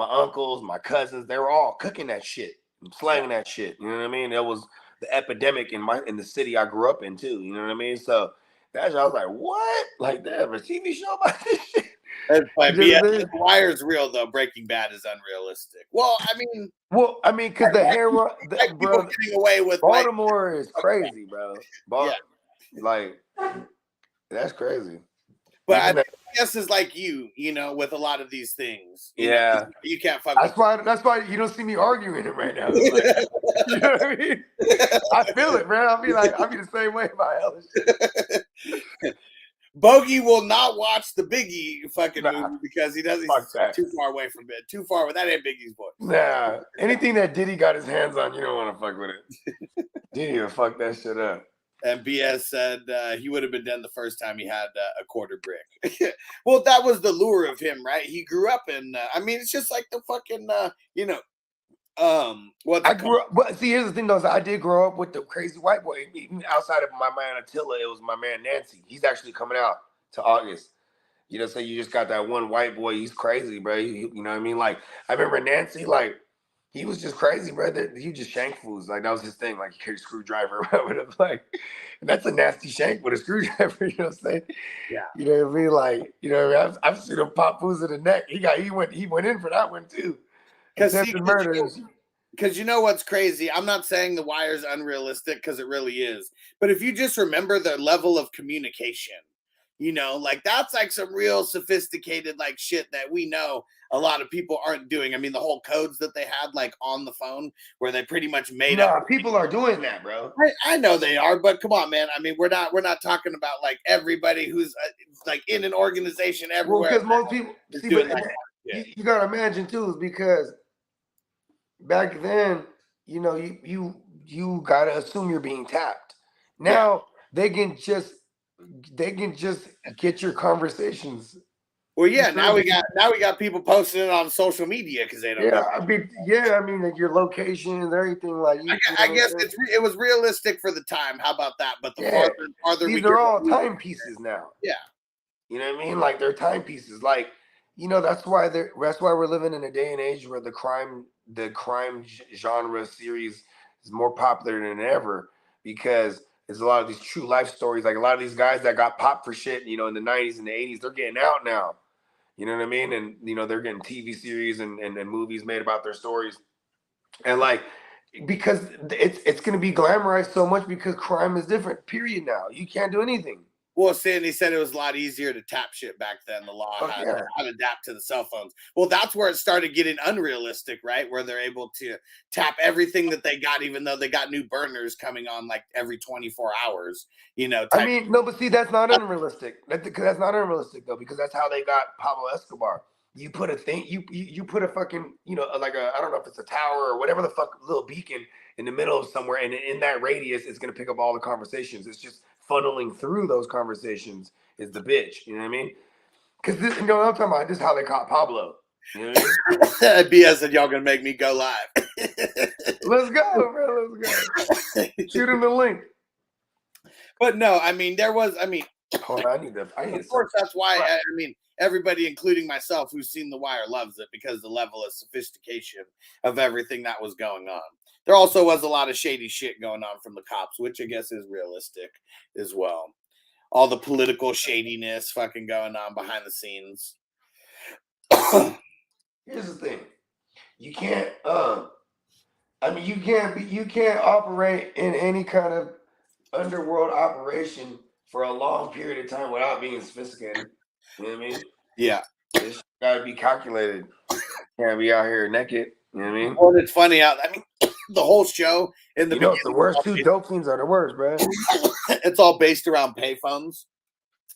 uncles, my cousins, they were all cooking that shit, slanging that shit. You know what I mean? It was the epidemic in the city I grew up in too. You know what I mean? So that's I was like, what? Like they have a TV show about this shit? But yeah, The Wire's real though. Breaking Bad is unrealistic. Well, I mean, because the hair, bro, getting away with Baltimore is crazy, bro. Like that's crazy. But I guess it's like you know, with a lot of these things. You know, you can't fuck. That's why you don't see me arguing it right now. Like, you know what I mean? I feel it, man. I'll be the same way about hell shit. Bogey will not watch the Biggie fucking movie because he doesn't. He's too far away from it. Too far. That ain't Biggie's voice. Nah. Anything that Diddy got his hands on, you don't want to fuck with it. Diddy will fuck that shit up. And BS said he would have been done the first time he had a quarter brick. Well, that was the lure of him, right? He grew up in. I mean, it's just like the fucking, you know. What I grew up, but see, here's the thing though, is I did grow up with the crazy white boy. Even outside of my man Attila, it was my man Nancy. He's actually coming out to August. You know, so you just got that one white boy. He's crazy, bro. You know what I mean? Like I remember Nancy, like he was just crazy, bro. He just shank fools. Like that was his thing. Like he carried a screwdriver around with him. Like that's a nasty shank with a screwdriver. You know what I'm saying? Yeah. You know what I mean? Like you know, I've seen him pop fools in the neck. He went in for that one too. Because you know what's crazy? I'm not saying The Wire's unrealistic because it really is. But if you just remember the level of communication, you know, like that's like some real sophisticated like shit that we know a lot of people aren't doing. I mean, the whole codes that they had like on the phone where they pretty much made up. People are doing that, bro. I know they are, but come on, man. I mean, we're not talking about like everybody who's like in an organization everywhere. Well, because most people you gotta imagine too, is because back then, you know, you gotta assume you're being tapped. Now they can just get your conversations. Well, yeah. Now we got people posting it on social media because they don't. I mean, like your location and everything. Like, I guess it was realistic for the time. How about that? But the farther these are all timepieces now. Yeah, you know what I mean. Like they're timepieces. Like you know that's why we're living in a day and age where the crime genre series is more popular than ever because there's a lot of these true life stories. Like a lot of these guys that got popped for shit, you know, in the 90s and the 80s, they're getting out now. You know what I mean? And, you know, they're getting TV series and movies made about their stories. And like, because it's going to be glamorized so much because crime is different, period now. You can't do anything. Well, Sandy said it was a lot easier to tap shit back then. The law had to adapt to the cell phones. Well, that's where it started getting unrealistic, right? Where they're able to tap everything that they got, even though they got new burners coming on like every 24 hours. You know, I mean, no, but see, that's not unrealistic. That's not unrealistic though, because that's how they got Pablo Escobar. You put a thing, you put a fucking, you know, like I don't know if it's a tower or whatever the fuck little beacon in the middle of somewhere, and in that radius, it's gonna pick up all the conversations. It's just funneling through those conversations is the bitch. You know what I mean? Because you know what I'm talking about. This is how they caught Pablo. You know what I mean? BS said y'all gonna make me go live. Let's go, bro. Let's go. Shoot him the link. But no, I mean there was. I mean, hold on, I need of course, that's why. I mean, everybody, including myself, who's seen The Wire, loves it because the level of sophistication of everything that was going on. There also was a lot of shady shit going on from the cops, which I guess is realistic as well. All the political shadiness fucking going on behind the scenes. Here's the thing. You can't you can't operate in any kind of underworld operation for a long period of time without being sophisticated. You know what I mean? Yeah. This gotta be calculated. Can't be out here naked. You know what I mean? Well, it's funny out. I mean, the whole show in the the worst two dope fiends are the worst, bro. It's all based around payphones.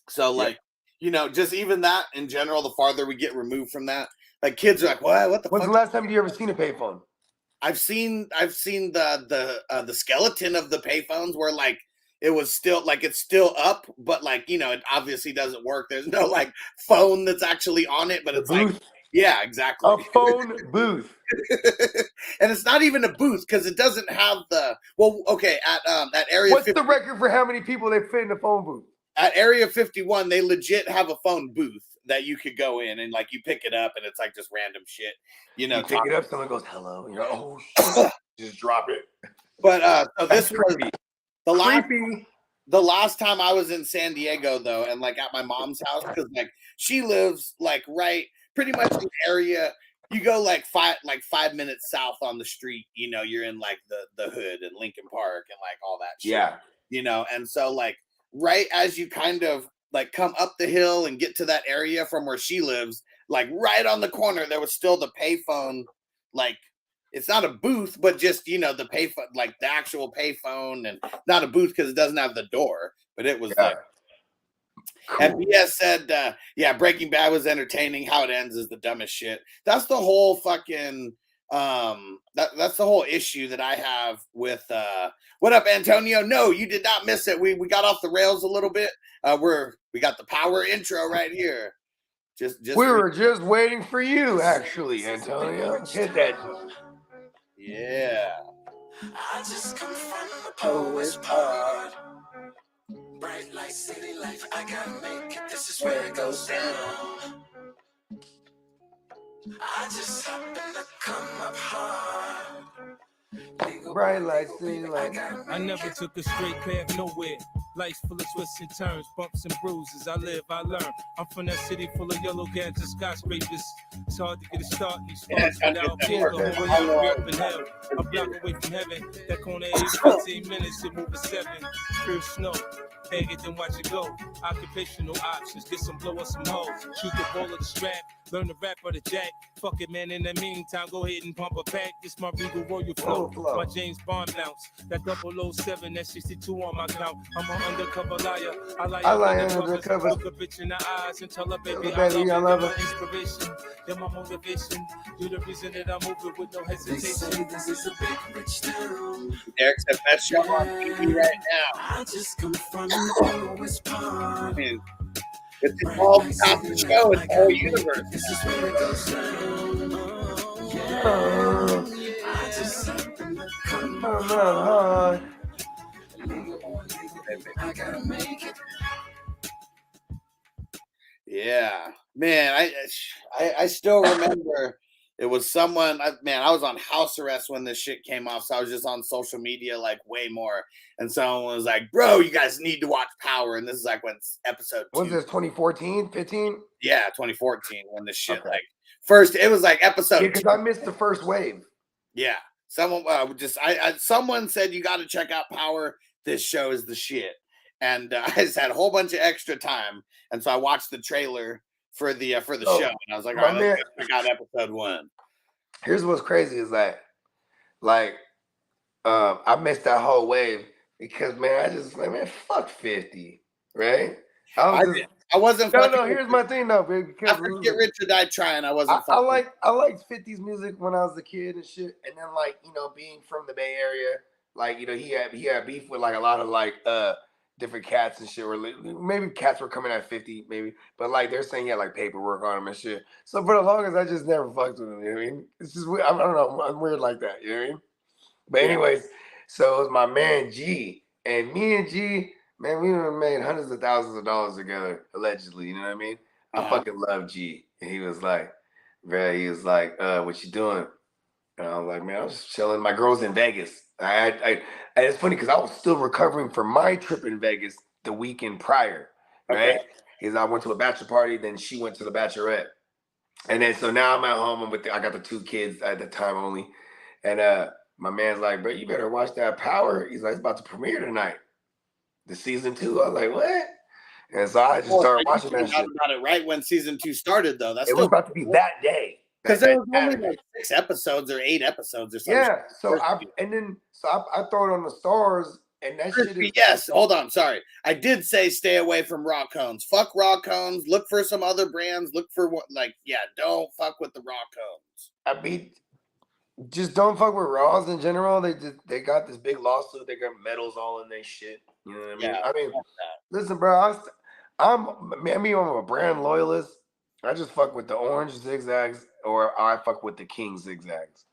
So like You know, just even that in general, the farther we get removed from that, like kids are like, what the When's fuck? the last time you ever seen a payphone? I've seen the skeleton of the payphones where like it was still like it's still up, but like, you know, it obviously doesn't work. There's no like phone that's actually on it, but The it's booth? like, yeah, exactly. A phone booth. And it's not even a booth because it doesn't have the at area What's 50, the record for how many people they fit in a phone booth? at area 51, they legit have a phone booth that you could go in and like you pick it up and it's like just random shit. You know, You pick it up, someone goes, hello. And you're like, oh, shit. Just drop it. But so this That's was creepy. the last time I was in San Diego though, and like at my mom's house, because like she lives like right pretty much in the area. You go like 5 minutes south on the street, you know, you're in like the hood and Lincoln Park and like all that shit. Yeah. You know, and so like right as you kind of like come up the hill and get to that area from where she lives, like right on the corner, there was still the payphone, like it's not a booth, but just, you know, the payphone, like the actual payphone, and not a booth because it doesn't have the door, but it was there. Cool. And BS said, yeah, Breaking Bad was entertaining. How it ends is the dumbest shit. That's the whole fucking that's the whole issue that I have with what up, Antonio? No, you did not miss it. We got off the rails a little bit. We got the power intro right here. Just we were just waiting for you, actually, Antonio. Hit that. Yeah. I just come from the poet's part. Bright light, city life, I gotta make it. This is where it goes down. I just happen to come up hard. Bright lights, city life. I never took a straight path nowhere. Life's full of twists and turns, bumps and bruises. I live, I learn. I'm from that city full of yellow gads and skyscrapers. It's hard to get a start in these spots without being the whole way up in hell. A block away from heaven. That corner 15 minutes, it move a 7. Pure snow. Bag it, then watch it go. Occupational options, get some blow or some hoes. Shoot the ball of the strap, learn the rap or the jack. Fuck it, man, in the meantime, go ahead and pump a pack. This my Regal Royal flow, my James Bond bounce. That 007, that 62 on my count. I'm an undercover liar. I lie undercover. Look a bitch in the eyes and tell her, baby, I love her. Inspiration, you're my motivation. You're the reason that I'm moving with no hesitation. This is a big rich town. Derek said best show on TV right now. I just come from the poet's part. It's all top the show in the whole universe. This is where it goes down. I just happen to come up hard. I gotta make it. Yeah, man, I still remember it was someone. I was on house arrest when this shit came off, so I was just on social media like way more. And someone was like, "Bro, you guys need to watch Power." And this is like when episode 2. Was this 2014, 15? Yeah, 2014 when this shit like first. It was like episode. Yeah, because I missed the first wave. Yeah, someone someone said you got to check out Power. This show is the shit. And I just had a whole bunch of extra time, and so I watched the trailer for the show, and I was like, "All right, let's check out episode 1." Here's what's crazy is that, like, I missed that whole wave because, man, I just like, man, fuck 50, right? I wasn't. No. Here's my thing though, baby. Because after Get Rich or Die Trying, I wasn't. I liked 50s music when I was a kid and shit, and then like being from the Bay Area, like he had beef with like a lot of like different cats and shit. Or maybe cats were coming at 50, maybe, but like they're saying he had like paperwork on him and shit. So for the longest, I just never fucked with him. You know what I mean? It's just I don't know. I'm weird like that. You know what I mean? But anyways, so it was my man G, and me and G, man, we made hundreds of thousands of dollars together, allegedly. You know what I mean? I fucking love G, and he was like, what you doing? And I was like, man, I was just chilling. My girl's in Vegas. And it's funny because I was still recovering from my trip in Vegas the weekend prior, right? Because I went to a bachelor party, then she went to the bachelorette, and then so now I'm at home. I got the 2 kids at the time only, and my man's like, bro, you better watch that Power. He's like, it's about to premiere tonight, the season 2. I was like, what? And so I just started watching that shit. About it right when season 2 started, though. It was about to be that day. Because there was only like 6 episodes or 8 episodes or something. Yeah, so I throw it on the stars, And that shit Crispy, is yes. Hold on. Sorry. I did say stay away from raw cones. Fuck raw cones. Look for some other brands. Look for what, don't fuck with the raw cones. I mean, just don't fuck with Raws in general. They got this big lawsuit. They got medals all in their shit. You know what I mean? Yeah, I mean, listen, bro. I'm a brand loyalist. I just fuck with the orange zigzags, or I fuck with the king zigzags.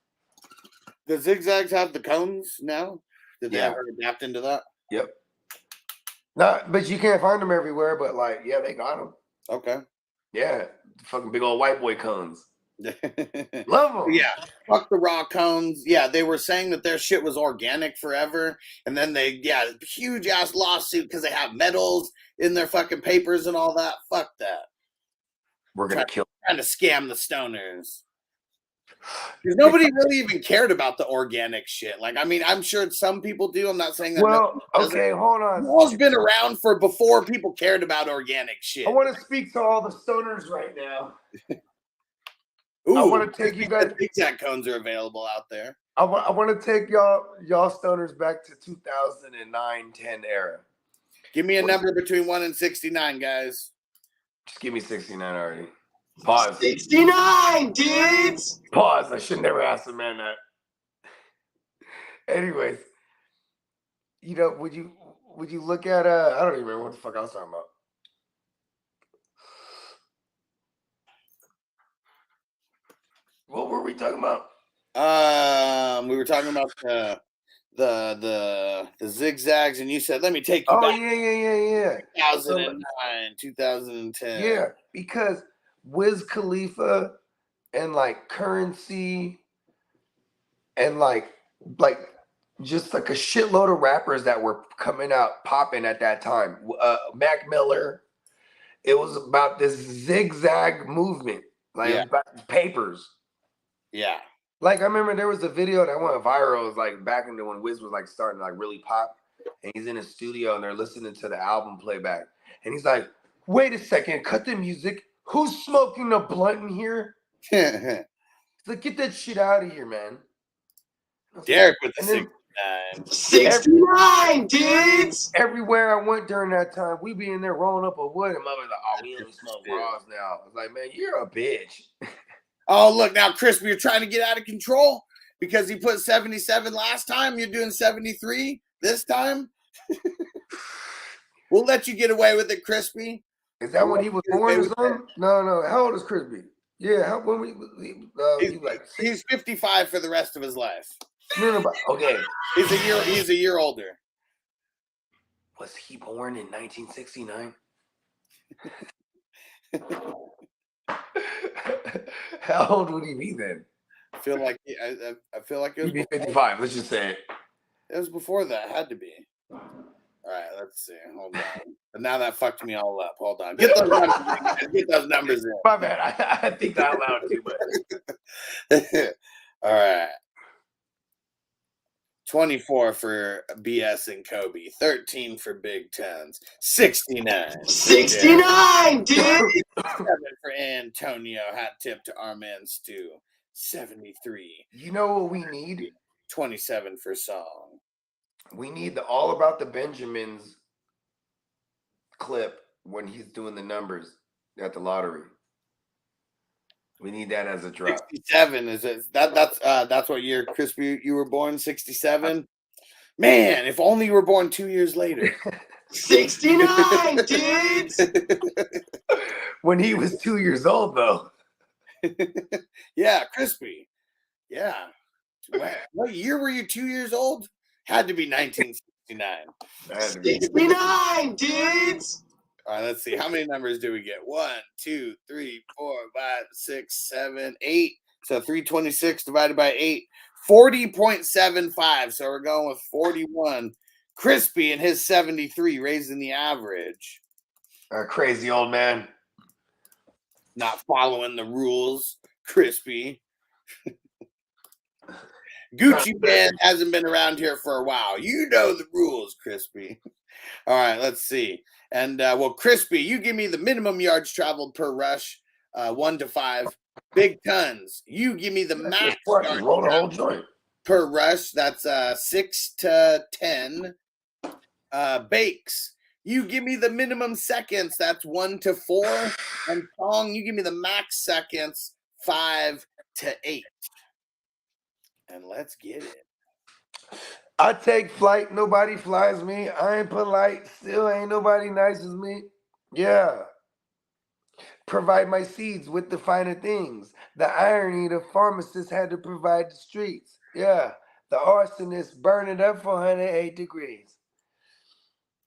The zigzags have the cones now? Did they ever adapt into that? Yep. Not, but you can't find them everywhere. But they got them. Okay. Yeah, fucking big old white boy cones. Love them. Yeah, fuck the raw cones. Yeah, they were saying that their shit was organic forever, and then huge ass lawsuit because they have metals in their fucking papers and all that. Fuck that. We're gonna trying to scam the stoners. Because nobody really even cared about the organic shit. I'm sure some people do. I'm not saying that. Well, okay, hold on. Raw's been around for before people cared about organic shit. I want to speak to all the stoners right now. Ooh, I want to take you guys. Zigzag cones are available out there. I want to take y'all stoners back to 2009-10 era. Give me a number between 1 and 69, guys. Just give me 69 already. Pause. 69, dudes! Pause. I should never ask a man that. Anyways, would you look at I don't even remember what the fuck I was talking about. What were we talking about? We were talking about the zigzags, and you said, "Let me take you back." Yeah. 2009, 2010. Yeah, because Wiz Khalifa and Currency and just a shitload of rappers that were coming out popping at that time. Mac Miller. It was about this zigzag movement, about papers. Yeah. I remember there was a video that went viral. It was back in when Wiz was starting to really pop, and he's in his studio and they're listening to the album playback, and he's like, "Wait a second, cut the music. Who's smoking a blunt in here?" He's like, "Get that shit out of here, man." Derek with the 69. 69, dudes! Everywhere I went during that time, we be in there rolling up a wood, and mother's like, "Oh, we only smoke raws now." I was like, "Man, you're a bitch." Oh, look, now, Crispy, you're trying to get out of control because he put 77 last time. You're doing 73 this time. We'll let you get away with it, Crispy. Is that when he was born or something? No. How old is Crispy? Yeah, he's 55 for the rest of his life. Okay. He's a year older. Was he born in 1969? How old would he be then? I feel like it was. He'd be 55. Let's just say it. It was before that. It had to be. All right, let's see. Hold on. But now that fucked me all up. Hold on. Get those numbers in. Get those numbers in. My bad. I think that out loud too much. All right. 24 for BS and Kobe. 13 for Big Tens. 69. 69, dude! 7 for Antonio. Hat tip to our man Stu. 73. You know what we need? 27 for Song. We need the All About the Benjamins clip when he's doing the numbers at the lottery. We need that as a drop. 67 is it? That's what year, Crispy, you were born? 67. Man, if only you were born 2 years later. 69, dudes! When he was 2 years old, though. Yeah, Crispy. Yeah. What year were you 2 years old? Had to be 1969. 69, dudes! All right, let's see. How many numbers do we get? 1, 2, 3, 4, 5, 6, 7, 8. So 326 divided by 8. 40.75. So we're going with 41. Crispy and his 73, raising the average. Crazy old man. Not following the rules, Crispy. Gucci Man hasn't been around here for a while. You know the rules, Crispy. All right, let's see. And, Crispy, you give me the minimum yards traveled per rush, 1 to 5. Big Tons, you give me the max yards roll the whole joint per rush. That's 6 to 10. Bakes, you give me the minimum seconds. That's 1 to 4. And Song, you give me the max seconds, 5 to 8. And let's get it. I take flight, nobody flies me. I ain't polite, still ain't nobody nice as me. Yeah. Provide my seeds with the finer things. The irony the pharmacist had to provide the streets. Yeah. The arsonist burn it up for 108 degrees.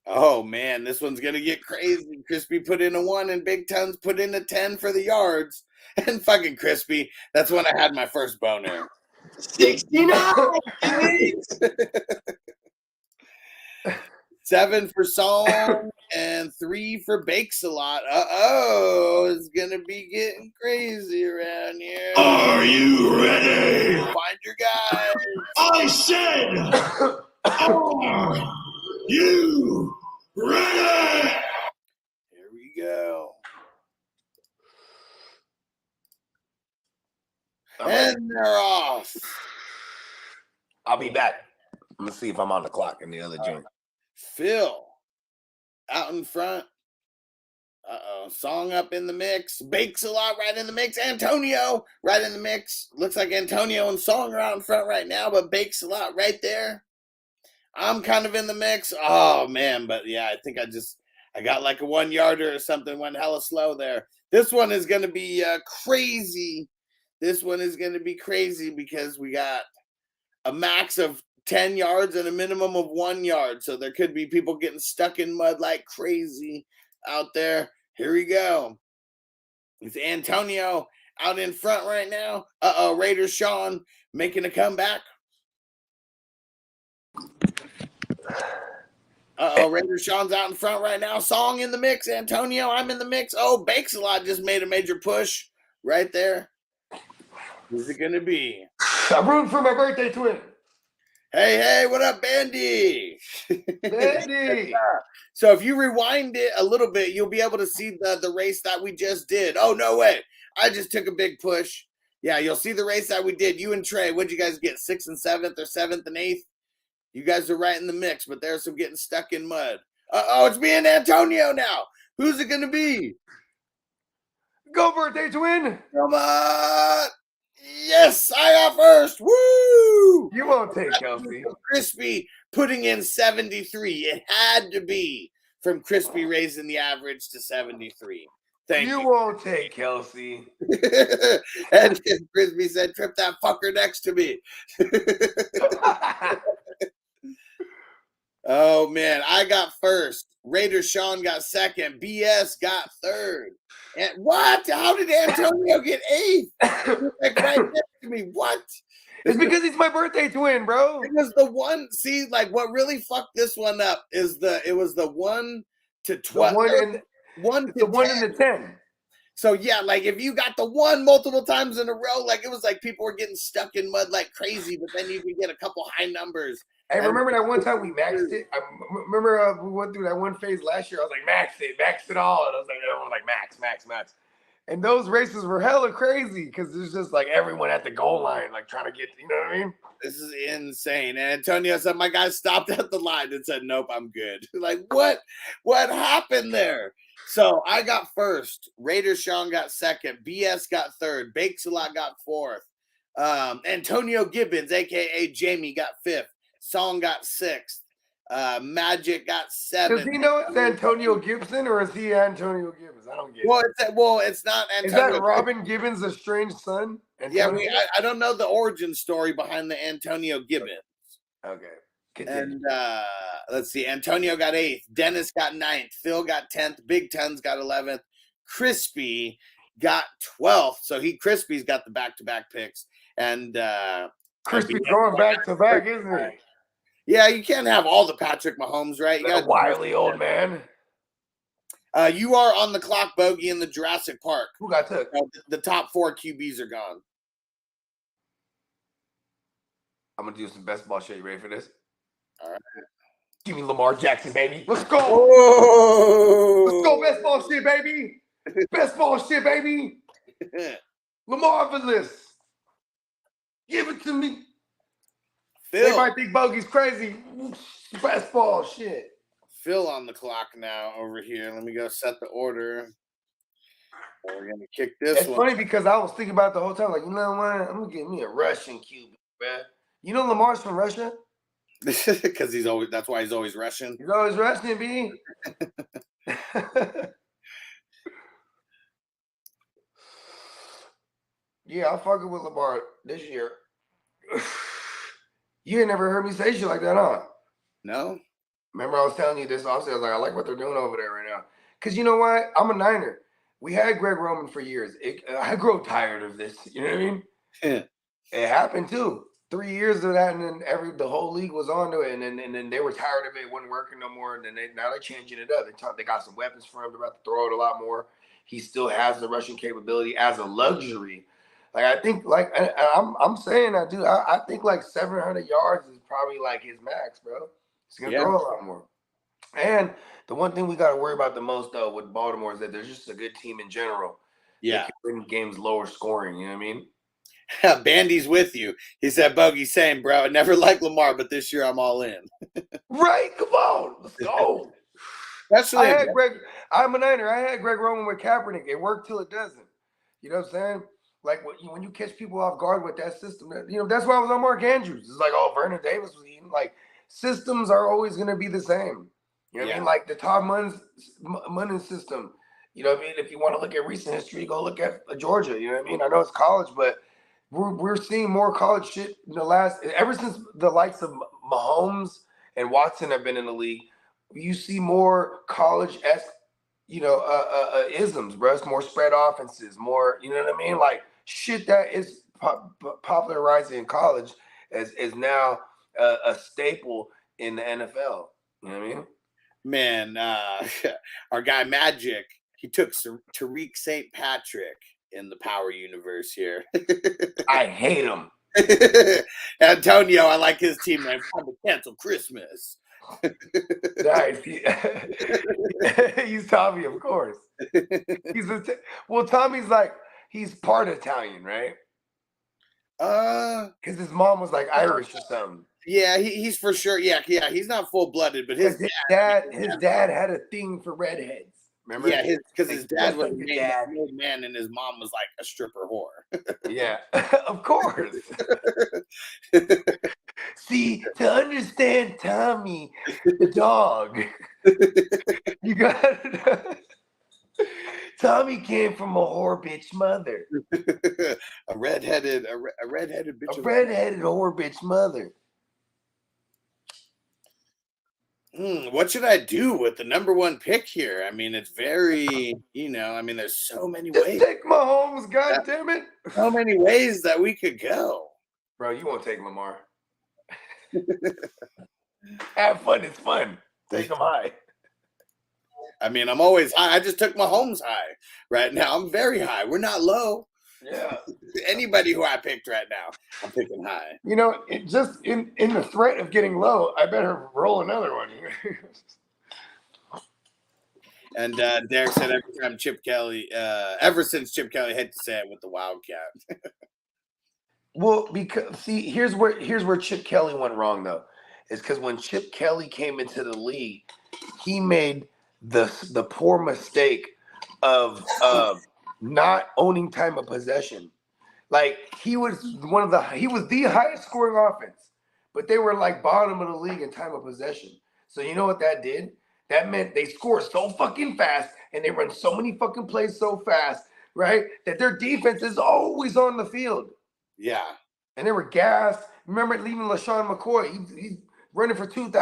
Oh man, this one's gonna get crazy. Crispy put in a 1 and Big Tons put in a 10 for the yards. And fucking Crispy, that's when I had my first boner. 69! 7 for Song and 3 for Bakes a Lot. It's gonna be getting crazy around here. Are you ready? Find your guys. I said, are you ready? Here we go. And they're off. I'll be back. I'm gonna see if I'm on the clock in the other joint. Phil out in front. Song up in the mix. Bakes a Lot right in the mix. Antonio right in the mix. Looks like Antonio and Song are out in front right now, but Bakes a Lot right there. I'm kind of in the mix. Oh man, but yeah, I think I got like a 1-yarder or something. Went hella slow there. This one is gonna be crazy. This one is gonna be crazy because we got a max of 10 yards and a minimum of 1 yard. So there could be people getting stuck in mud like crazy out there. Here we go. It's Antonio out in front right now. Raider Sean making a comeback. Raider Sean's out in front right now. Song in the mix. Antonio, I'm in the mix. Oh, Bakes a Lot just made a major push right there. Who's it going to be? I'm rooting for my birthday twin. Hey, what up, Bandy? Bandy. So if you rewind it a little bit, you'll be able to see the race that we just did. Oh, no way. I just took a big push. Yeah, you'll see the race that we did. You and Trey, what'd you guys get? 6th and 7th or 7th and 8th? You guys are right in the mix, but there's some getting stuck in mud. It's me and Antonio now. Who's it going to be? Go, birthday twin. Come on. Yes, I got first. Woo! You won't take Kelsey. Crispy putting in 73. It had to be from Crispy raising the average to 73. Thank you. You won't take Kelsey. And Crispy said, trip that fucker next to me. Oh, man. I got first. Raider Sean got second. BS got third. And what? How did Antonio get 8th? Like right next to me. What? It's because he's my birthday twin, bro. It was the one. See, like what really fucked this one up is it was the 1 to 12. The 1 and the 10. So yeah, like if you got the 1 multiple times in a row, like it was like people were getting stuck in mud like crazy, but then you could get a couple high numbers. Hey, remember that one time we maxed it? I remember we went through that one phase last year. I was like, maxed it all. And I was like, everyone was like, max. And those races were hella crazy because it's just like everyone at the goal line, like trying to get, you know what I mean? This is insane. And Antonio said, my guy stopped at the line and said, nope, I'm good. Like, what happened there? So I got first. Raider Sean got second. BS got third. Bakes a Lot got fourth. Antonio Gibbons, a.k.a. Jamie, got fifth. Song got 6th. Magic got 7th. Does he know it's Antonio Gibson or is he Antonio Gibbons? I don't get it. It's not Antonio. Is that Robin Gibbons' estranged son? Antonio? Yeah, I don't know the origin story behind the Antonio Gibbons. Okay. Continue. And let's see. Antonio got 8th. Dennis got 9th. Phil got 10th. Big Tons got 11th. Crispy got 12th. So Crispy's got the back-to-back picks. And Crispy's going back-to-back, isn't he? Yeah, you can't have all the Patrick Mahomes, right? You got a wily old man. You are on the clock, Bogey, in the Jurassic Park. Who got took? The top 4 QBs are gone. I'm going to do some best ball shit. You ready for this? All right. Give me Lamar Jackson, baby. Let's go. Whoa. Let's go, best ball shit, baby. Best ball shit, baby. Lamarvelous. Give it to me. Phil. They might think Bogey's crazy. Best ball shit. Phil on the clock now over here. Let me go set the order. We're gonna kick this It's one. funny because I was thinking about it the whole time, like, you know what? I'm gonna get me a Russian QB, bruh. You know Lamar's from Russia? Because that's why he's always Russian. He's always Russian, B. Yeah, I'm fucking with Lamar this year. You ain't never heard me say shit like that, huh? No? Remember I was telling you this offseason, I was like, I like what they're doing over there right now. Because you know what? I'm a Niner. We had Greg Roman for years. I grow tired of this. You know what I mean? Yeah. It happened too. 3 years of that, and then the whole league was onto it, and then they were tired of it. It wasn't working no more. And then now they're changing it up. They got some weapons for him. They're about to throw it a lot more. He still has the rushing capability as a luxury. Like I think, like I'm saying, I think like 700 yards is probably like his max, bro. He's gonna throw a lot more. And the one thing we got to worry about the most though with Baltimore is that they're just a good team in general. Yeah, they can win games lower scoring. You know what I mean? Bandy's with you. He said, Bogey's saying, bro, I never liked Lamar, but this year I'm all in. Right? Come on, let's go. I'm a Niner. I had Greg Roman with Kaepernick. It worked till it doesn't. You know what I'm saying? Like when you catch people off guard with that system, that's why I was on Mark Andrews. It's like, oh, Vernon Davis was eating. Like systems are always going to be the same. You know what I mean? Like the Todd Munson system. You know what I mean? If you want to look at recent history, go look at Georgia. You know what I mean? I know it's college, but we're seeing more college shit in ever since the likes of Mahomes and Watson have been in the league. You see more college-esque, isms, bro. It's more spread offenses, more, you know what I mean? Like shit that is popularizing in college is now a staple in the NFL. You know what I mean? Man, our guy Magic, he took Tariq St. Patrick in the Power Universe here. I hate him. Antonio, I like his team name. Time to cancel Christmas. Nice. He's Tommy, of course. Tommy's like, he's part Italian, right? Because his mom was like Irish or something. Yeah, he's for sure. Yeah, he's not full blooded, but his dad had a thing for redheads. Remember? Yeah, because his dad was an old man and his mom was like a stripper whore. Yeah, of course. See, to understand Tommy, the dog, you got Tommy came from a whore bitch mother. a redheaded bitch. A redheaded whore bitch mother. What should I do with the number one pick here? I mean, it's very, there's so many ways. Take Mahomes, goddammit. So many ways that we could go. Bro, you won't take Lamar. Have fun. It's fun. Take him high. I mean, I'm always high. I just took Mahomes high right now. I'm very high. We're not low. Yeah. Anybody who I picked right now, I'm picking high. Just in the threat of getting low, I better roll another one. And Derek said ever since Chip Kelly had to say it with the Wildcat. Well, because here's where Chip Kelly went wrong though, is because when Chip Kelly came into the league, he made the poor mistake of not owning time of possession. Like he was the highest scoring offense, but they were like bottom of the league in time of possession. So you know what that did? That meant they score so fucking fast and they run so many fucking plays so fast, right? That their defense is always on the field. Yeah. And they were gassed. Remember leaving LaShawn McCoy. He's running for 2,000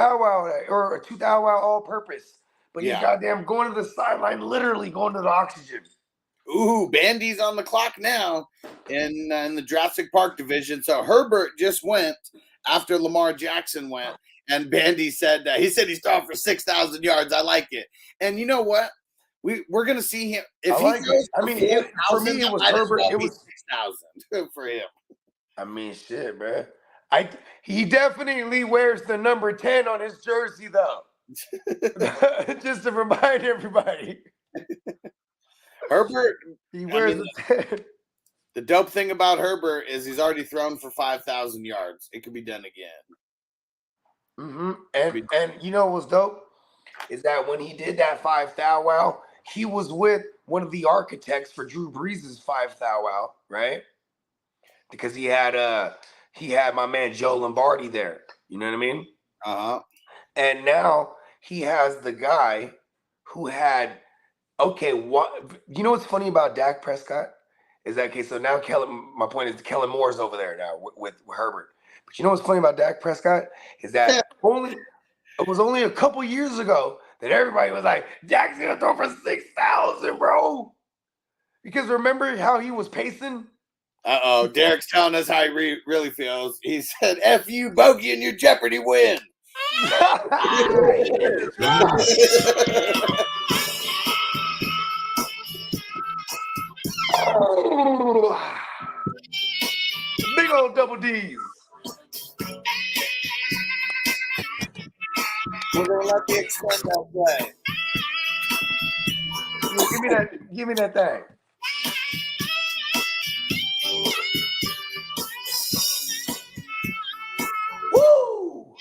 or a 2,000 all purpose. But he's goddamn going to the sideline, literally going to the oxygen. Ooh, Bandy's on the clock now in the Jurassic Park division. So Herbert just went after Lamar Jackson went. And Bandy said he's throwing for 6,000 yards. I like it. And you know what? We're gonna see him. If for me, it was Herbert. It was 6,000 for him. I mean, shit, bro. He definitely wears the number 10 on his jersey, though. Just to remind everybody. Herbert, he wears the 10. The dope thing about Herbert is he's already thrown for 5,000 yards. It could be done again. Mm-hmm. And you know what's dope? is that when he did that 5 Thou Wow, he was with one of the architects for Drew Brees' 5 Thou Wow, right? Because he had my man Joe Lombardi there. You know what I mean? And now he has the guy who had what you know what's funny about Dak Prescott is that so now my point is Kellen Moore's over there now with Herbert. But you know what's funny about Dak Prescott is that it was only a couple years ago that everybody was like, Dak's gonna throw for 6,000, bro. Because remember how he was pacing? Derek's telling us how he really feels. He said, F you, Bogey, and your Jeopardy win. Big old double D's. We're gonna let the extend that play. Give me that thing. Woo!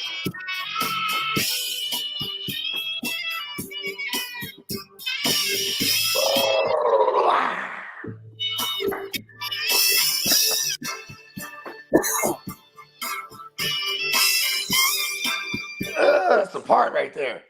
That's the part right there.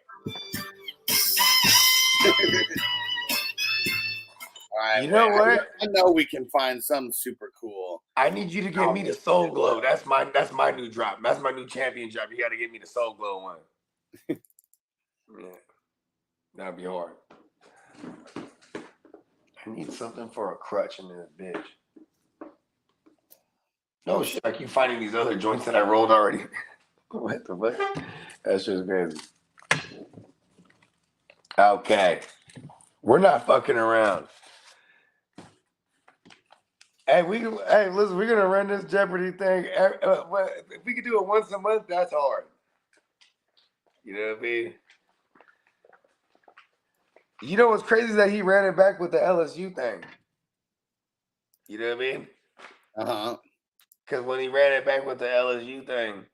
All right, you know what? I know we can find something super cool. I need you to give me the Soul Glow. That's my new drop. That's my new champion drop. You got to give me the Soul Glow one. Yeah, that'd be hard. I need something for a crutch in this bitch. No shit. I keep finding these other joints that I rolled already. What the fuck? That's just crazy. Okay. We're not fucking around. Hey, listen, we're gonna run this Jeopardy thing. If we could do it once a month, that's hard. You know what I mean? You know what's crazy is that he ran it back with the LSU thing. You know what I mean? Because when he ran it back with the LSU thing,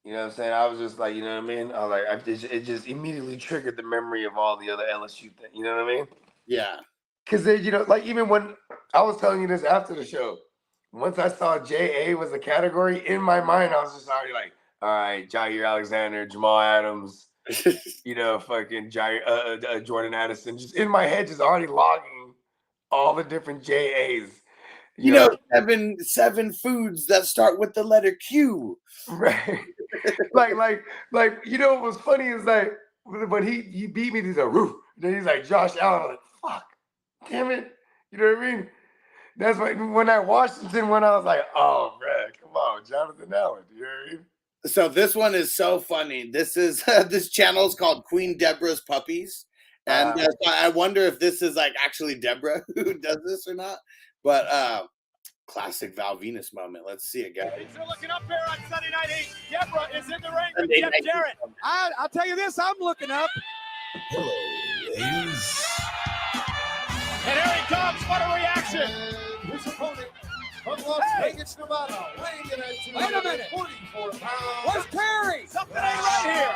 you know what I'm saying? I was just like, you know what I mean? I was like, it just immediately triggered the memory of all the other LSU things. You know what I mean? Yeah. Because you know, like even when I was telling you this after the show, once I saw JA was a category in my mind, I was just already like, all right, Jair Alexander, Jamal Adams, you know, fucking Jordan Addison. Just in my head, just already logging all the different JAs. You know, seven foods that start with the letter Q. Right. like, you know what was funny is like when he beat me, he's like, roof. Then he's like Josh Allen. I'm like, fuck, damn it. You know what I mean? That's why when that Washington one, I was like, oh man, come on, Jonathan Allen. You know what I mean? So this one is so funny. This is this channel is called Queen Deborah's Puppies. And so I wonder if this is like actually Deborah who does this or not. But classic Val Venus moment. Let's see it, guys. You're looking up here on Sunday Night Heat. Deborah is in the ring with Jeff Jarrett. I'll tell you this, I'm looking up. Hello, ladies. And here he comes. What a reaction. His opponent from Las Vegas, Nevada, weighing in at Wait a minute. 44 pounds. Where's Terry? Something ain't right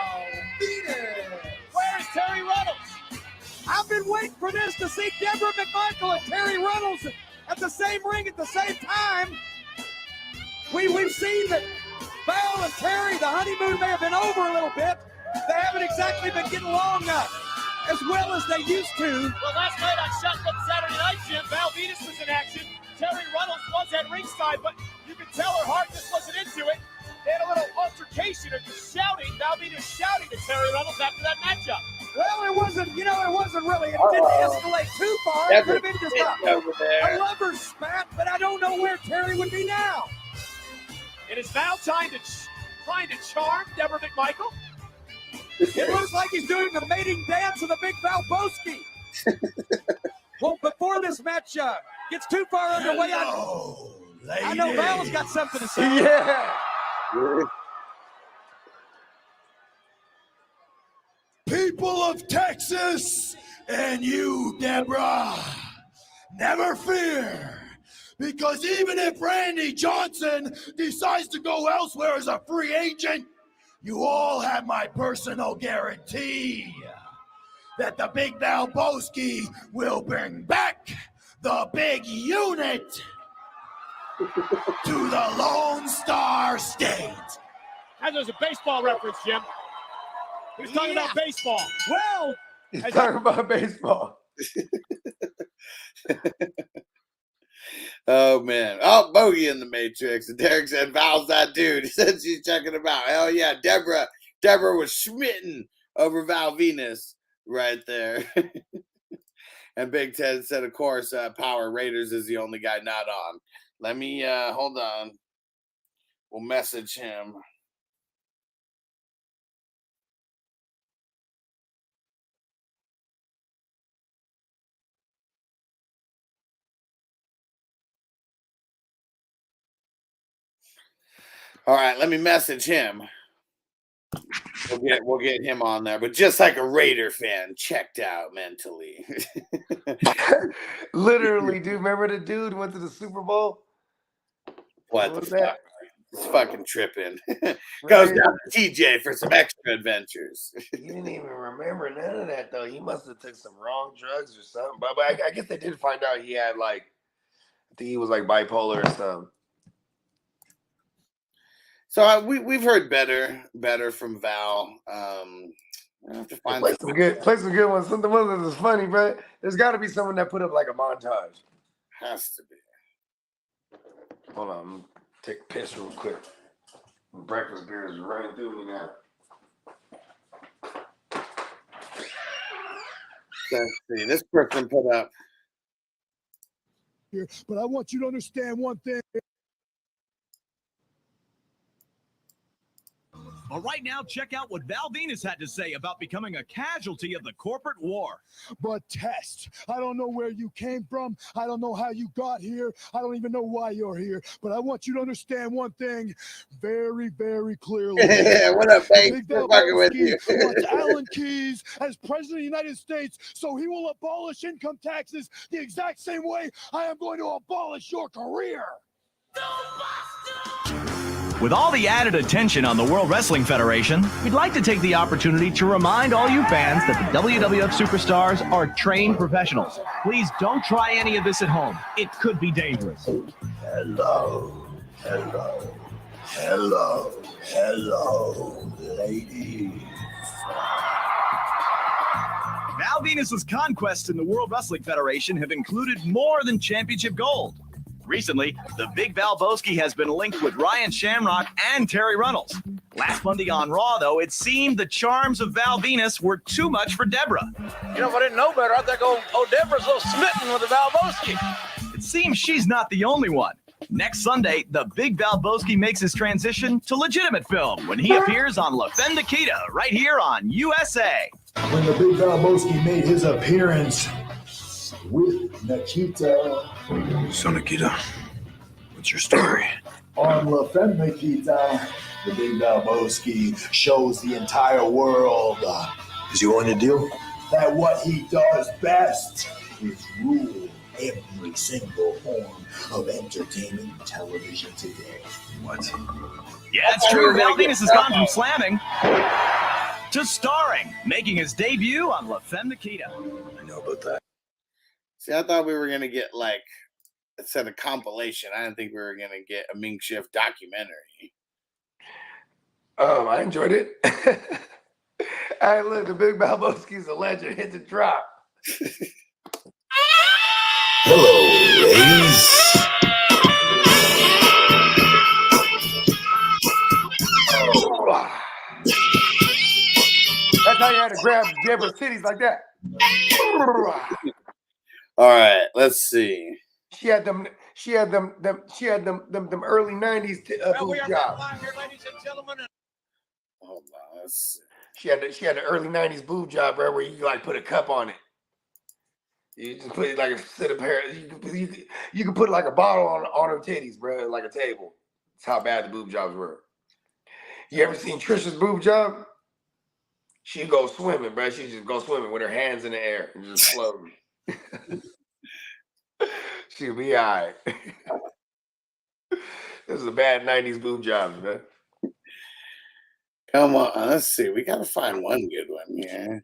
here. Where's Terry Reynolds? I've been waiting for this to see Deborah McMichael and Terry Reynolds at the same ring at the same time. We've seen that Val and Terry, the honeymoon may have been over a little bit. They haven't exactly been getting along as well as they used to. Well, last night on Shotgun Saturday Night, Jim, Val Venus was in action. Terry Reynolds was at ringside, but you could tell her heart just wasn't into it. They had a little altercation of just shouting, Val Venus shouting to Terry Reynolds after that matchup. Well, it wasn't really, it didn't escalate too far. It could have been just a lover's spat, but I don't know where Terry would be now. And is Val trying to charm Deborah McMichael? It looks like he's doing the mating dance of the Big Valboski. Well, before this match gets too far underway, I know Val's got something to say. Yeah. People of Texas and you, Deborah, never fear. Because even if Randy Johnson decides to go elsewhere as a free agent, you all have my personal guarantee. that the Big Valboski will bring back the big unit to the Lone Star State. That was a baseball reference, Jim. He was talking about baseball. Well, He's talking about baseball. Oh man. Oh, Bogey in the Matrix. And Derek said Val's that dude. He said she's checking him out. Hell yeah. Deborah was smitten over Val Venus right there. And Big Ted said, of course, Power Raiders is the only guy not on. Let me hold on. We'll message him. All right, let me message him. We'll get him on there, but just like a Raider fan, checked out mentally. Literally, dude. Remember the dude who went to the Super Bowl? What was the that? fuck? It's fucking tripping. Goes down to TJ for some extra adventures. He didn't even remember none of that though. He must have took some wrong drugs or something. But I guess they did find out he had I think he was bipolar or something. So we've heard better from Val. I have to find play some good ones. Some of the ones that's funny, bro. There's got to be someone that put up a montage. Has to be. Hold on, I'm gonna take a piss real quick. Breakfast beer is running through me now. Let's see. This person put up. But I want you to understand one thing. Well, right now, check out what Val Venus had to say about becoming a casualty of the corporate war. But Test, I don't know where you came from. I don't know how you got here. I don't even know why you're here. But I want you to understand one thing very, very clearly. What up, Banks? Big Valboski wants Alan Keyes as president of the United States, so he will abolish income taxes the exact same way I am going to abolish your career. With all the added attention on the World Wrestling Federation, we'd like to take the opportunity to remind all you fans that the WWF superstars are trained professionals. Please don't try any of this at home. It could be dangerous. Hello, ladies. Val Venus's conquests in the World Wrestling Federation have included more than championship gold. Recently, the Big Valboski has been linked with Ryan Shamrock and Terry Runnels. Last Monday on Raw, though, it seemed the charms of Val Venus were too much for Deborah. You know, if I didn't know better, I'd think, oh, Deborah's a little smitten with the Valboski. It seems she's not the only one. Next Sunday, the Big Valboski makes his transition to legitimate film when he appears on La Femme Nikita right here on USA. When the Big Valboski made his appearance with Nikita. So, Nikita, what's your story? On La Femme Nikita, the Big Valboski shows the entire world. Is he willing to deal? That what he does best is rule every single form of entertainment television today. What? Yeah, it's true. Val Venus has gone from slamming to starring, making his debut on La Femme Nikita. I know about that. See, I thought we were gonna get instead of compilation. I didn't think we were gonna get a Ming Shift documentary. I enjoyed it. Hey, look, the Big Valboski's a legend. Hit the drop. Hello, ladies. That's how you had to grab Deborah's titties like that. All right, let's see. She had them early 90s boob jobs. Ladies and gentlemen. Hold on, let's see. She had the early 90s boob job, bro, where you put a cup on it. You just put it like a set of pair. You could put a bottle on her titties, bro, like a table. That's how bad the boob jobs were. You ever seen Trisha's boob job? She'd go swimming, bro. She'd just go swimming with her hands in the air and just floating. She'll be all right. This is a bad 90s boob job, man. Come on, let's see. We gotta find one good one here.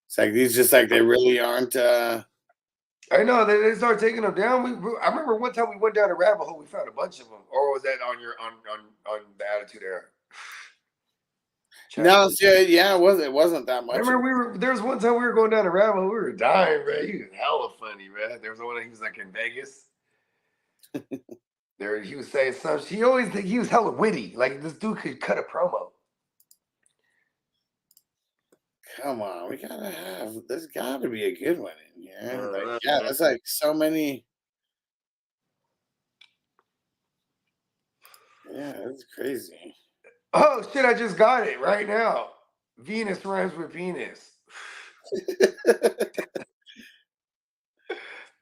It's like these just like they really aren't. I know they start taking them down. I remember one time we went down a rabbit hole. We found a bunch of them. Or was that on your on the Attitude Era? No, yeah, it wasn't that much. I remember there was one time we were going down a rabbit hole. We were dying, man. He was hella funny, man. There was one he was like in Vegas. He was saying something. He was hella witty. Like this dude could cut a promo. Come on, there's gotta be a good one in here. Like, yeah, there's like so many. Yeah, that's crazy. Oh shit, I just got it right now. Venus rhymes with penis.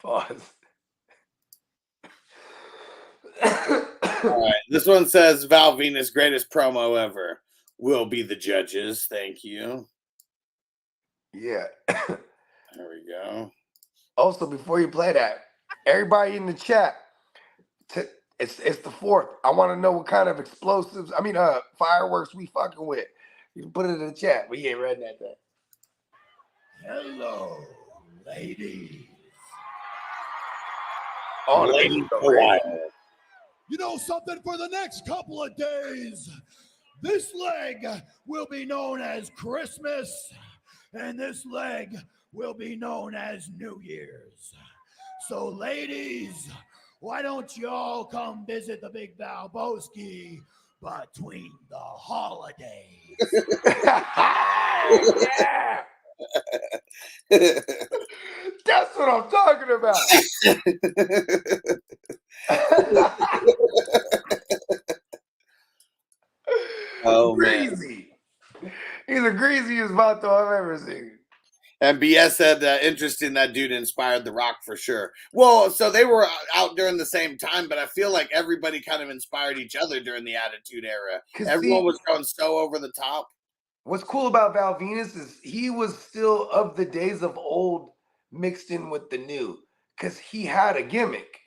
Pause. All right, this one says Val Venus greatest promo ever. Will be the judges. Thank you. Yeah. There we go. Also, before you play that, everybody in the chat, it's the 4th. I want to know what kind of explosives, fireworks we fucking with. You can put it in the chat. We ain't read that thing. Hello, ladies. Oh, ladies. You know something? For the next couple of days, this leg will be known as Christmas, and this leg will be known as New Year's. So, ladies, why don't you all come visit the Big Valboski between the holidays? Yeah. That's what I'm talking about. Oh, greasy. Man. He's the greasiest vato I've ever seen. And BS said, interesting, that dude inspired The Rock for sure. Well, so they were out during the same time, but I feel like everybody kind of inspired each other during the Attitude Era. Everyone was going so over the top. What's cool about Val Venus is he was still of the days of old mixed in with the new, because he had a gimmick.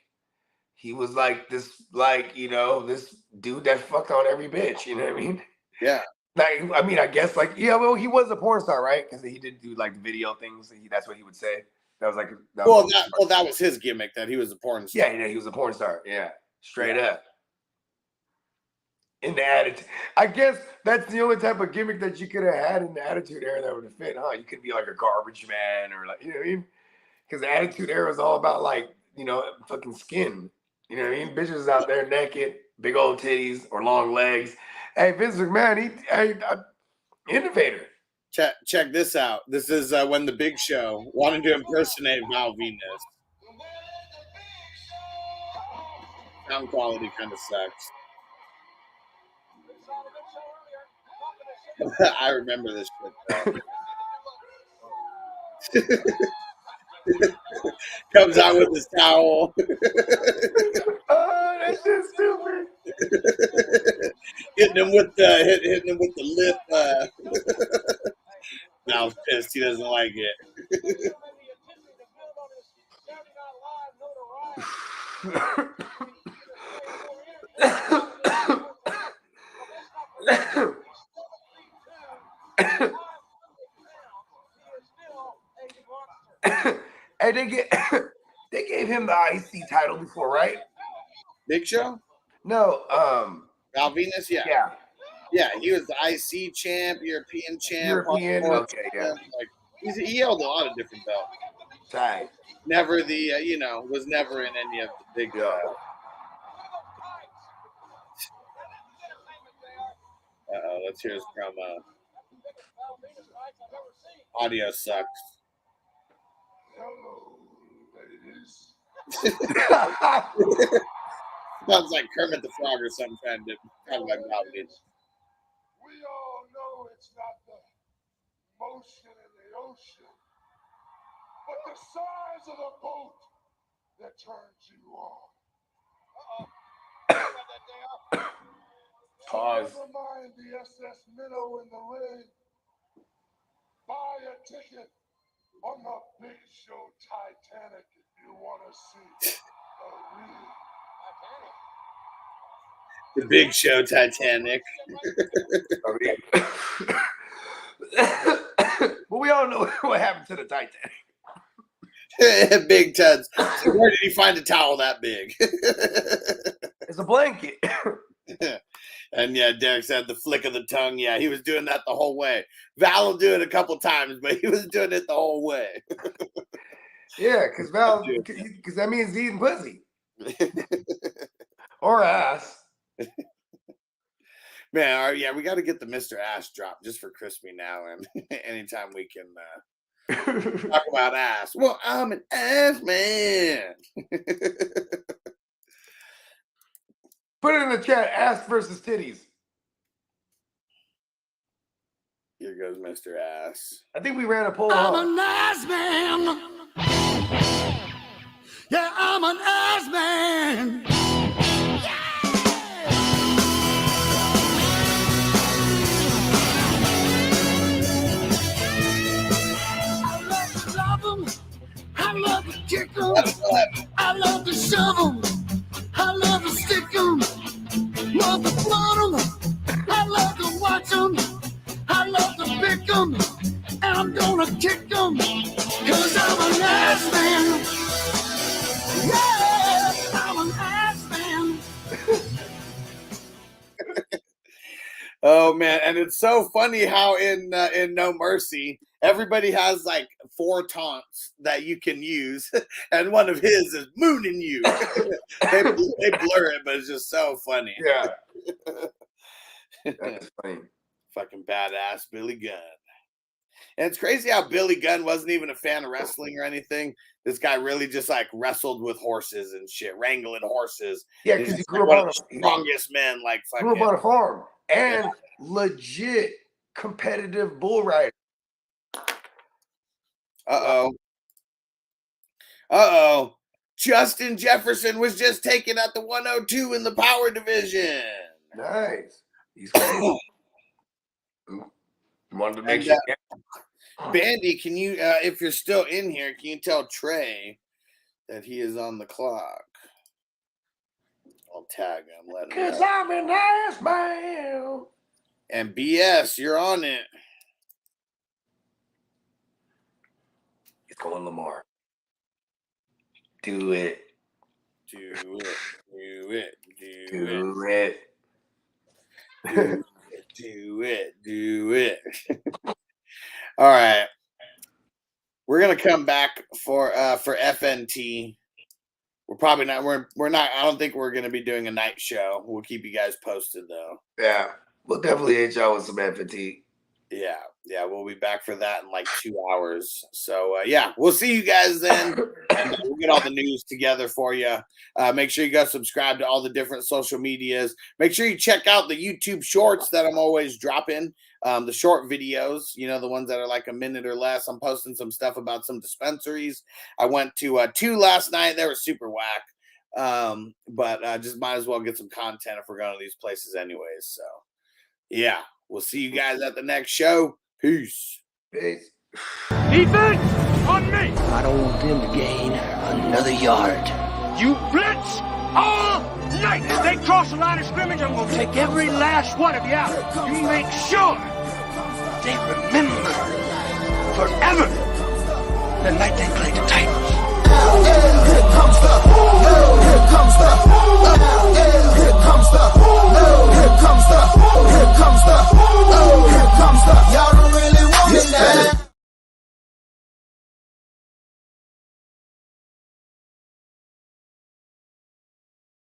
He was like this, this dude that fucked on every bitch. You know what I mean? Yeah. I guess well, he was a porn star, right? Because he did do like video things. That's what he would say. That was like, that was his gimmick, that he was a porn star. Yeah, he was a porn star. Yeah, straight up. In the Attitude, I guess that's the only type of gimmick that you could have had in the Attitude Era that would have fit, huh? You could be like a garbage man or like, you know what I mean? Because the Attitude Era is all about fucking skin. You know what I mean? Bitches out there naked, big old titties or long legs. Hey, Vince McMahon, innovator. Check this out. This is when the Big Show wanted to impersonate Val Venus. Sound quality kind of sucks. I remember this shit. Comes out with his towel. Oh, that's just stupid. hitting him with the lip. Val's pissed. He doesn't like it. Hey, they gave him the IC title before, right? Big Show? No, Val Venus, yeah. Yeah. Yeah, he was the IC champ, European champ. Okay, yeah. Like, he held a lot of different belts. Tight. Never the, was never in any of the big. Let's hear his promo. Audio sucks. Hello, ladies. Sounds like Kermit the Frog or something trying to talk about Valvin. We all know it's not the motion in the ocean, but the size of the boat that turns you on. Pause. Never mind the SS Minnow in the ring. Buy a ticket on the Big Show Titanic if you want to see the real Titanic. The Big Show Titanic. Well, we all know what happened to the Titanic. Big Ted's. So where did he find a towel that big? It's a blanket. And yeah, Derek said the flick of the tongue. Yeah, he was doing that the whole way. Val will do it a couple times, but he was doing it the whole way. Yeah, because that means he's eating pussy. Or ass. Man, yeah, we got to get the Mr. Ass drop just for Crispy now, and anytime we can talk about ass. Well, I'm an ass man. Put it in the chat, ass versus titties. Here goes Mr. Ass. I think we ran a poll. I'm an ass man. Yeah, I'm an ass man. I love to kick 'em. I love to shove 'em. I love to stick 'em. Love to float 'em. I love to watch 'em. I love to pick 'em. And I'm gonna kick 'em. 'Cause I'm an ass man. Yeah, I'm an ass man. Oh man, and it's so funny how in No Mercy everybody has like 4 taunts that you can use, and one of his is mooning you. they blur it, but it's just so funny. Yeah, that's funny. Fucking badass Billy Gunn. And it's crazy how Billy Gunn wasn't even a fan of wrestling or anything. This guy really just like wrestled with horses and shit, wrangling horses. Yeah, because he grew one up of the strongest men. Like grew up on a farm and legit competitive bull rider. Uh-oh. Justin Jefferson was just taken at the 102 in the power division. Nice. He's crazy. Wanted to make sure. Bandy, can you, if you're still in here, can you tell Trey that he is on the clock? I'll tag him. Let him know. 'Cause I'm an ass man. And BS, you're on it. He's going Lamar. Do it. Do it. Do it. Do it. Do it. Do it. All right. We're gonna come back for FNT. We're probably not. We're not. I don't think we're gonna be doing a night show. We'll keep you guys posted though. Yeah, we'll definitely hit y'all with some FNT. Yeah, we'll be back for that in like 2 hours. So yeah, we'll see you guys then. And we'll get all the news together for you. Make sure you guys subscribe to all the different social medias. Make sure you check out the YouTube shorts that I'm always dropping. The short videos, you know, the ones that are like a minute or less. I'm posting some stuff about some dispensaries. I went to 2 last night. They were super whack. But just might as well get some content if we're going to these places anyways. So yeah, we'll see you guys at the next show. Peace. Peace. Defense on me. I don't want them to gain another yard. You blitz all night. If they cross the line of scrimmage, I'm going to take every last one of you out. You make sure they remember forever the night they played the Titans.